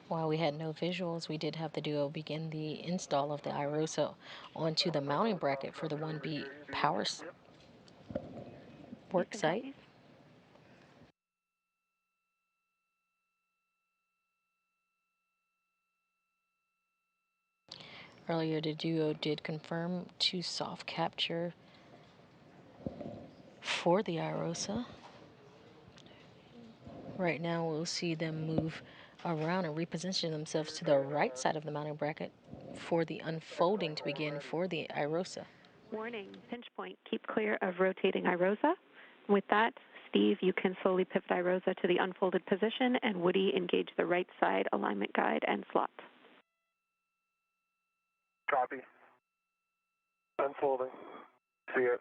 While we had no visuals, we did have the duo begin the install of the IROSA onto the mounting bracket for the 1B power work site. Earlier, the duo did confirm to soft capture for the IROSA. Right now, we'll see them move around and reposition themselves to the right side of the mounting bracket for the unfolding to begin for the IROSA. Warning, pinch point, keep clear of rotating IROSA. With that, Steve, you can slowly pivot IROSA to the unfolded position, and Woody, engage the right side alignment guide and slot. Copy. Unfolding. See it.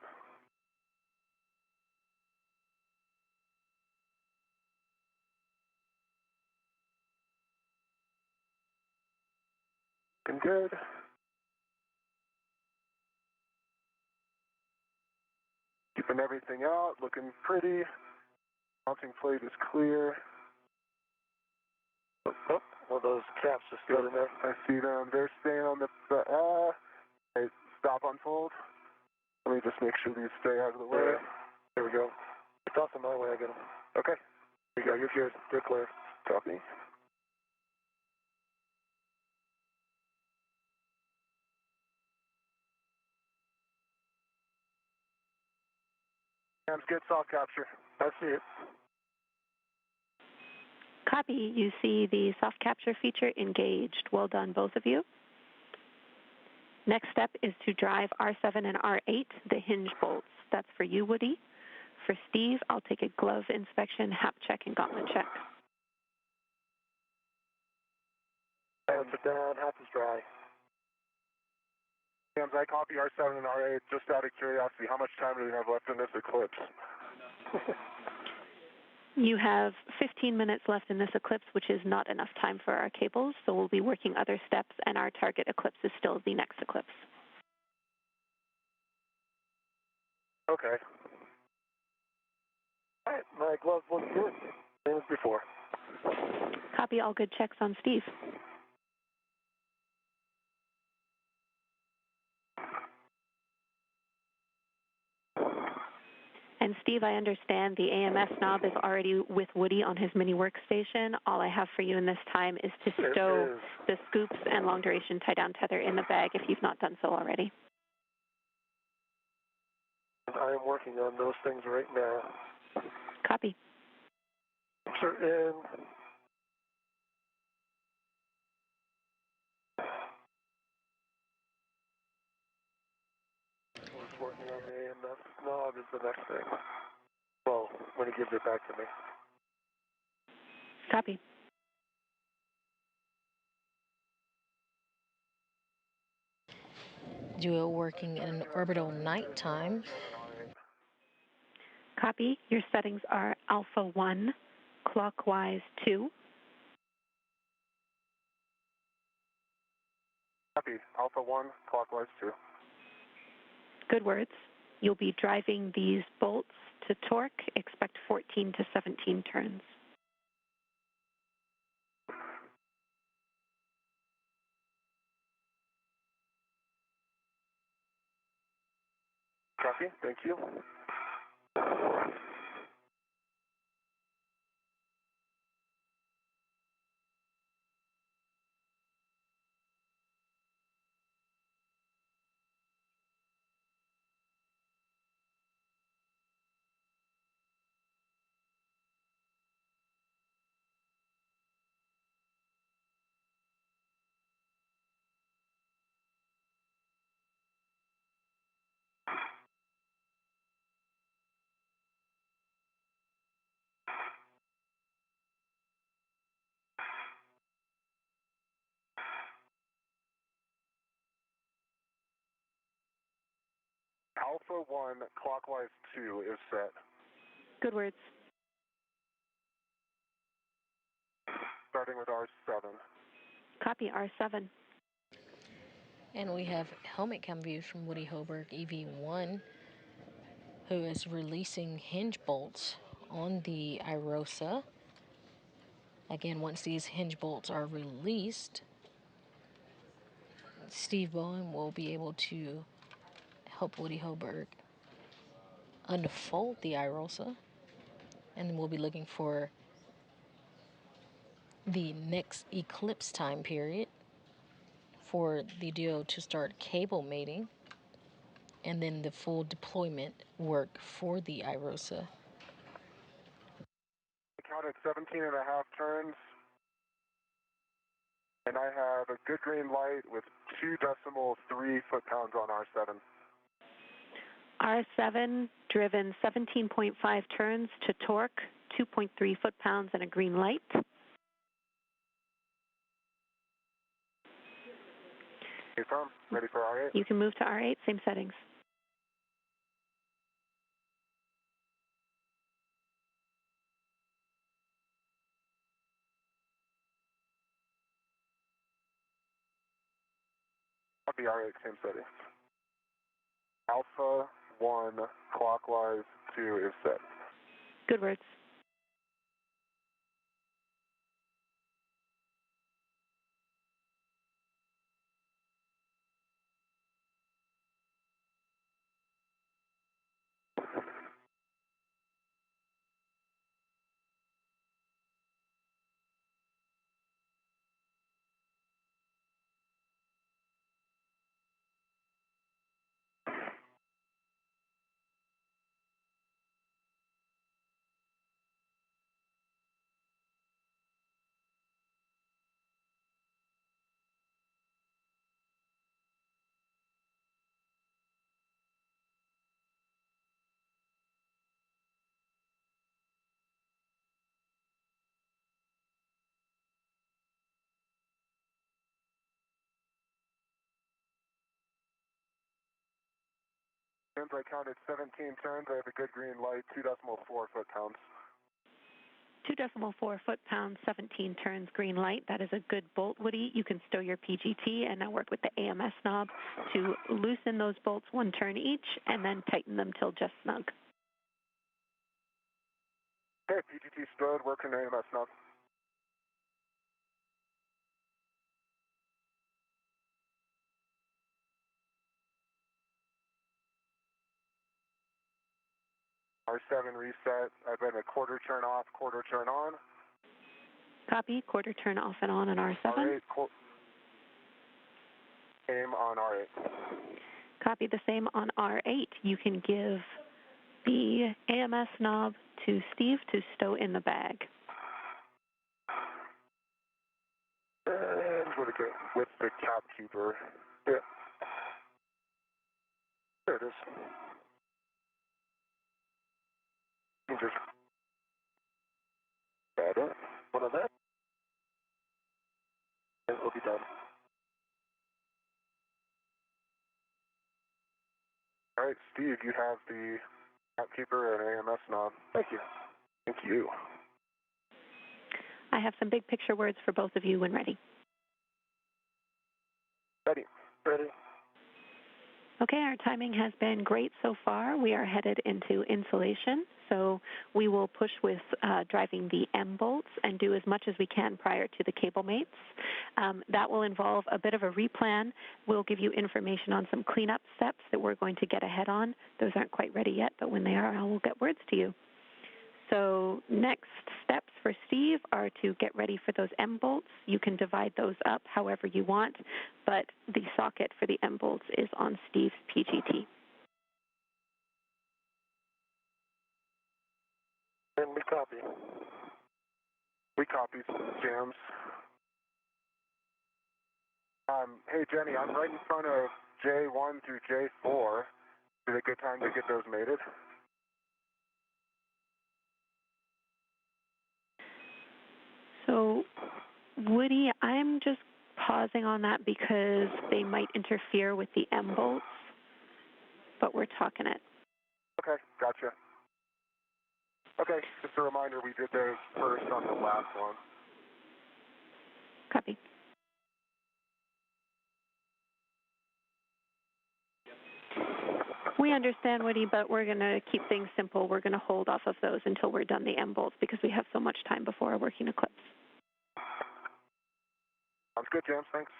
Looking good. Keeping everything out, looking pretty. Mounting plate is clear. Oh, well, those caps just got in there. I see them. They're staying on the. Hey, stop, unfold. Let me just make sure these stay out of the way. There we go. Toss them my way, I get them. Okay. There you go. You're good. You're clear. Copy. Sounds good. Soft capture. I see it. Copy. You see the soft capture feature engaged. Well done, both of you. Next step is to drive R7 and R8, the hinge bolts. That's for you, Woody. For Steve, I'll take a glove inspection, hap check, and gauntlet check. Hands are down, hap is dry. James, I copy R7 and R8 just out of curiosity. How much time do we have left in this eclipse? You have 15 minutes left in this eclipse, which is not enough time for our cables, so we'll be working other steps, and our target eclipse is still the next eclipse. Okay. All right, my gloves look good. Same as before. Copy. All good checks on Steve. And Steve, I understand the AMS knob is already with Woody on his mini workstation. All I have for you in this time is to stow the scoops and long duration tie down tether in the bag if you've not done so already. I am working on those things right now. Copy. Are in. Just working on the AMS knob is the next thing. Well, when he gives it back to me. Copy. Duo working in orbital nighttime. Copy. Your settings are alpha 1, clockwise 2. Copy. Alpha 1, clockwise 2. Good words. You'll be driving these bolts to torque. Expect 14 to 17 turns. Copy. Thank you. Alpha 1, clockwise 2 is set. Good words. Starting with R7. Copy. R7. And we have helmet cam views from Woody Hoberg EV1, who is releasing hinge bolts on the IROSA. Again, once these hinge bolts are released, Steve Bowen will be able to help Woody Hoberg unfold the IROSA, and we'll be looking for the next eclipse time period for the duo to start cable mating, and then the full deployment work for the IROSA. I counted 17 and a half turns, and I have a good green light with 2.3 foot-pounds on R7. R7 driven 17.5 turns to torque, 2.3 foot-pounds, and a green light. Confirm. Ready for R8? You can move to R8, same settings. Copy R8, same settings. Alpha 1 clockwise 2 is set. Good words. Since I counted 17 turns, I have a good green light, 2.4 foot-pounds. 2.4 foot-pounds, 17 turns, green light. That is a good bolt, Woody. You can stow your PGT and now work with the AMS knob to loosen those bolts one turn each and then tighten them till just snug. Okay, PGT stowed, working AMS knob. R7 reset. I've been a quarter turn off, quarter turn on. Copy. Quarter turn off and on R7. R8, same on R8. Copy the same on R8. You can give the AMS knob to Steve to stow in the bag. And with the cap keeper. Yeah. There it is. You just add it. One of that. And it'll be done. All right, Steve, you have the cap keeper and AMS knob. Thank you. Thank you. I have some big picture words for both of you when ready. Ready. Ready. Okay, our timing has been great so far. We are headed into insulation, so we will push with driving the M bolts and do as much as we can prior to the cable mates. That will involve a bit of a replan. We'll give you information on some cleanup steps that we're going to get ahead on. Those aren't quite ready yet, but when they are, I will get words to you. So next steps for Steve are to get ready for those M bolts. You can divide those up however you want, but the socket for the M bolts is on Steve's PGT. And we copy. We copy jams. Hey Jenny, I'm right in front of J1 through J4. Is it a good time to get those mated? So, Woody, I'm just pausing on that because they might interfere with the M bolts, but we're talking it. Okay, gotcha. Okay, just a reminder, we did those first on the last one. Copy. We understand, Woody, but we're going to keep things simple. We're going to hold off of those until we're done the M bolts because we have so much time before our working eclipse. Sounds good, James. Thanks.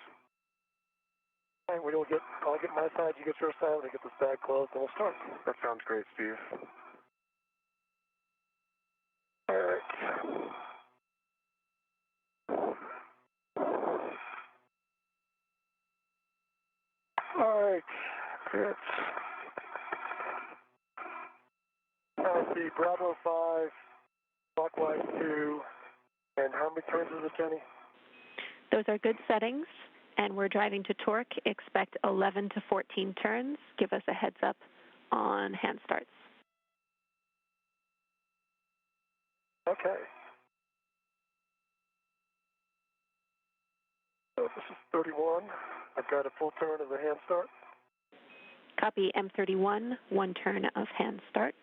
And I'll get my side, you get your side, we get this bag closed, and we'll start. That sounds great, Steve. All right. All right. Good. The Bravo 5, clockwise 2, and how many turns is it, Jenny? Those are good settings, and we're driving to torque. Expect 11 to 14 turns. Give us a heads up on hand starts. Okay. So this is 31. I've got a full turn of the hand start. Copy M31, 1 turn of hand start.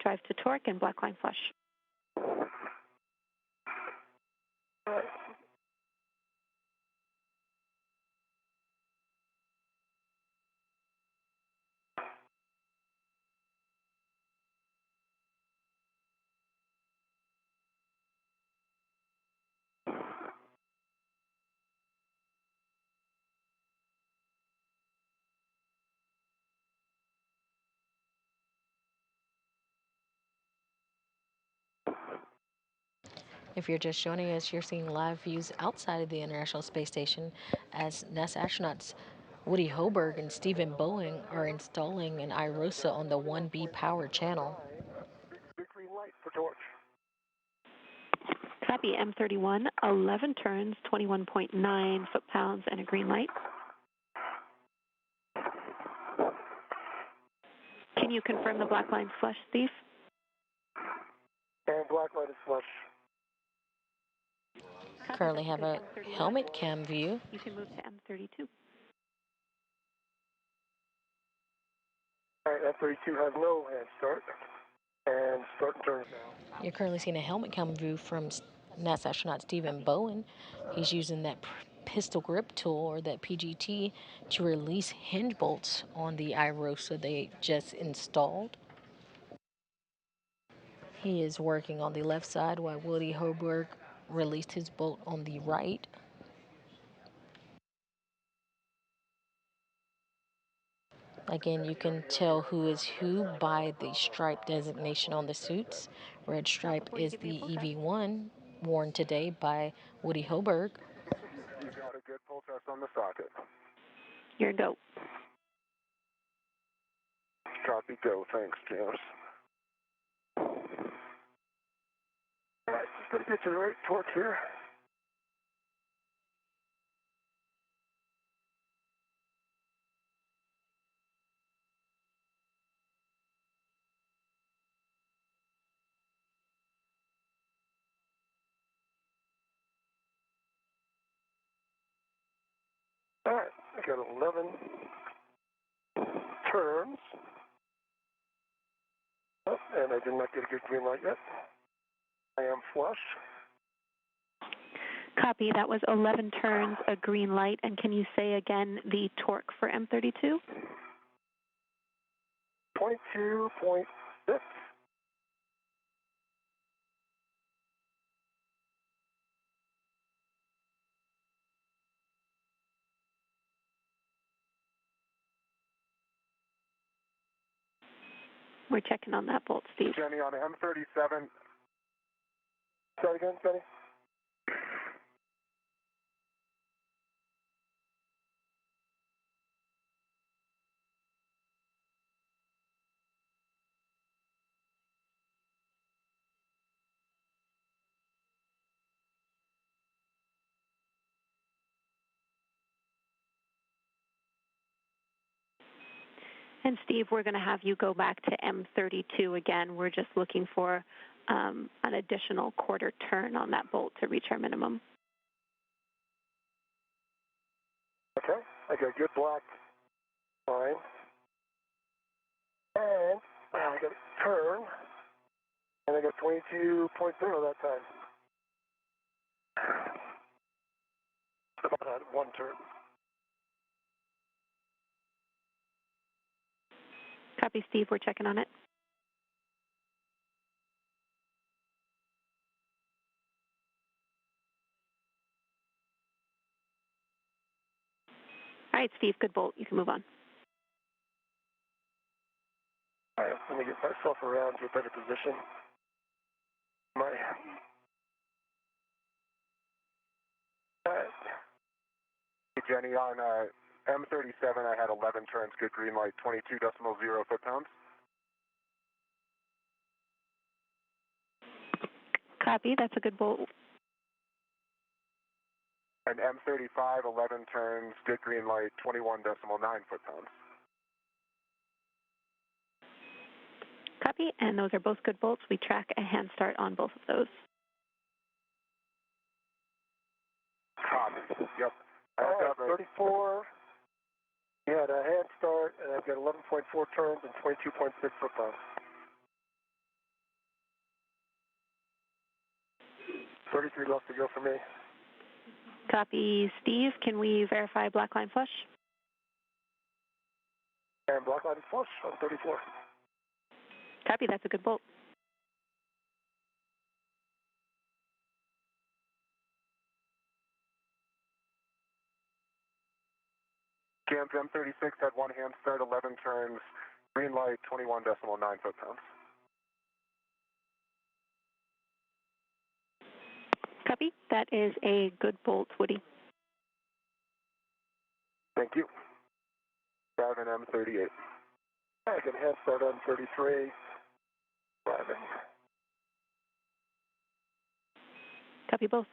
Drive to torque and black line flush. If you're just joining us, you're seeing live views outside of the International Space Station as NASA astronauts Woody Hoberg and Stephen Bowen are installing an IROSA on the 1B power channel. Big green light for torch. Copy M31, 11 turns, 21.9 foot-pounds, and a green light. Can you confirm the black line flush, Steve? And black light is flush. Currently have a helmet cam view. You can move to M32. All right, F32 has no hand start. And start turns now. You're currently seeing a helmet cam view from NASA astronaut Stephen Bowen. He's using that pistol grip tool, or that PGT, to release hinge bolts on the IROSA they just installed. He is working on the left side while Woody Hoberg released his bolt on the right. Again, you can tell who is who by the stripe designation on the suits. Red stripe is the EV1 worn today by Woody Hoberg. You got a good pull test on the socket. Your go. Copy, go. Thanks, James. All right, just going to get you the right torque here. All right, I got 11 turns. Oh, and I did not get a good green light yet. I am flush. Copy, that was 11 turns, a green light. And can you say again the torque for M32? 22.6. We're checking on that bolt, Steve. Jenny on M37. Say again, Jenny? And Steve, we're going to have you go back to M32 again. We're just looking for an additional quarter turn on that bolt to reach our minimum. Okay, I got good black line. And I got a turn. And I got 22.0 that time. About one turn. Copy, Steve. We're checking on it. All right, Steve, good bolt. You can move on. All right, let me get myself around to a better position. My. All right. Hey, Jenny, on M37, I had 11 turns, good green light, 22.0 foot-pounds. Copy, that's a good bolt. And M35, 11 turns, good green light, 21.9 foot-pounds. Copy, and those are both good bolts. We track a hand start on both of those. Copy. Yep. All right, 34. You had a hand start, and I've got 11.4 turns and 22.6 foot-pounds. 33 left to go for me. Copy, Steve. Can we verify black line flush? And black line is flush on 34. Copy, that's a good bolt. Jams M36 had one hand start, 11 turns, green light, 21.9 foot-pounds. Copy, that is a good bolt, Woody. Thank you. Driving M38. I can head start on 33. Driving. Copy both.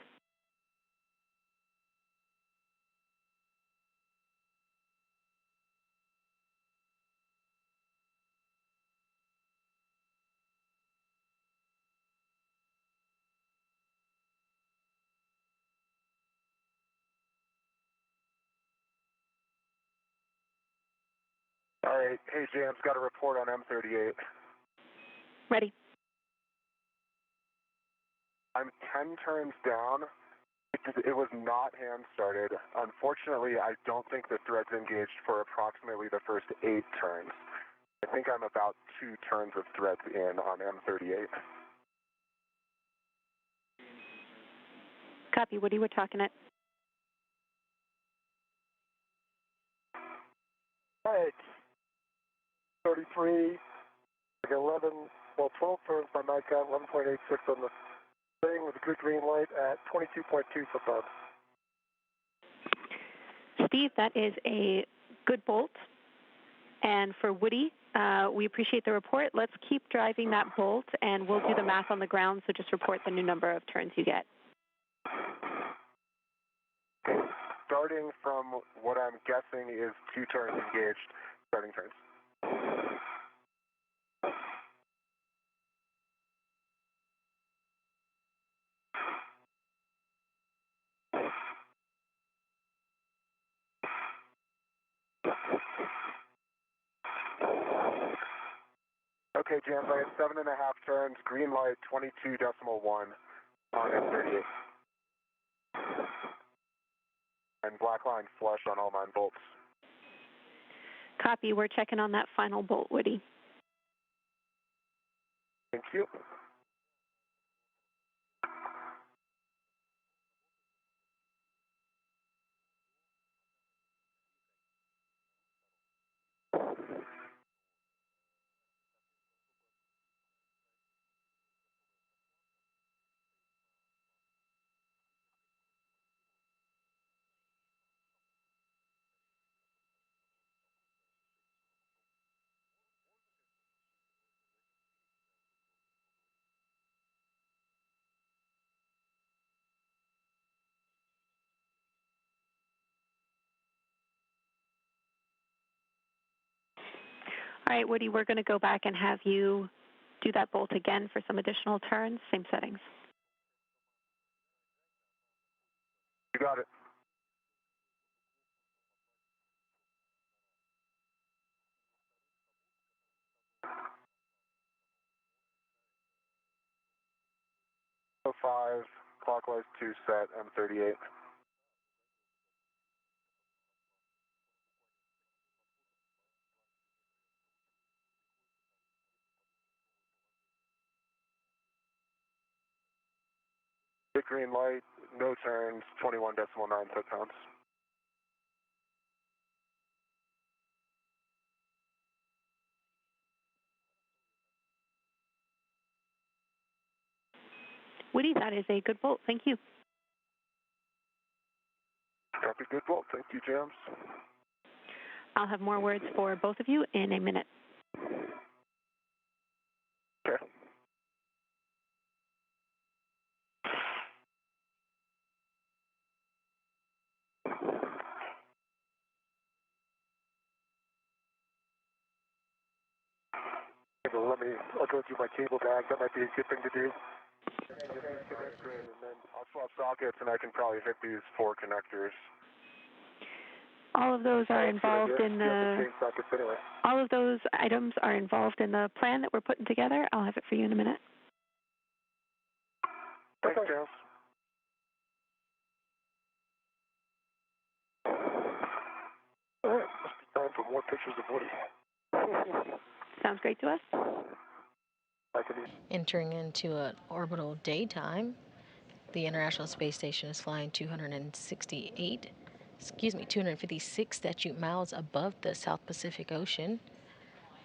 All right. Hey, Jams, got a report on M38. Ready. I'm 10 turns down. It was not hand started. Unfortunately, I don't think the thread's engaged for approximately the first 8 turns. I think I'm about 2 turns of threads in on M38. Copy, Woody, we're talking it. All right. 33, 11, well, 12 turns by my count, 11.86 on the thing with a good green light at 22.2 foot-pounds. Steve, that is a good bolt. And for Woody, we appreciate the report. Let's keep driving that bolt, and we'll do the math on the ground, so just report the new number of turns you get. Starting from what I'm guessing is 2 turns engaged, starting turns. Okay, Jams, I had 7.5 turns, green light 22.1 on M38. And black line flush on all 9 bolts. Copy, we're checking on that final bolt, Woody. Thank you. All right, Woody, we're going to go back and have you do that bolt again for some additional turns, same settings. You got it. So 5, clockwise 2 set, M38. Big green light, no turns, 21.9 foot-pounds. Woody, that is a good bolt. Thank you. Copy, good bolt. Thank you, Jams. I'll have more words for both of you in a minute. Okay. I'll go through my cable bag. That might be a good thing to do. And then I'll swap sockets, and I can probably hit these 4 connectors. All of those are involved in the. All of those items are involved in the plan that we're putting together. I'll have it for you in a minute. Thanks, Charles. All right, must be time for more pictures of Woody. Sounds great to us. Entering into an orbital daytime, the International Space Station is flying 256 statute miles above the South Pacific Ocean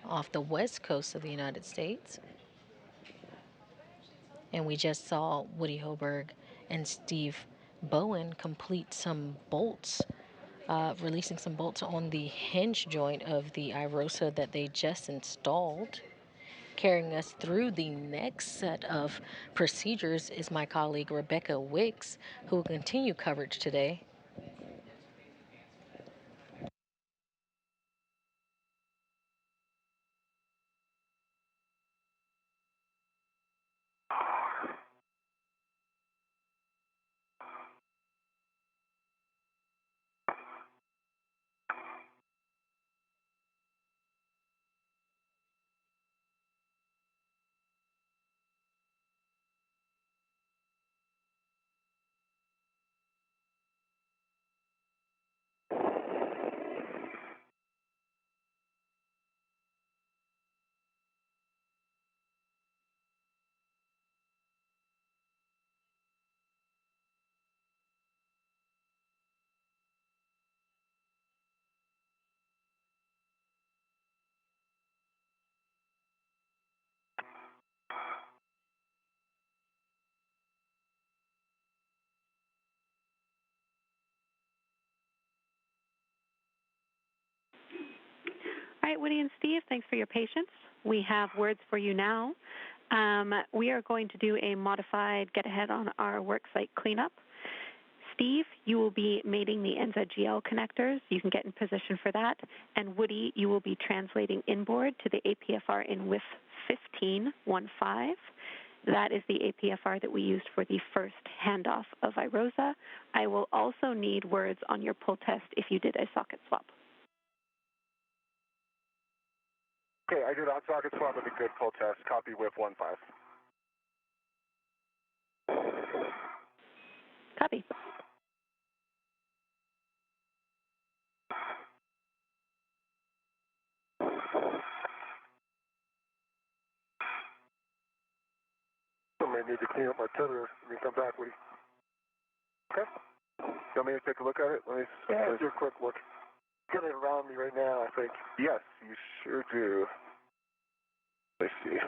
off the west coast of the United States. And we just saw Woody Hoberg and Steve Bowen complete some bolts, releasing some bolts on the hinge joint of the IROSA that they just installed. Carrying us through the next set of procedures is my colleague Rebecca Wicks, who will continue coverage today. All right, Woody and Steve, thanks for your patience. We have words for you now. We are going to do a modified get ahead on our worksite cleanup. Steve, you will be mating the NZGL connectors. You can get in position for that. And Woody, you will be translating inboard to the APFR in WIF 1515. That is the APFR that we used for the first handoff of IROSA. I will also need words on your pull test if you did a socket swap. Okay, I did on socket swap with a good full test. Copy WIF 15. Copy. I may need to clean up my tether. Let me come back, Woody. Okay. You want me to take a look at it? Let me do a quick look. Get it around me right now, I think. Yes, you sure do. Let's see.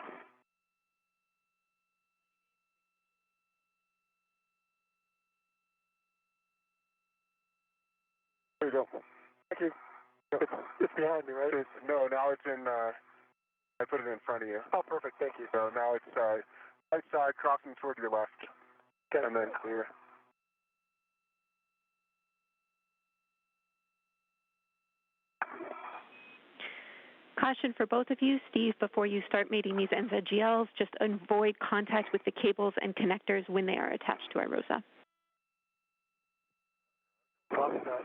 There you go. Thank you. It's behind me, right? No, now it's in, I put it in front of you. Oh, perfect. Thank you. So now it's right side crossing toward your left. Okay. And then clear. Caution for both of you, Steve, before you start mating these NZGLs, just avoid contact with the cables and connectors when they are attached to IROSA. Copy that.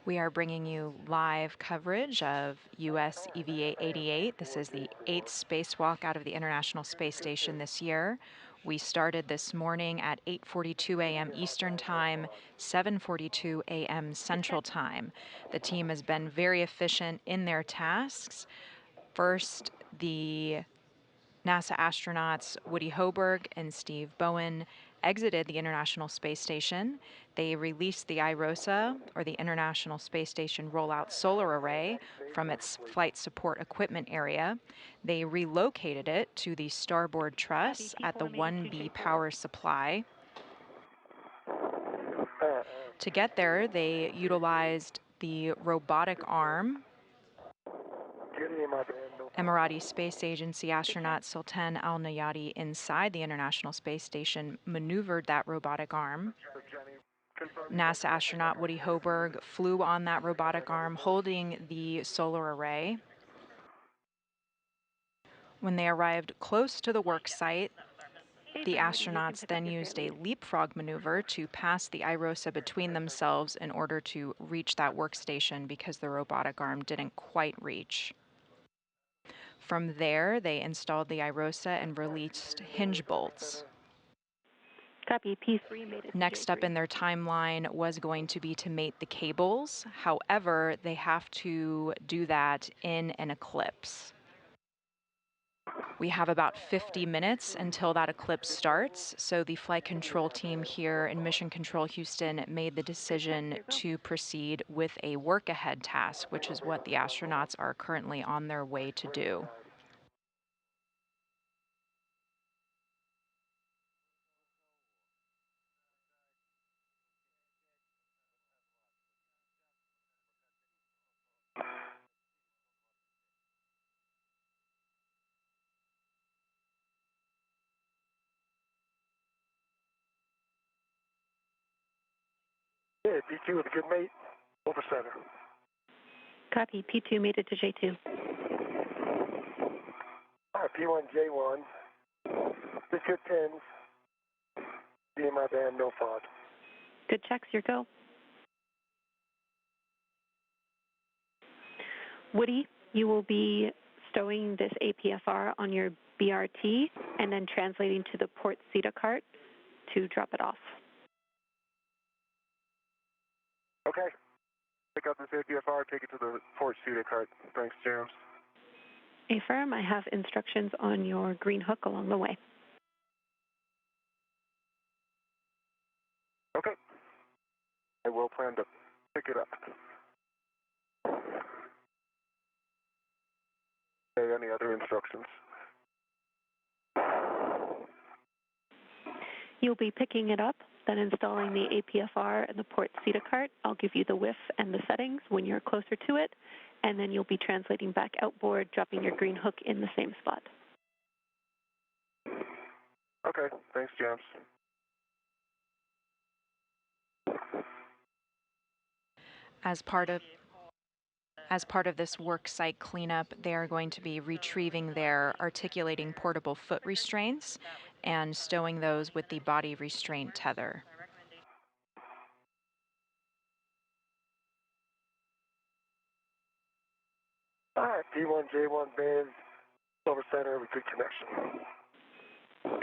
We are bringing you live coverage of US EVA 88. This is the 8th spacewalk out of the International Space Station this year. We started this morning at 8:42 a.m. Eastern Time, 7:42 a.m. Central Time. The team has been very efficient in their tasks. First, the NASA astronauts Woody Hoberg and Steve Bowen exited the International Space Station. They released the IROSA, or the International Space Station Rollout Solar Array, from its flight support equipment area. They relocated it to the starboard truss at the 1B power supply. To get there, they utilized the robotic arm Emirati Space Agency astronaut Sultan Al Nayati inside the International Space Station maneuvered that robotic arm. NASA astronaut Woody Hoburg flew on that robotic arm holding the solar array. When they arrived close to the work site, the astronauts then used a leapfrog maneuver to pass the IROSA between themselves in order to reach that workstation because the robotic arm didn't quite reach. From there, they installed the IROSA and released hinge bolts. Copy, P3 made it. Next up in their timeline was going to be to mate the cables. However, they have to do that in an eclipse. We have about 50 minutes until that eclipse starts, so the flight control team here in Mission Control Houston made the decision to proceed with a work-ahead task, which is what the astronauts are currently on their way to do. Yeah, P2 with a good mate. Over center. Copy, P2 made it to J2. All right, P1, J1. Just good pins. Be in my band, no fog. Good checks, your go. Woody, you will be stowing this APFR on your BRT and then translating to the port CETA cart to drop it off. Okay. Pick up this APFR, take it to the port CETA cart. Thanks, James. Affirm, I have instructions on your green hook along the way. Okay. I will plan to pick it up. Okay, any other instructions? You'll be picking it up, then installing the APFR and the port CETA cart. I'll give you the WIF and the settings when you're closer to it, and then you'll be translating back outboard, dropping your green hook in the same spot. Okay, thanks, James. As part of this work site cleanup, they are going to be retrieving their articulating portable foot restraints and stowing those with the body restraint tether. All right, P1, J1 bands. Over center with good connection.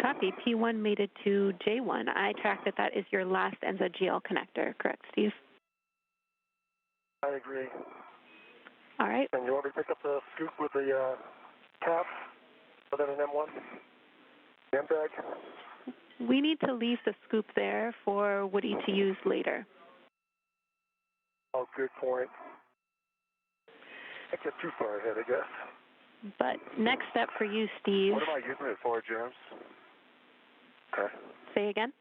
Copy, P1 made it to J1. I track that that is your last NZGL connector, correct, Steve? I agree. All right. And you want me to pick up the scoop with the cap other than M1? M bag? We need to leave the scoop there for Woody to use later. Oh, good point. I get too far ahead, I guess. But next step for you, Steve. What am I using it for, James? Okay. Say again?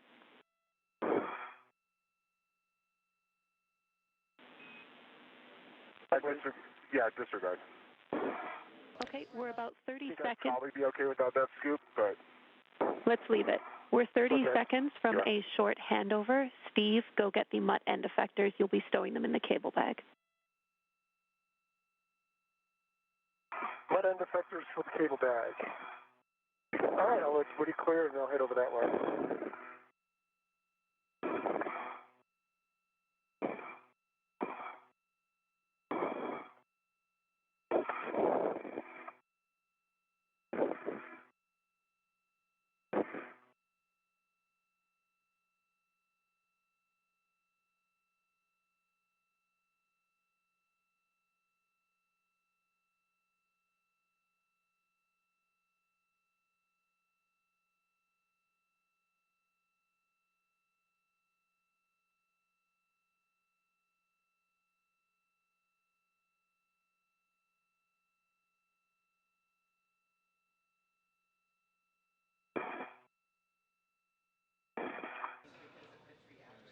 Disregard. Okay, we're about 30 I think I'd seconds. probably be okay without that scoop, but Let's leave it. We're 30 Okay. seconds from Yeah. a short handover. Steve, go get the mutt end effectors. You'll be stowing them in the cable bag. Mud end effectors for the cable bag. All right, I'll let Woody clear and I'll head over that way.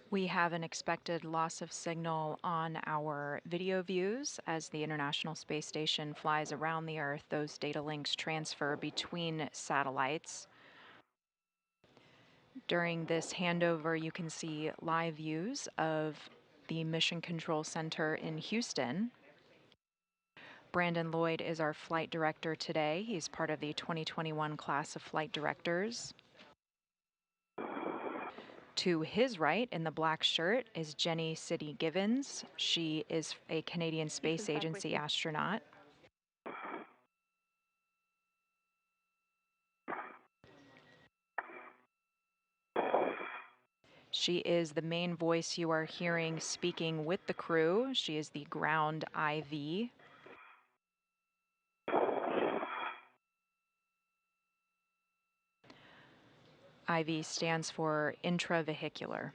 We have an expected loss of signal on our video views as the International Space Station flies around the Earth. Those data links transfer between satellites. During this handover, you can see live views of the Mission Control Center in Houston. Brandon Lloyd is our flight director today. He's part of the 2021 class of flight directors. To his right, in the black shirt, is Jenny City Givens. She is a Canadian Space Agency astronaut. She is the main voice you are hearing speaking with the crew. She is the ground IV. IV stands for intravehicular.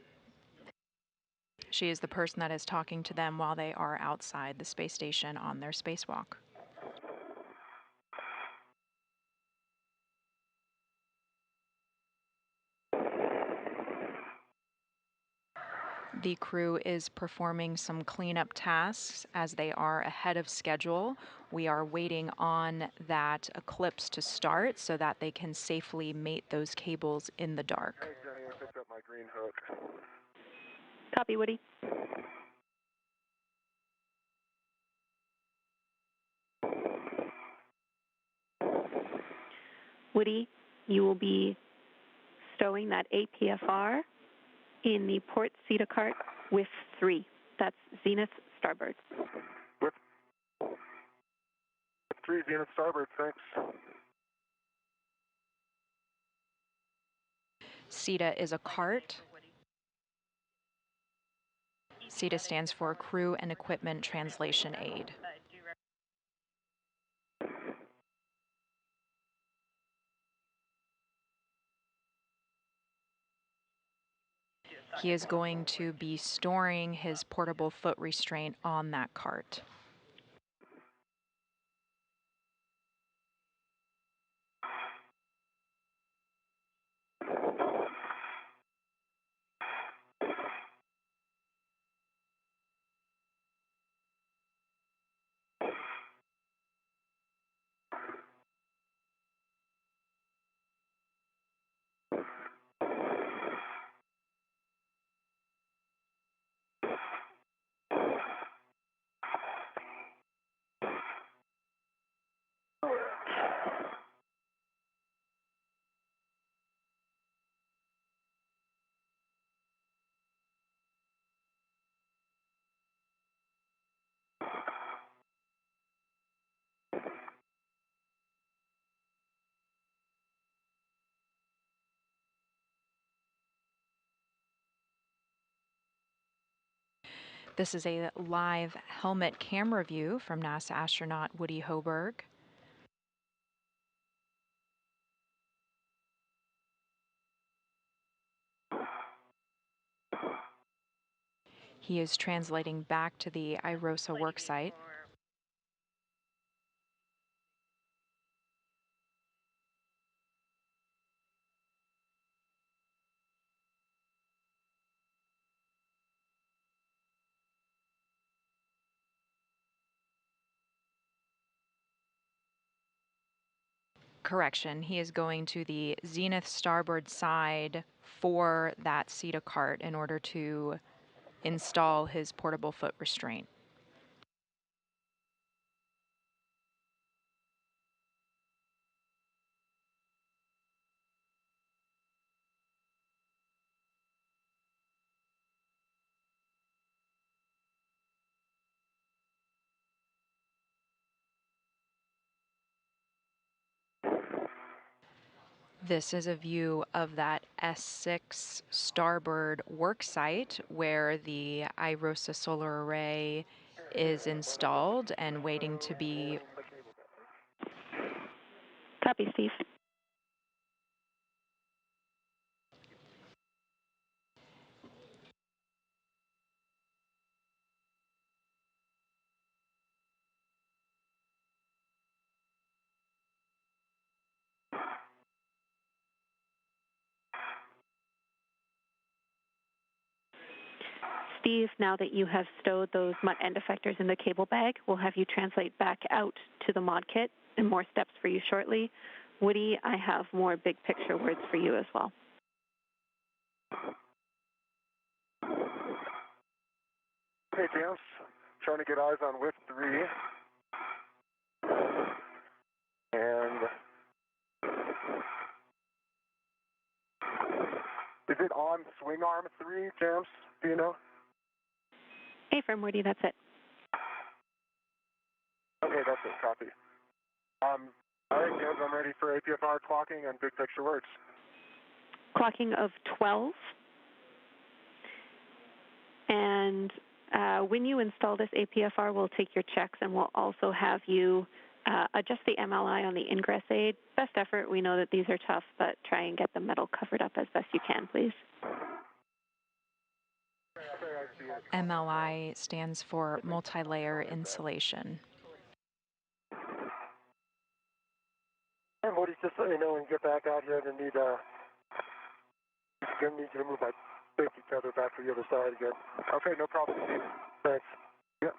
She is the person that is talking to them while they are outside the space station on their spacewalk. The crew is performing some cleanup tasks as they are ahead of schedule. We are waiting on that eclipse to start so that they can safely mate those cables in the dark. Hey, Jenny, I picked up my green hook. Copy, Woody. Woody, you will be stowing that APFR in the port CETA cart with 3. That's Zenith Starboard. With 3 Zenith Starboard, thanks. CETA is a cart. CETA stands for Crew and Equipment Translation Aid. He is going to be storing his portable foot restraint on that cart. This is a live helmet camera view from NASA astronaut Woody Hoberg. He is translating back to the IROSA worksite. Correction, he is going to the zenith starboard side for that CETA cart in order to install his portable foot restraint. This is a view of that S6 starboard worksite where the IROSA solar array is installed and waiting to be. Copy, Steve. Steve, now that you have stowed those mutt end effectors in the cable bag, we'll have you translate back out to the mod kit and more steps for you shortly. Woody, I have more big picture words for you as well. Hey, James. Trying to get eyes on whiff 3. And is it on swing arm 3, James? Do you know? Affirm, Woody, that's it. Okay, that's it. Copy. All right, James, I'm ready for APFR clocking and big picture words. Clocking of 12. And when you install this APFR, we'll take your checks and we'll also have you adjust the MLI on the ingress aid. Best effort. We know that these are tough, but try and get the metal covered up as best you can, please. MLI stands for multi-layer insulation. And Woody, just let me know when you get back out here, I'm gonna need you to move my safety tether back to the other side again. Okay, no problem, Steve. Thanks. Yep.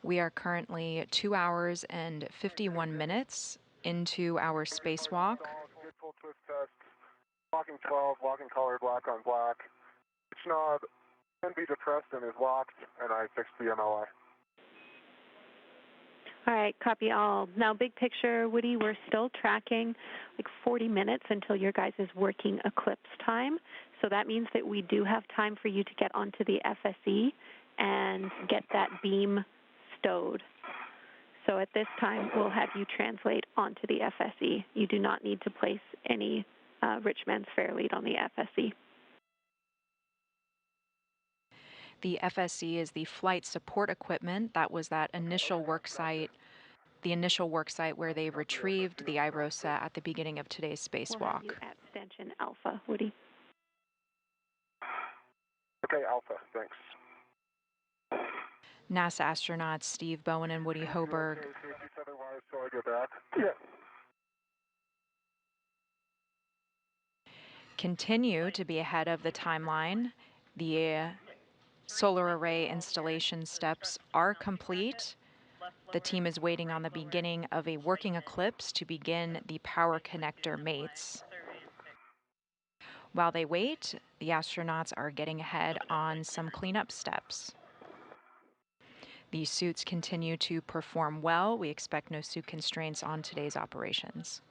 We are currently 2 hours and 51 minutes into our spacewalk. Good full twist test. Locking 12, locking color black on black. Switch knob can be depressed and is locked, and I fixed the MLI. All right, copy all. Now, big picture, Woody, we're still tracking like 40 minutes until your guys' working eclipse time. So that means that we do have time for you to get onto the FSE and get that beam stowed. So at this time, we'll have you translate onto the FSE. You do not need to place any rich man's fair lead on the FSE. The FSE is the flight support equipment. That was that initial work site, the initial work site where they retrieved the IROSA at the beginning of today's spacewalk. We'll have you at Extension Alpha, Woody. Okay, Alpha, thanks. NASA astronauts Steve Bowen and Woody Hoberg So I go back. Yeah. continue to be ahead of the timeline. The solar array installation steps are complete. The team is waiting on the beginning of a working eclipse to begin the power connector mates. While they wait, the astronauts are getting ahead on some cleanup steps. The suits continue to perform well. We expect no suit constraints on today's operations.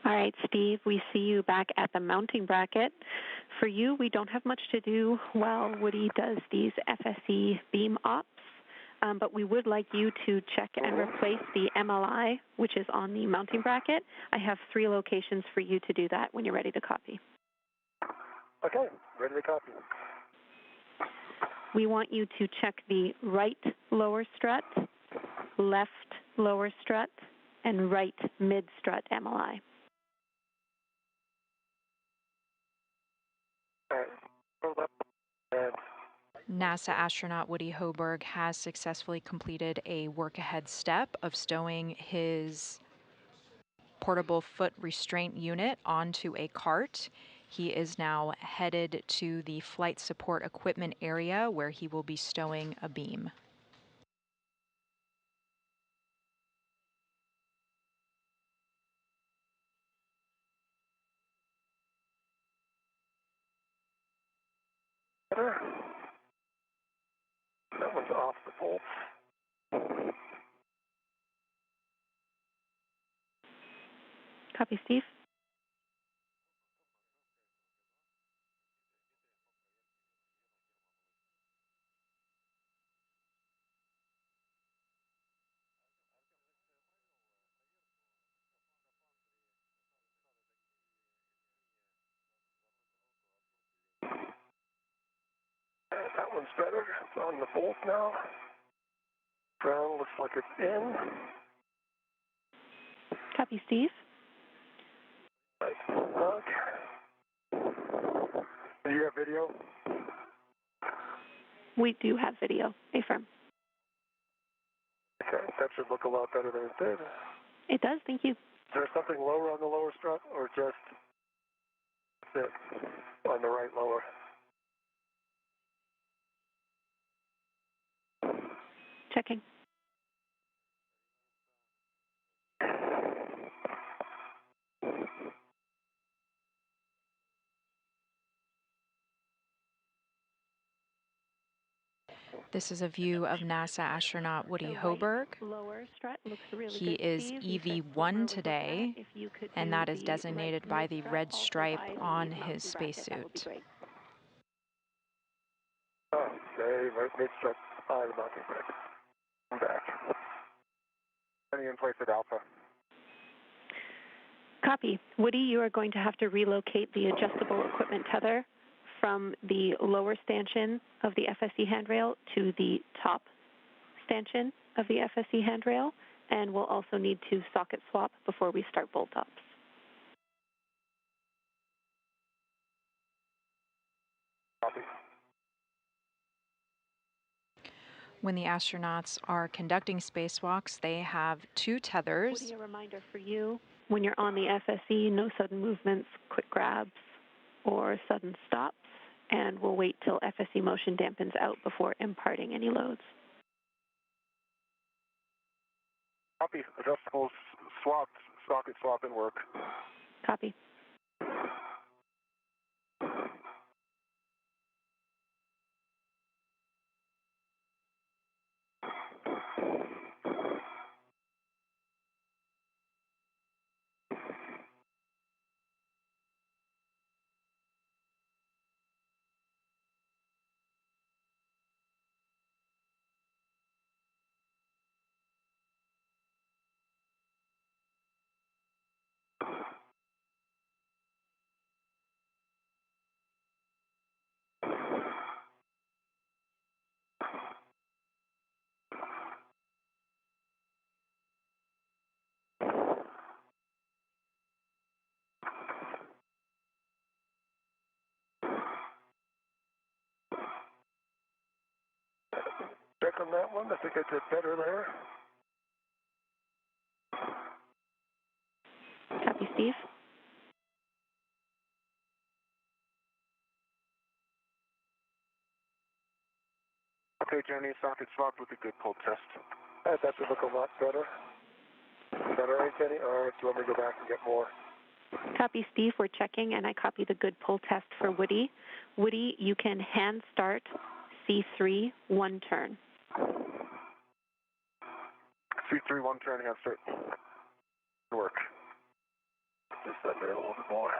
All right, Steve, we see you back at the mounting bracket. For you, we don't have much to do while Woody does these FSE beam ops, but we would like you to check and replace the MLI, which is on the mounting bracket. I have 3 locations for you to do that when you're ready to copy. Okay, ready to copy. We want you to check the right lower strut, left lower strut, and right mid strut MLI. NASA astronaut Woody Hoberg has successfully completed a work ahead step of stowing his portable foot restraint unit onto a cart. He is now headed to the flight support equipment area where he will be stowing a beam. That one's off the pole. Copy, Steve. That one's better. It's on the bolt now. Ground looks like it's in. Copy, Steve. Right. Do you have video? We do have video. Affirm. Okay, that should look a lot better than it did. It does, thank you. Is there something lower on the lower strut, or just it on the right lower? Checking. This is a view of NASA astronaut Woody The Hoberg. Lower strut looks really He good, is Steve. You said EV1 over today, that. If you could and do that is the right designated by mid the strut red also stripe by the on his mounting bracket, that would be spacesuit. great. Okay, right mid-strut by the mounting bracket. I'm back. Any in place at Alpha? Copy. Woody, you are going to have to relocate the adjustable equipment tether from the lower stanchion of the FSE handrail to the top stanchion of the FSE handrail, and we'll also need to socket swap before we start bolt ups. Copy. When the astronauts are conducting spacewalks, they have two tethers. Woody, a reminder for you, when you're on the FSE, no sudden movements, quick grabs, or sudden stops, and we'll wait till FSE motion dampens out before imparting any loads. Copy. Adjustable swapped, socket swap and work. Copy. Check on that one. I think I did better there. Copy, Steve. Okay, Jenny, socket swap with a good pull test. That should look a lot better. Is that all right, Jenny? Or do you want me to go back and get more? Copy, Steve. We're checking, and I copy the good pull test for Woody. Woody, you can hand start C3 one turn. C3 one turn, hand start. Work. Just that there a little bit more.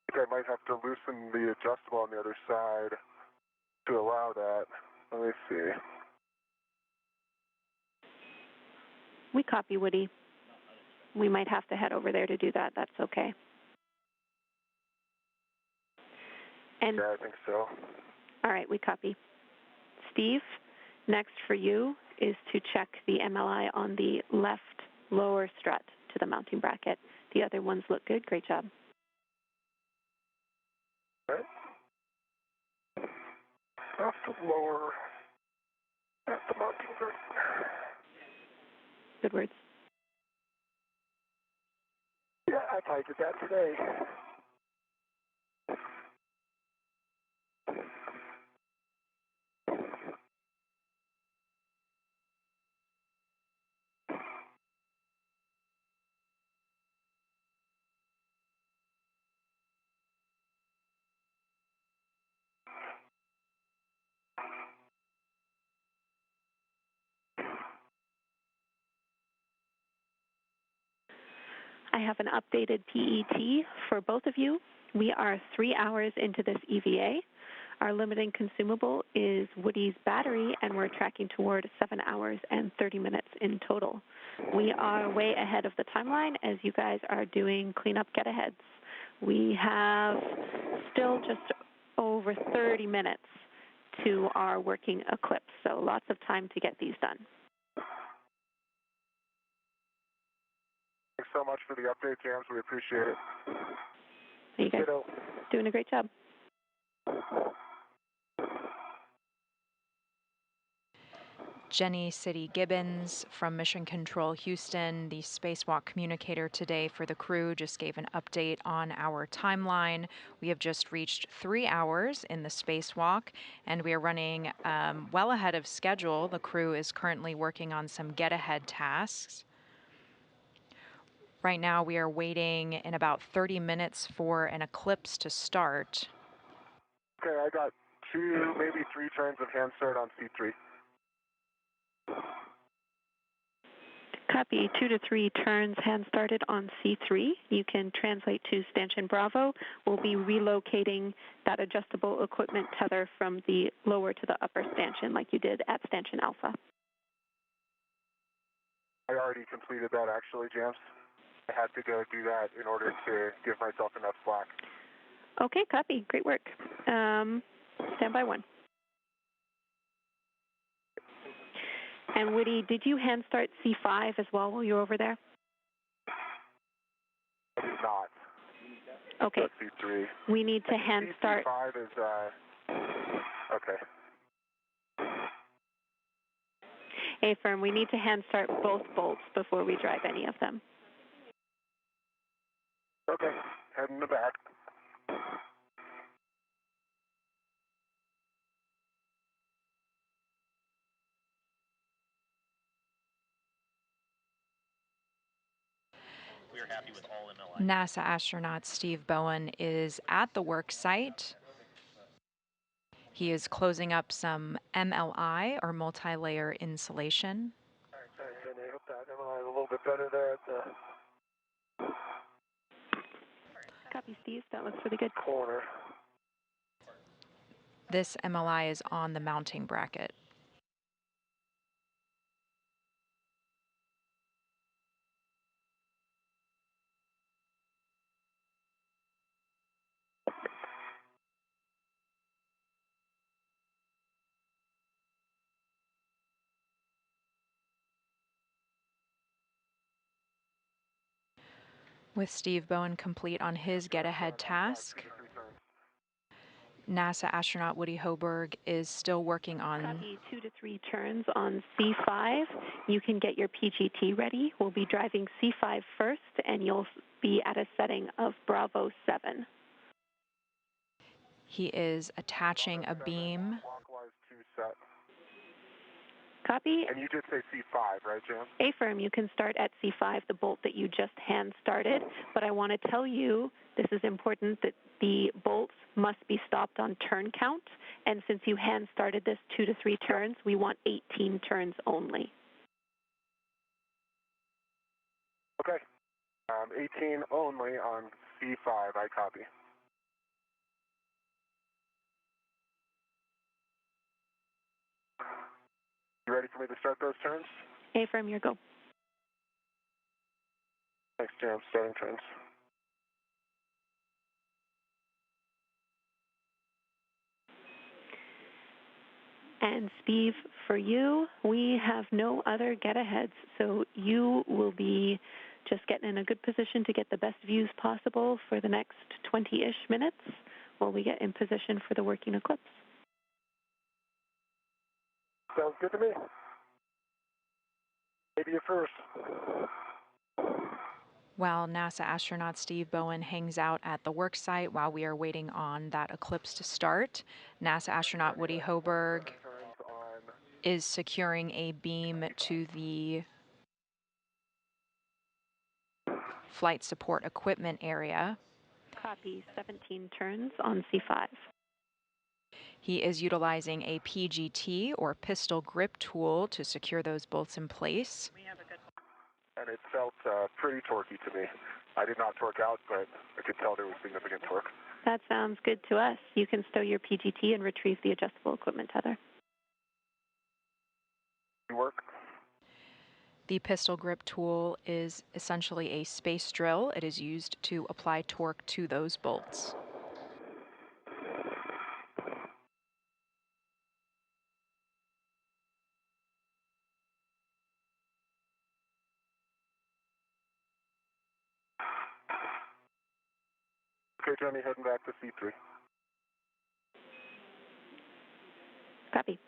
I think I might have to loosen the adjustable on the other side to allow that. Let me see. We copy, Woody. We might have to head over there to do that. That's okay. And Yeah, I think so. all right, we copy. Steve, next for you is to check the MLI on the left lower strut to the mounting bracket. The other ones look good. Great job. Right. Off the lower at the mounting bracket. Good words. Yeah, I did that today. I have an updated PET for both of you. We are 3 hours into this EVA. Our limiting consumable is Woody's battery, and we're tracking toward 7 hours and 30 minutes in total. We are way ahead of the timeline as you guys are doing cleanup get-aheads. We have still just over 30 minutes to our working eclipse, so lots of time to get these done. Thanks so much for the update, James. We appreciate it. You guys doing a great job. Jenny City Gibbons from Mission Control Houston, the spacewalk communicator today for the crew, just gave an update on our timeline. We have just reached 3 hours in the spacewalk, and we are running well ahead of schedule. The crew is currently working on some get-ahead tasks. Right now, we are waiting in about 30 minutes for an eclipse to start. Okay, I got 2, maybe 3 turns of hand start on C3. Copy. 2 to 3 turns hand started on C3. You can translate to Stanchion Bravo. We'll be relocating that adjustable equipment tether from the lower to the upper stanchion like you did at Stanchion Alpha. I already completed that actually, James. I had to go do that in order to give myself enough slack. Okay, copy. Great work. Standby 1. And Woody, did you hand start C5 as well while you were over there? I did not. Okay. C3. We need to hand start. C5 is, okay. A-firm, we need to hand start both bolts before we drive any of them. Okay, head in the back. NASA astronaut Steve Bowen is at the work site. He is closing up some MLI, or multi-layer insulation. I hope that MLI is a little bit better there at the Copy, Steve. That looks really good. corner. This MLI is on the mounting bracket. With Steve Bowen complete on his get-ahead task, NASA astronaut Woody Hoburg is still working on... Copy. 2 to 3 turns on C5. You can get your PGT ready. We'll be driving C5 first, and you'll be at a setting of Bravo 7. He is attaching a beam. Clockwise 2 set. Copy. And you did say C5, right, Jim? A-firm, you can start at C5, the bolt that you just hand started, but I want to tell you, this is important, that the bolts must be stopped on turn count, and since you hand started this 2 to 3 turns, we want 18 turns only. Okay. 18 only on C5, I copy. You ready for me to start those turns? A-firm, your go. Thanks, Jim. Starting turns. And Steve, for you, we have no other get-aheads, so you will be just getting in a good position to get the best views possible for the next 20-ish minutes while we get in position for the working eclipse. Sounds good to me. Maybe you first. While NASA astronaut Steve Bowen hangs out at the work site while we are waiting on that eclipse to start, NASA astronaut Woody Hoburg is securing a beam to the flight support equipment area. Copy. 17 turns on C5. He is utilizing a PGT, or pistol grip tool, to secure those bolts in place. And it felt pretty torquey to me. I did not torque out, but I could tell there was significant torque. That sounds good to us. You can stow your PGT and retrieve the adjustable equipment tether. Work. The pistol grip tool is essentially a space drill. It is used to apply torque to those bolts. Okay, Johnny, heading back to C3. Copy.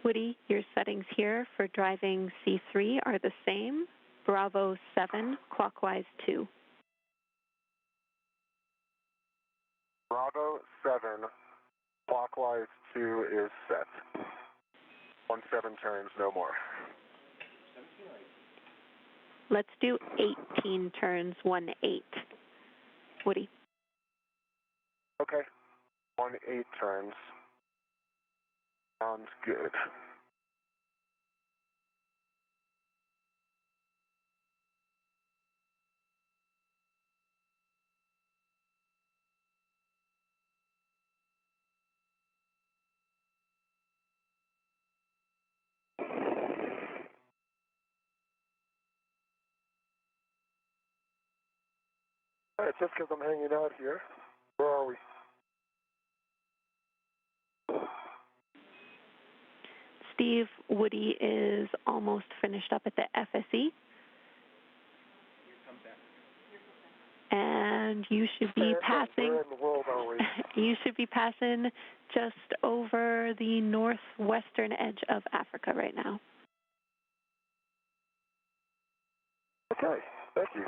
Woody, your settings here for driving C3 are the same. Bravo 7, clockwise 2. Bravo 7, clockwise 2 is set. 17 turns, no more. Let's do 18 turns, 18. Woody. Okay, 18 turns. Sounds good. All right, just because I'm hanging out here. Where are we? Steve, Woody is almost finished up at the FSE. And you should be passing. Where in the world are we? You should be passing just over the northwestern edge of Africa right now. Okay, thank you.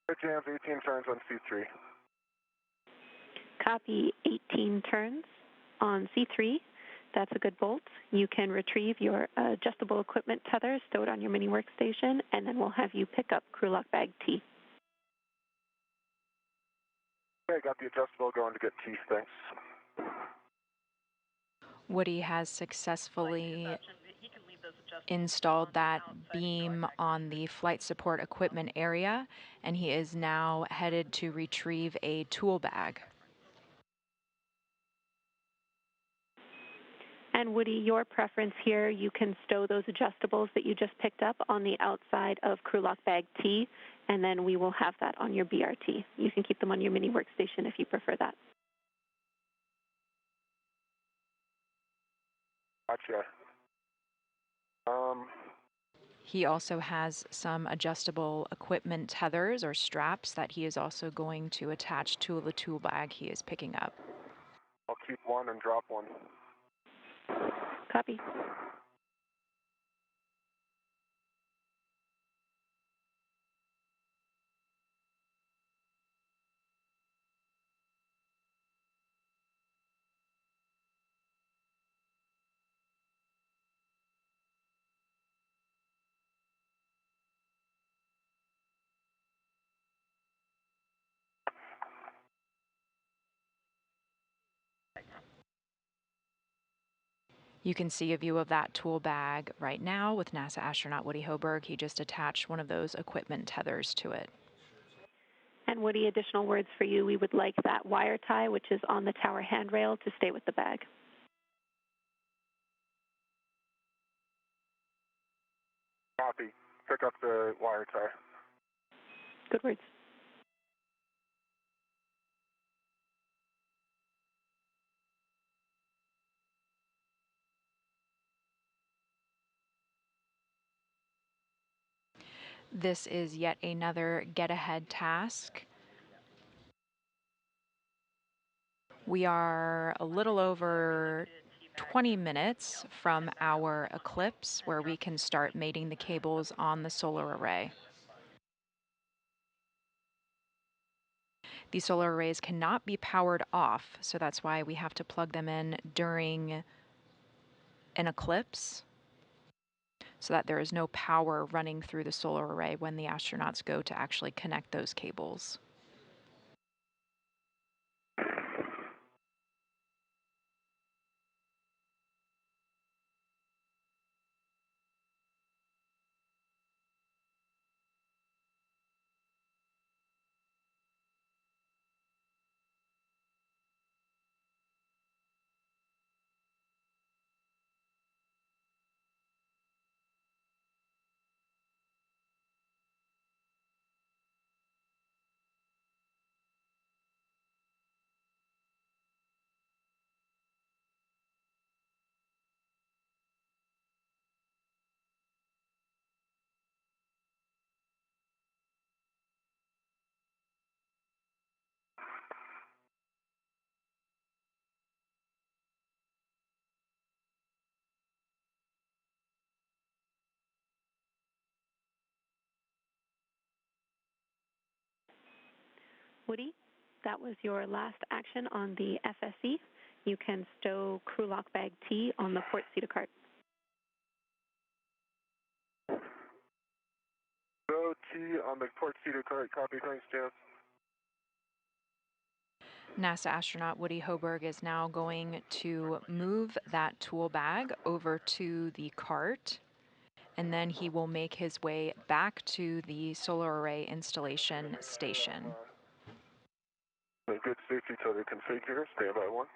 Good jams, 18 turns on C3. Copy 18 turns on C3. That's a good bolt. You can retrieve your adjustable equipment tether, stow it on your mini workstation, and then we'll have you pick up crew lock bag T. Okay, got the adjustable going to get teeth, thanks. Woody has successfully installed that beam on the flight support equipment area, and he is now headed to retrieve a tool bag. And Woody, your preference here, you can stow those adjustables that you just picked up on the outside of crew lock bag T, and then we will have that on your BRT. You can keep them on your mini workstation if you prefer that. Gotcha. He also has some adjustable equipment tethers or straps that he is also going to attach to the tool bag he is picking up. I'll keep one and drop one. Copy. You can see a view of that tool bag right now with NASA astronaut Woody Hoberg. He just attached one of those equipment tethers to it. And Woody, additional words for you. We would like that wire tie, which is on the tower handrail, to stay with the bag. Copy. Pick up the wire tie. Good words. This is yet another get-ahead task. We are a little over 20 minutes from our eclipse, where we can start mating the cables on the solar array. These solar arrays cannot be powered off, so that's why we have to plug them in during an eclipse, so that there is no power running through the solar array when the astronauts go to actually connect those cables. Woody, that was your last action on the FSE. You can stow crew lock bag T on the port seater cart. Stow T on the port seater cart. Copy. Thanks, Jeff. NASA astronaut Woody Hoburg is now going to move that tool bag over to the cart, and then he will make his way back to the solar array installation station. A good safety totally configure. Standby 1.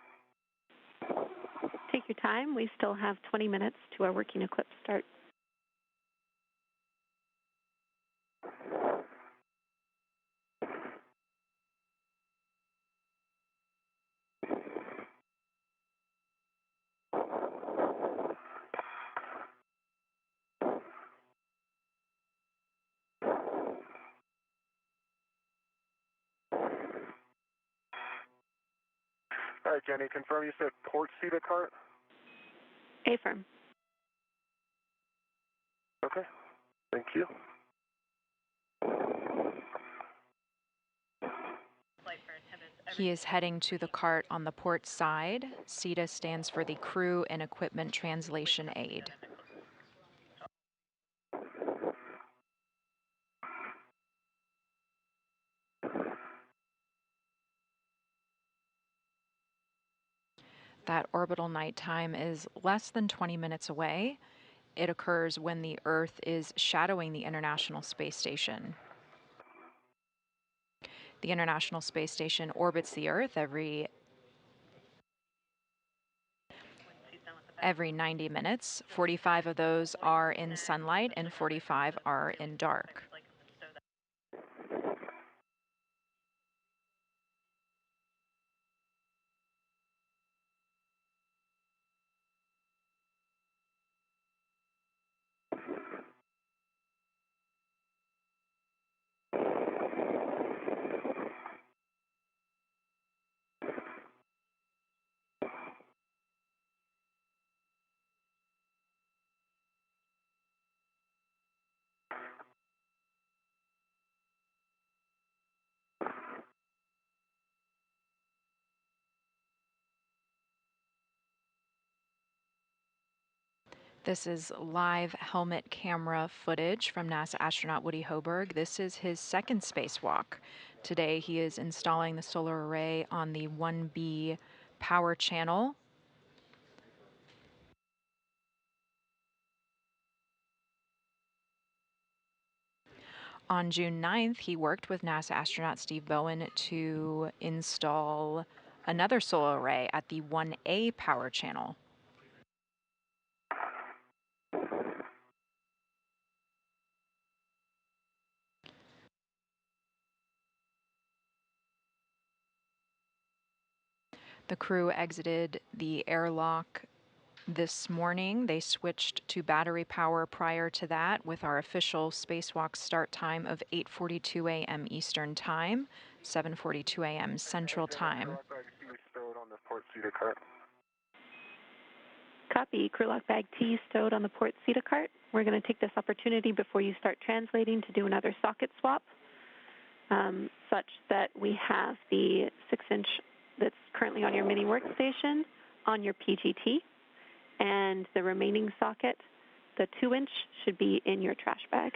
Take your time. We still have 20 minutes to our working eclipse start. All right, Jenny, confirm you said port seater cart? Affirm. Okay. Thank you. He is heading to the cart on the port side. CETA stands for the Crew and Equipment Translation Aid. That orbital night time is less than 20 minutes away. It occurs when the Earth is shadowing the International Space Station. The International Space Station orbits the Earth every 90 minutes. 45 of those are in sunlight and 45 are in dark. This is live helmet camera footage from NASA astronaut Woody Hoburg. This is his second spacewalk. Today he is installing the solar array on the 1B power channel. On June 9th, he worked with NASA astronaut Steve Bowen to install another solar array at the 1A power channel. The crew exited the airlock this morning. They switched to battery power prior to that, with our official spacewalk start time of 8:42 a.m. Eastern Time, 7:42 a.m. Central Time. Stowed on the port seater cart. Copy. Crew lock bag T stowed on the port CETA cart. We're going to take this opportunity before you start translating to do another socket swap, such that we have the 6-inch that's currently on your mini workstation on your PGT, and the remaining socket, the 2-inch, should be in your trash bag.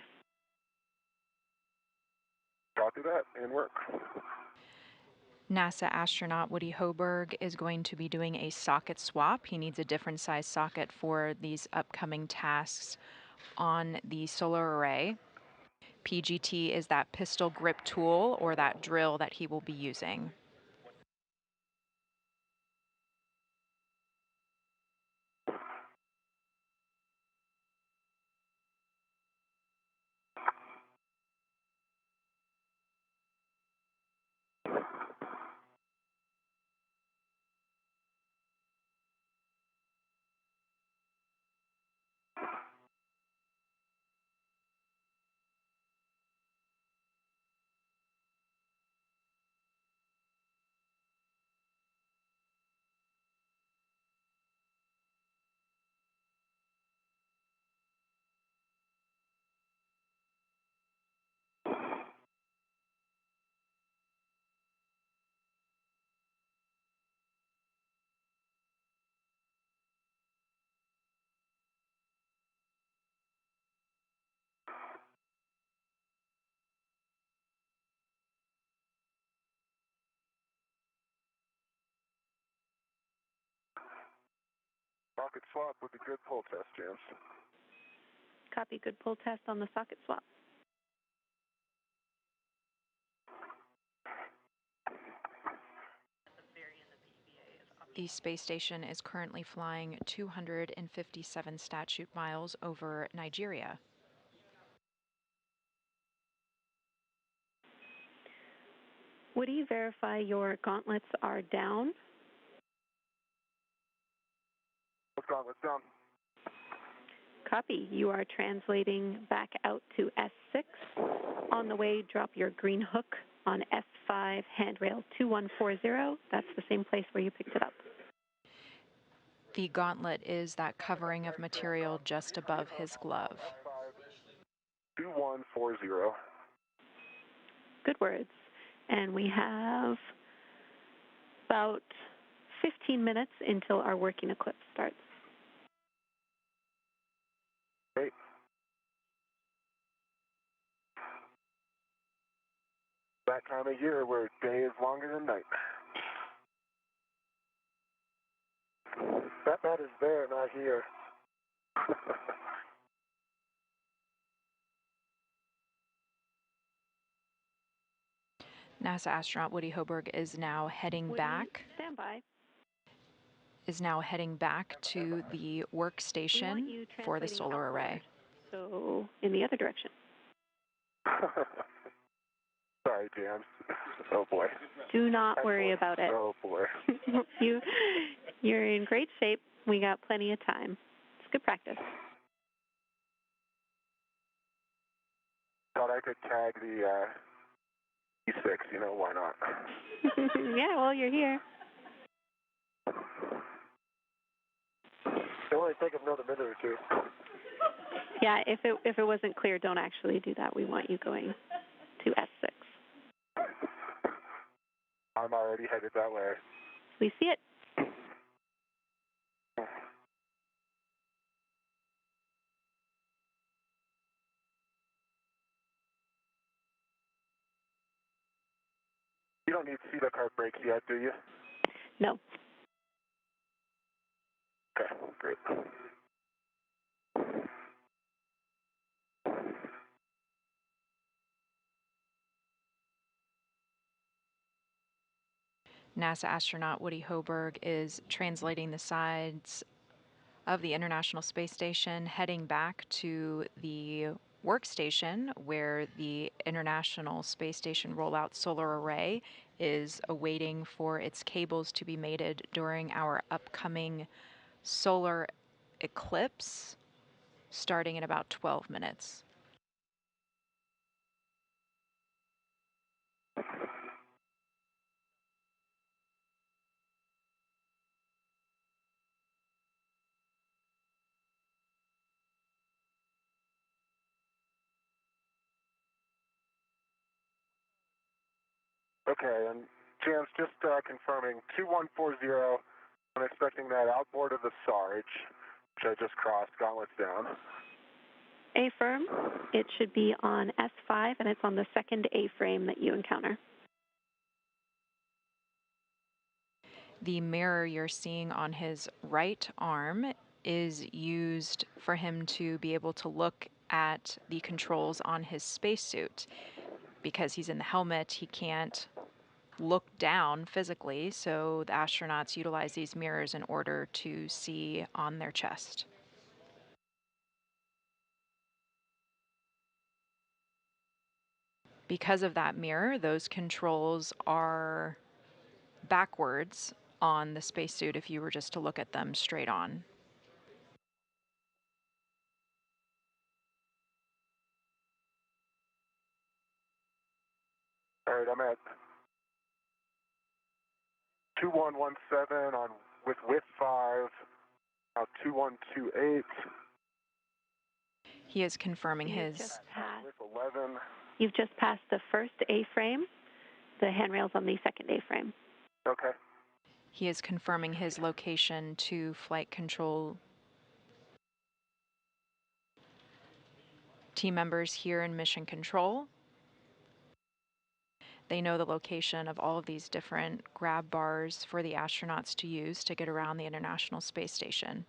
Copy that, and work. NASA astronaut Woody Hoburg is going to be doing a socket swap. He needs a different size socket for these upcoming tasks on the solar array. PGT is that pistol grip tool or that drill that he will be using. Socket swap with a good pull test, James. Copy. Good pull test on the socket swap. The space station is currently flying 257 statute miles over Nigeria. Woody, verify your gauntlets are down. Gauntlets down. Copy. You are translating back out to S6. On the way, drop your green hook on S5 handrail 2140. That's the same place where you picked it up. The gauntlet is that covering of material just above his glove. 2140. Good words. And we have about 15 minutes until our working eclipse starts. Great. That time of year where day is longer than night. That is there, not here. NASA astronaut Woody Hoburg is now heading back. Stand by. Is now heading back to the workstation for the solar array. So, in the other direction. Sorry, James. Oh boy. Do not worry about it. Oh boy. You're in great shape. We got plenty of time. It's good practice. Thought I could tag the E6, you know, why not? Yeah, well, you're here. It'll only take another minute or two. Yeah, if it wasn't clear, don't actually do that. We want you going to S6. I'm already headed that way. We see it. You don't need to see the car brakes yet, do you? No. Okay, great. NASA astronaut Woody Hoburg is translating the sides of the International Space Station, heading back to the workstation where the International Space Station rollout solar array is awaiting for its cables to be mated during our upcoming solar eclipse starting in about 12 minutes. Okay, and James, just confirming, 2140, I'm expecting that outboard of the Sarge, which I just crossed, gauntlets down. A-firm, it should be on S5, and it's on the second A-frame that you encounter. The mirror you're seeing on his right arm is used for him to be able to look at the controls on his spacesuit. Because he's in the helmet, he can't look down physically, so the astronauts utilize these mirrors in order to see on their chest. Because of that mirror, those controls are backwards on the spacesuit if you were just to look at them straight on. All right, I'm at 2117 on with 5, now 2128. He is confirming his... With 11. You've just passed the first A-frame, the handrails on the second A-frame. Okay. He is confirming his location to flight control team members here in Mission Control. They know the location of all of these different grab bars for the astronauts to use to get around the International Space Station.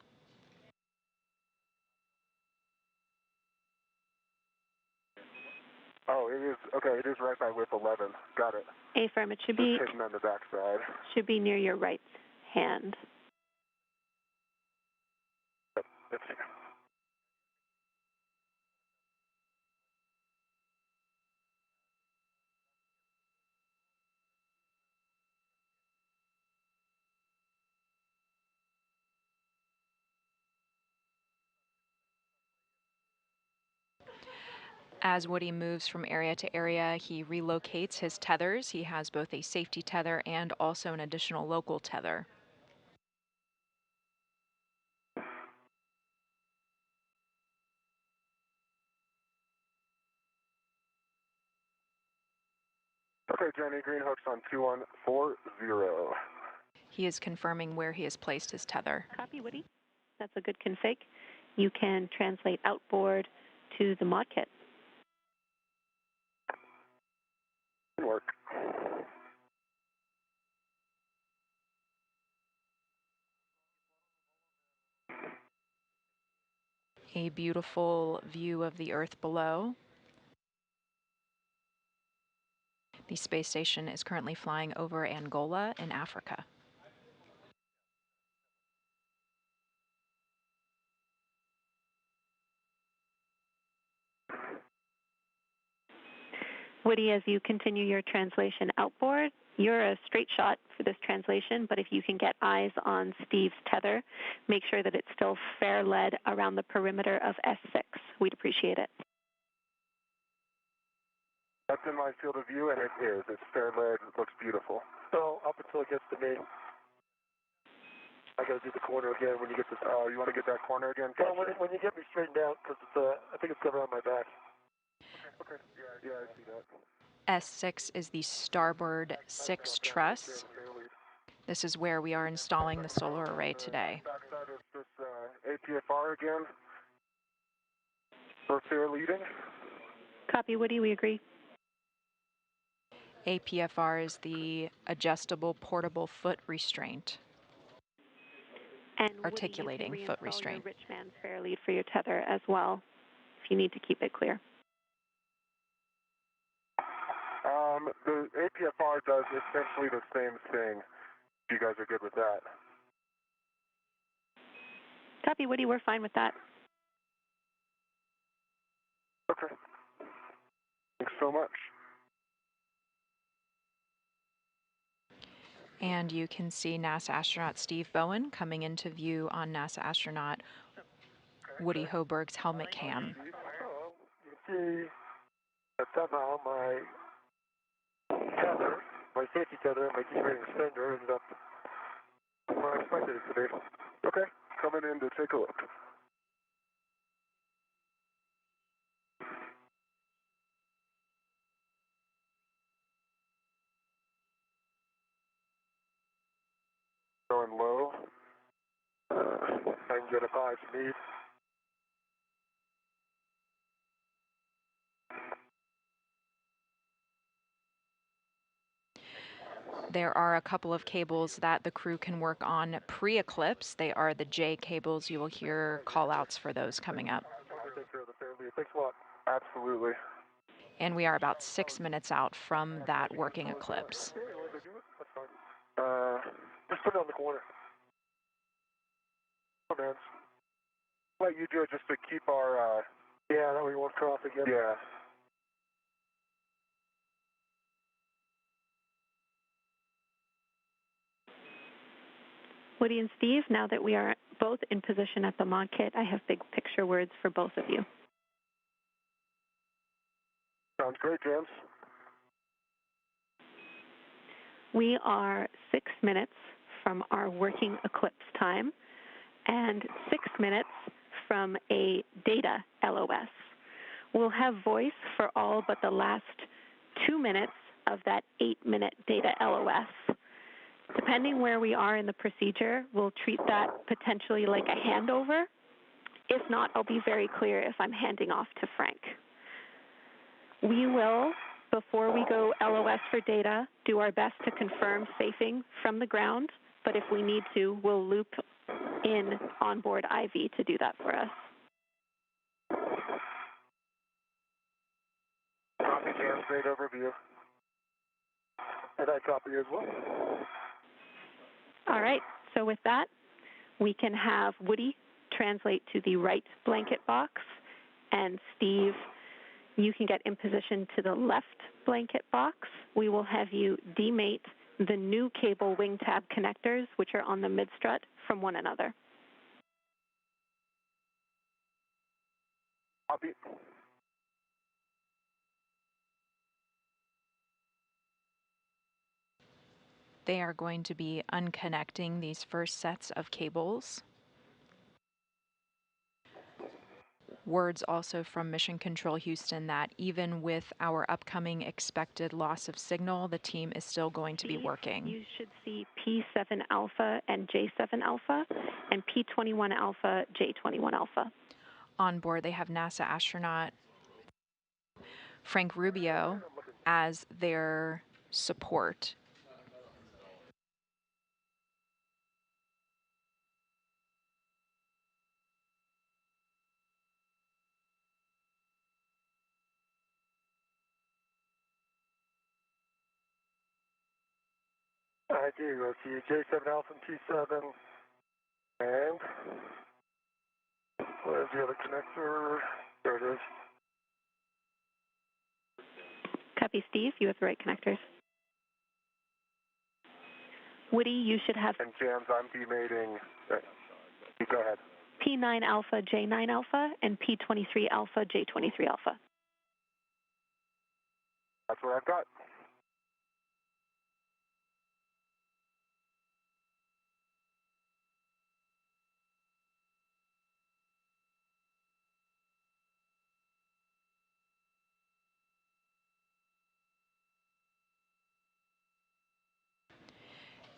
Oh, it is, okay, it is right by whip 11. Got it. A-firm, it should Just be hidden on the backside. should be near your right hand. Yep, it's here. As Woody moves from area to area, he relocates his tethers. He has both a safety tether and also an additional local tether. Okay, Jenny, green hooks on 2140. He is confirming where he has placed his tether. Copy, Woody. That's a good config. You can translate outboard to the mod kit. Good work. A beautiful view of the Earth below. The space station is currently flying over Angola in Africa. Woody, as you continue your translation outboard, you're a straight shot for this translation, but if you can get eyes on Steve's tether, make sure that it's still fair lead around the perimeter of S6. We'd appreciate it. That's in my field of view, and it is. It's fair lead. It looks beautiful. So up until it gets to me, I got to do the corner again when you get this. Oh, you want to get that corner again? Well, when you get me straightened out, because I think it's coming on my back. Okay. Yeah, I see that. S6 is the starboard 6 truss. This is where we are installing the solar array today. Backside of this APFR again for fair leading. Copy, Woody, we agree. APFR is the adjustable portable foot restraint. And Articulating Woody, you foot can reinstall restraint. your rich man's fair lead for your tether as well, if you need to keep it clear. The APFR does essentially the same thing. You guys are good with that? Copy, Woody, we're fine with that. Okay. Thanks so much. And you can see NASA astronaut Steve Bowen coming into view on NASA astronaut Woody Hoburg's helmet cam. You can see that somehow my tether, my safety tether, my keyring extender ended up where I expected it to be. Okay, coming in to take a look. Going low. I can get a 5 speed. There are a couple of cables that the crew can work on pre-eclipse. They are the J cables. You will hear call-outs for those coming up. Take care of the fairlead. Thanks a lot. Absolutely. And we are about 6 minutes out from that working eclipse. That's fine. Just put it on the corner. Oh, man. Let you do it just to keep our, yeah, that we won't cross again. Yeah. Woody and Steve, now that we are both in position at the mod kit, I have big picture words for both of you. Sounds great, James. We are 6 minutes from our working eclipse time and 6 minutes from a data LOS. We'll have voice for all but the last 2 minutes of that 8-minute data LOS. Depending where we are in the procedure, we'll treat that potentially like a handover. If not, I'll be very clear if I'm handing off to Frank. We will, before we go LOS for data, do our best to confirm safing from the ground, but if we need to, we'll loop in onboard IV to do that for us. Copy, James. Great overview. And I copy as well. All right, so with that, we can have Woody translate to the right blanket box, and Steve, you can get in position to the left blanket box. We will have you demate the new cable wing tab connectors, which are on the mid-strut, from one another. Copy. They are going to be unconnecting these first sets of cables. Words also from Mission Control Houston that even with our upcoming expected loss of signal, the team is still going to be working. You should see P7 alpha and J7 alpha and P21 alpha, J21 alpha. On board, they have NASA astronaut Frank Rubio as their support. I do. I see J7 alpha and T7. And where's the other connector? There it is. Copy, Steve. You have the right connectors. Woody, you should have And James, I'm demating. You go ahead. P9 alpha, J9 alpha, and P23 alpha, J23 alpha. That's what I've got.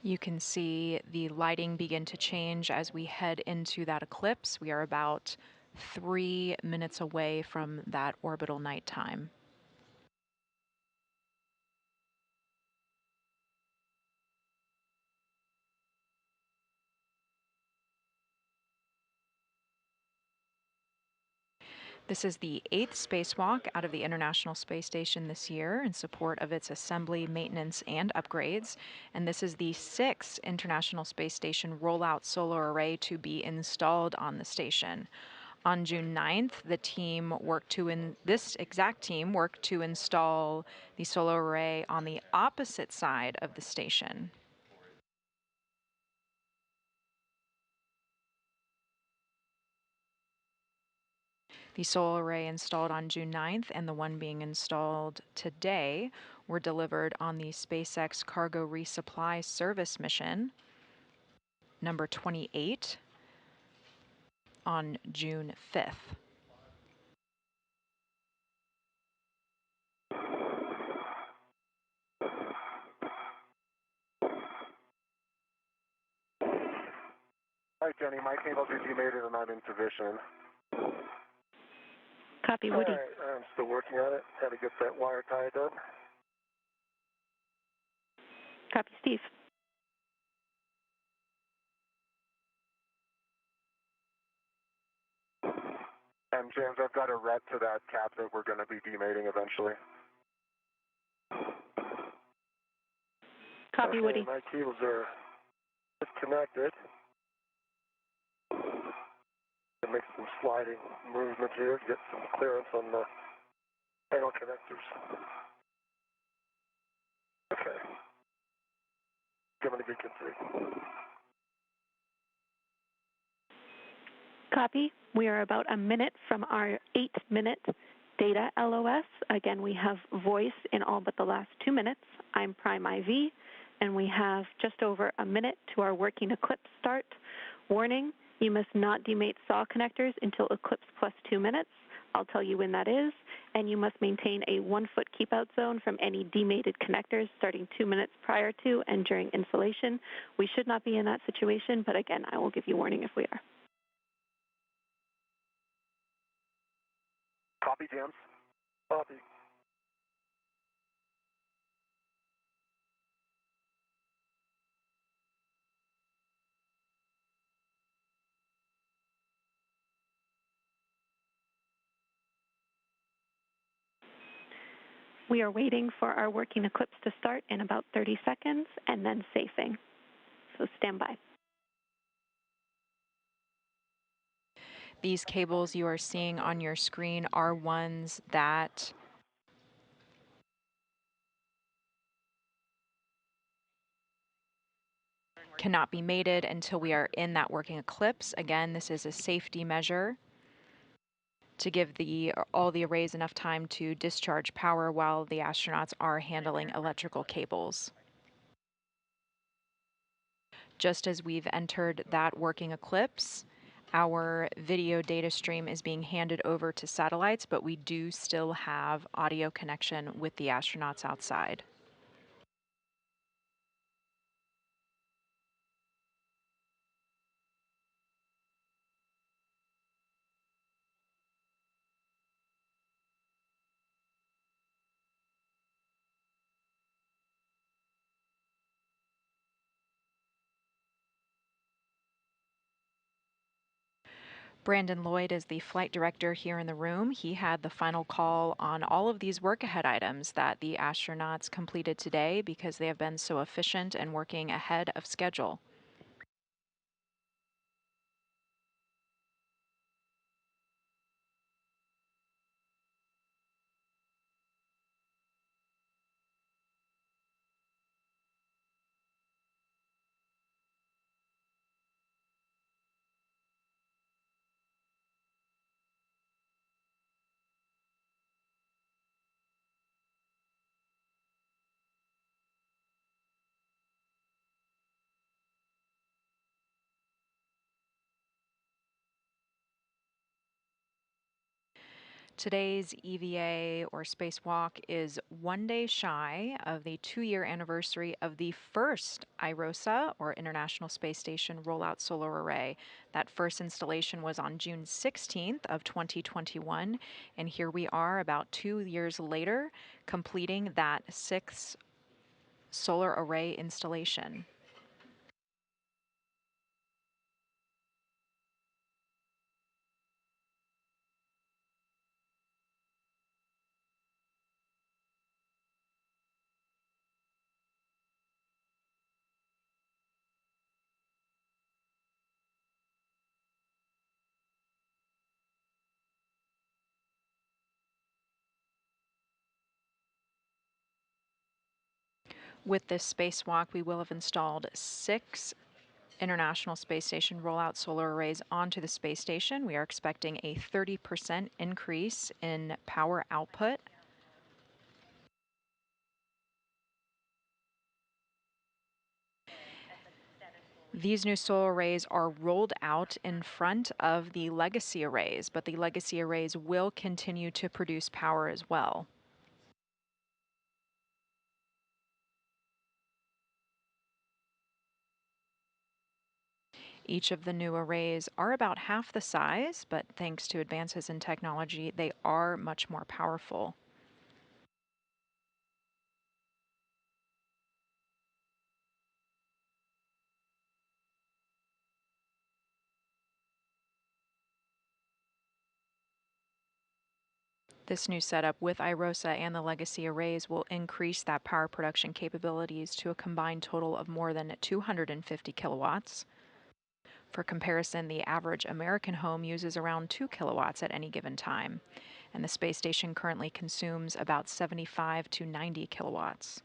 You can see the lighting begin to change as we head into that eclipse. We are about 3 minutes away from that orbital nighttime. This is the 8th spacewalk out of the International Space Station this year in support of its assembly, maintenance, and upgrades. And this is the 6th International Space Station rollout solar array to be installed on the station. On June 9th, this exact team worked to install the solar array on the opposite side of the station. The solar array installed on June 9th and the one being installed today were delivered on the SpaceX Cargo Resupply Service mission, number 28, on June 5th. Hi, Jenny. My cables are demated and I'm in position. Copy, Woody. All right, I'm still working on it. Got to get that wire tied up. Copy, Steve. And James, I've got a ret to that cap that we're going to be demating eventually. Copy, okay, Woody. My cables are disconnected. To make some sliding movement here, get some clearance on the panel connectors. Okay. Giving a good config. Copy. We are about a minute from our 8-minute data LOS. Again, we have voice in all but the last 2 minutes. I'm Prime IV, and we have just over a minute to our working eclipse start. Warning, you must not demate SAW connectors until eclipse plus 2 minutes. I'll tell you when that is. And you must maintain a 1-foot keep-out zone from any demated connectors starting 2 minutes prior to and during installation. We should not be in that situation, but again, I will give you warning if we are. Copy, James. Copy. We are waiting for our working eclipse to start in about 30 seconds and then safing. So stand by. These cables you are seeing on your screen are ones that cannot be mated until we are in that working eclipse. Again, this is a safety measure to give all the arrays enough time to discharge power while the astronauts are handling electrical cables. Just as we've entered that working eclipse, our video data stream is being handed over to satellites, but we do still have audio connection with the astronauts outside. Brandon Lloyd is the flight director here in the room. He had the final call on all of these work ahead items that the astronauts completed today because they have been so efficient and working ahead of schedule. Today's EVA or spacewalk is 1 day shy of the 2-year anniversary of the first IROSA or International Space Station Rollout Solar Array. That first installation was on June 16th of 2021, and here we are about 2 years later completing that 6th solar array installation. With this spacewalk, we will have installed 6 International Space Station rollout solar arrays onto the space station. We are expecting a 30% increase in power output. These new solar arrays are rolled out in front of the legacy arrays, but the legacy arrays will continue to produce power as well. Each of the new arrays are about half the size, but thanks to advances in technology, they are much more powerful. This new setup with IROSA and the legacy arrays will increase that power production capabilities to a combined total of more than 250 kilowatts. For comparison, the average American home uses around 2 kilowatts at any given time, and the space station currently consumes about 75 to 90 kilowatts.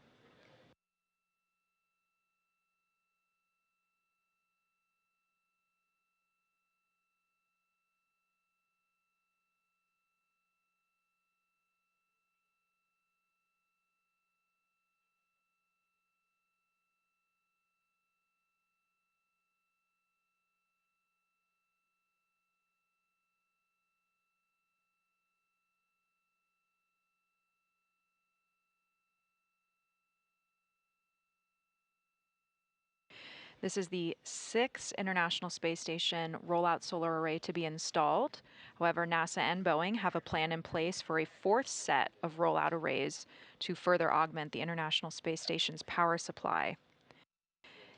This is the 6th International Space Station rollout solar array to be installed. However, NASA and Boeing have a plan in place for a 4th set of rollout arrays to further augment the International Space Station's power supply.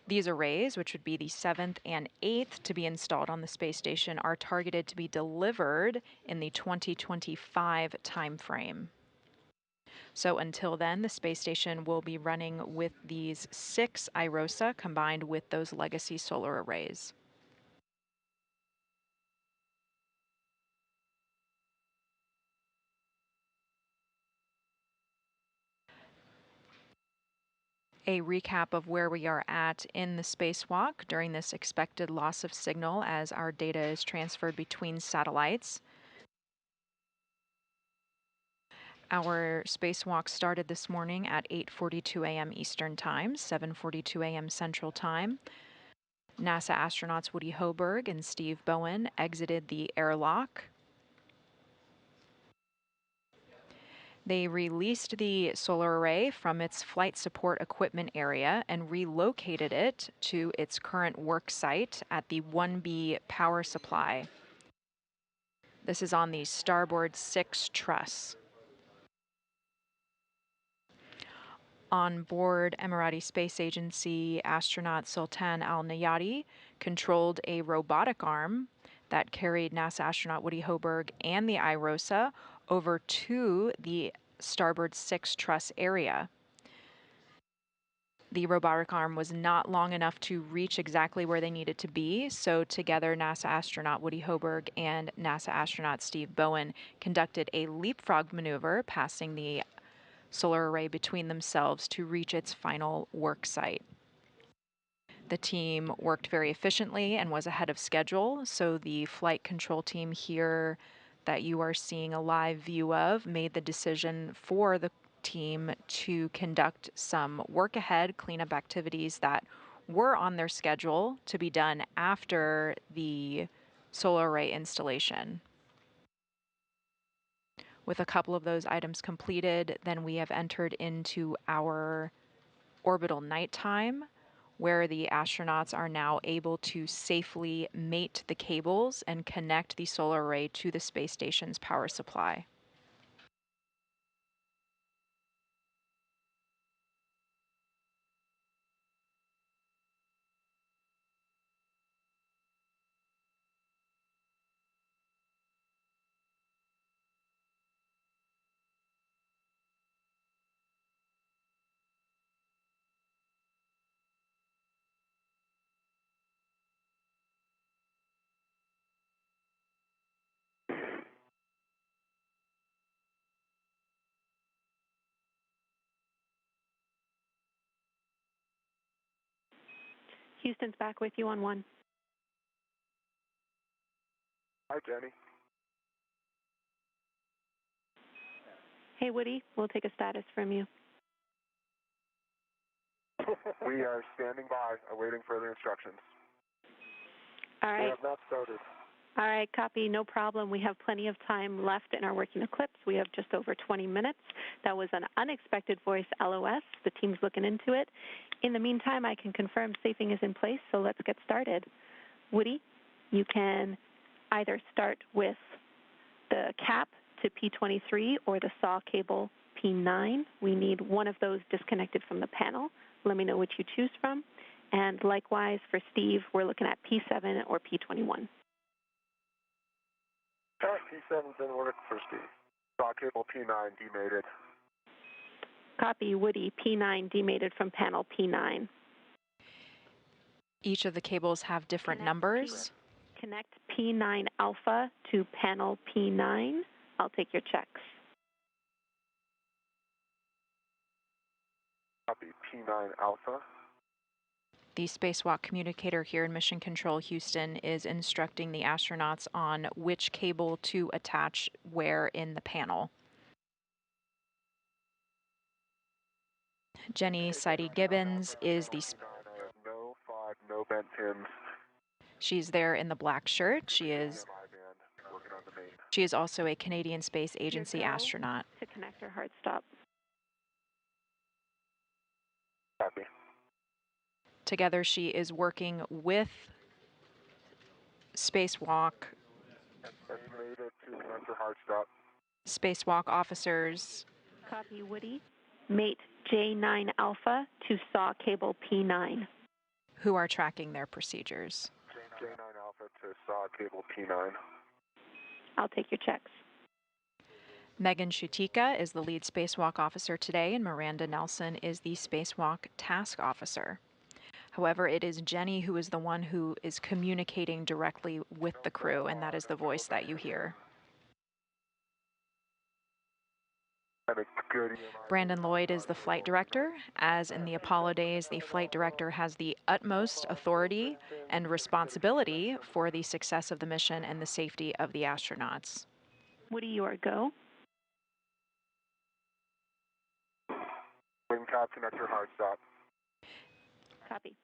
These arrays, which would be the 7th and 8th to be installed on the space station, are targeted to be delivered in the 2025 timeframe. So until then, the space station will be running with these 6 IROSA combined with those legacy solar arrays. A recap of where we are at in the spacewalk during this expected loss of signal as our data is transferred between satellites. Our spacewalk started this morning at 8:42 a.m. Eastern Time, 7:42 a.m. Central Time. NASA astronauts Woody Hoberg and Steve Bowen exited the airlock. They released the solar array from its flight support equipment area and relocated it to its current work site at the 1B power supply. This is on the starboard 6 truss. On board Emirati Space Agency, astronaut Sultan Al-Nayati controlled a robotic arm that carried NASA astronaut Woody Hoberg and the IROSA over to the starboard 6 truss area. The robotic arm was not long enough to reach exactly where they needed to be, so together NASA astronaut Woody Hoberg and NASA astronaut Steve Bowen conducted a leapfrog maneuver, passing the solar array between themselves to reach its final work site. The team worked very efficiently and was ahead of schedule, so the flight control team here that you are seeing a live view of made the decision for the team to conduct some work ahead cleanup activities that were on their schedule to be done after the solar array installation. With a couple of those items completed, then we have entered into our orbital nighttime, where the astronauts are now able to safely mate the cables and connect the solar array to the space station's power supply. Houston's back with you on 1. Hi, Jenny. Hey, Woody, we'll take a status from you. We are standing by, awaiting further instructions. All We right. have not started. All right, copy, no problem. We have plenty of time left in our working eclipse. We have just over 20 minutes. That was an unexpected voice LOS. The team's looking into it. In the meantime, I can confirm safing is in place, so let's get started. Woody, you can either start with the cap to P23 or the saw cable P9. We need one of those disconnected from the panel. Let me know which you choose from. And likewise for Steve, we're looking at P7 or P21. P7 didn't work for Steve. Saw cable P9 demated. Copy, Woody, P9 demated from panel P9. Each of the cables have different numbers. Connect P9 alpha to panel P9. I'll take your checks. Copy, P9 alpha. The spacewalk communicator here in Mission Control Houston is instructing the astronauts on which cable to attach where in the panel. Jenny Seide-Gibbons is the... No fog, no bent pins. She's there in the black shirt. She is also a Canadian Space Agency astronaut. To connect her hard stop. Copy. Together, she is working with spacewalk officers. Copy, Woody. Mate J9 alpha to saw cable P9. Who are tracking their procedures. J9 alpha to saw cable P9. I'll take your checks. Megan Shutika is the lead spacewalk officer today, and Miranda Nelson is the spacewalk task officer. However, it is Jenny who is the one who is communicating directly with the crew, and that is the voice that you hear. Brandon Lloyd is the flight director. As in the Apollo days, the flight director has the utmost authority and responsibility for the success of the mission and the safety of the astronauts. Woody, you are go. Wing cap, connect your hard stop. Copy.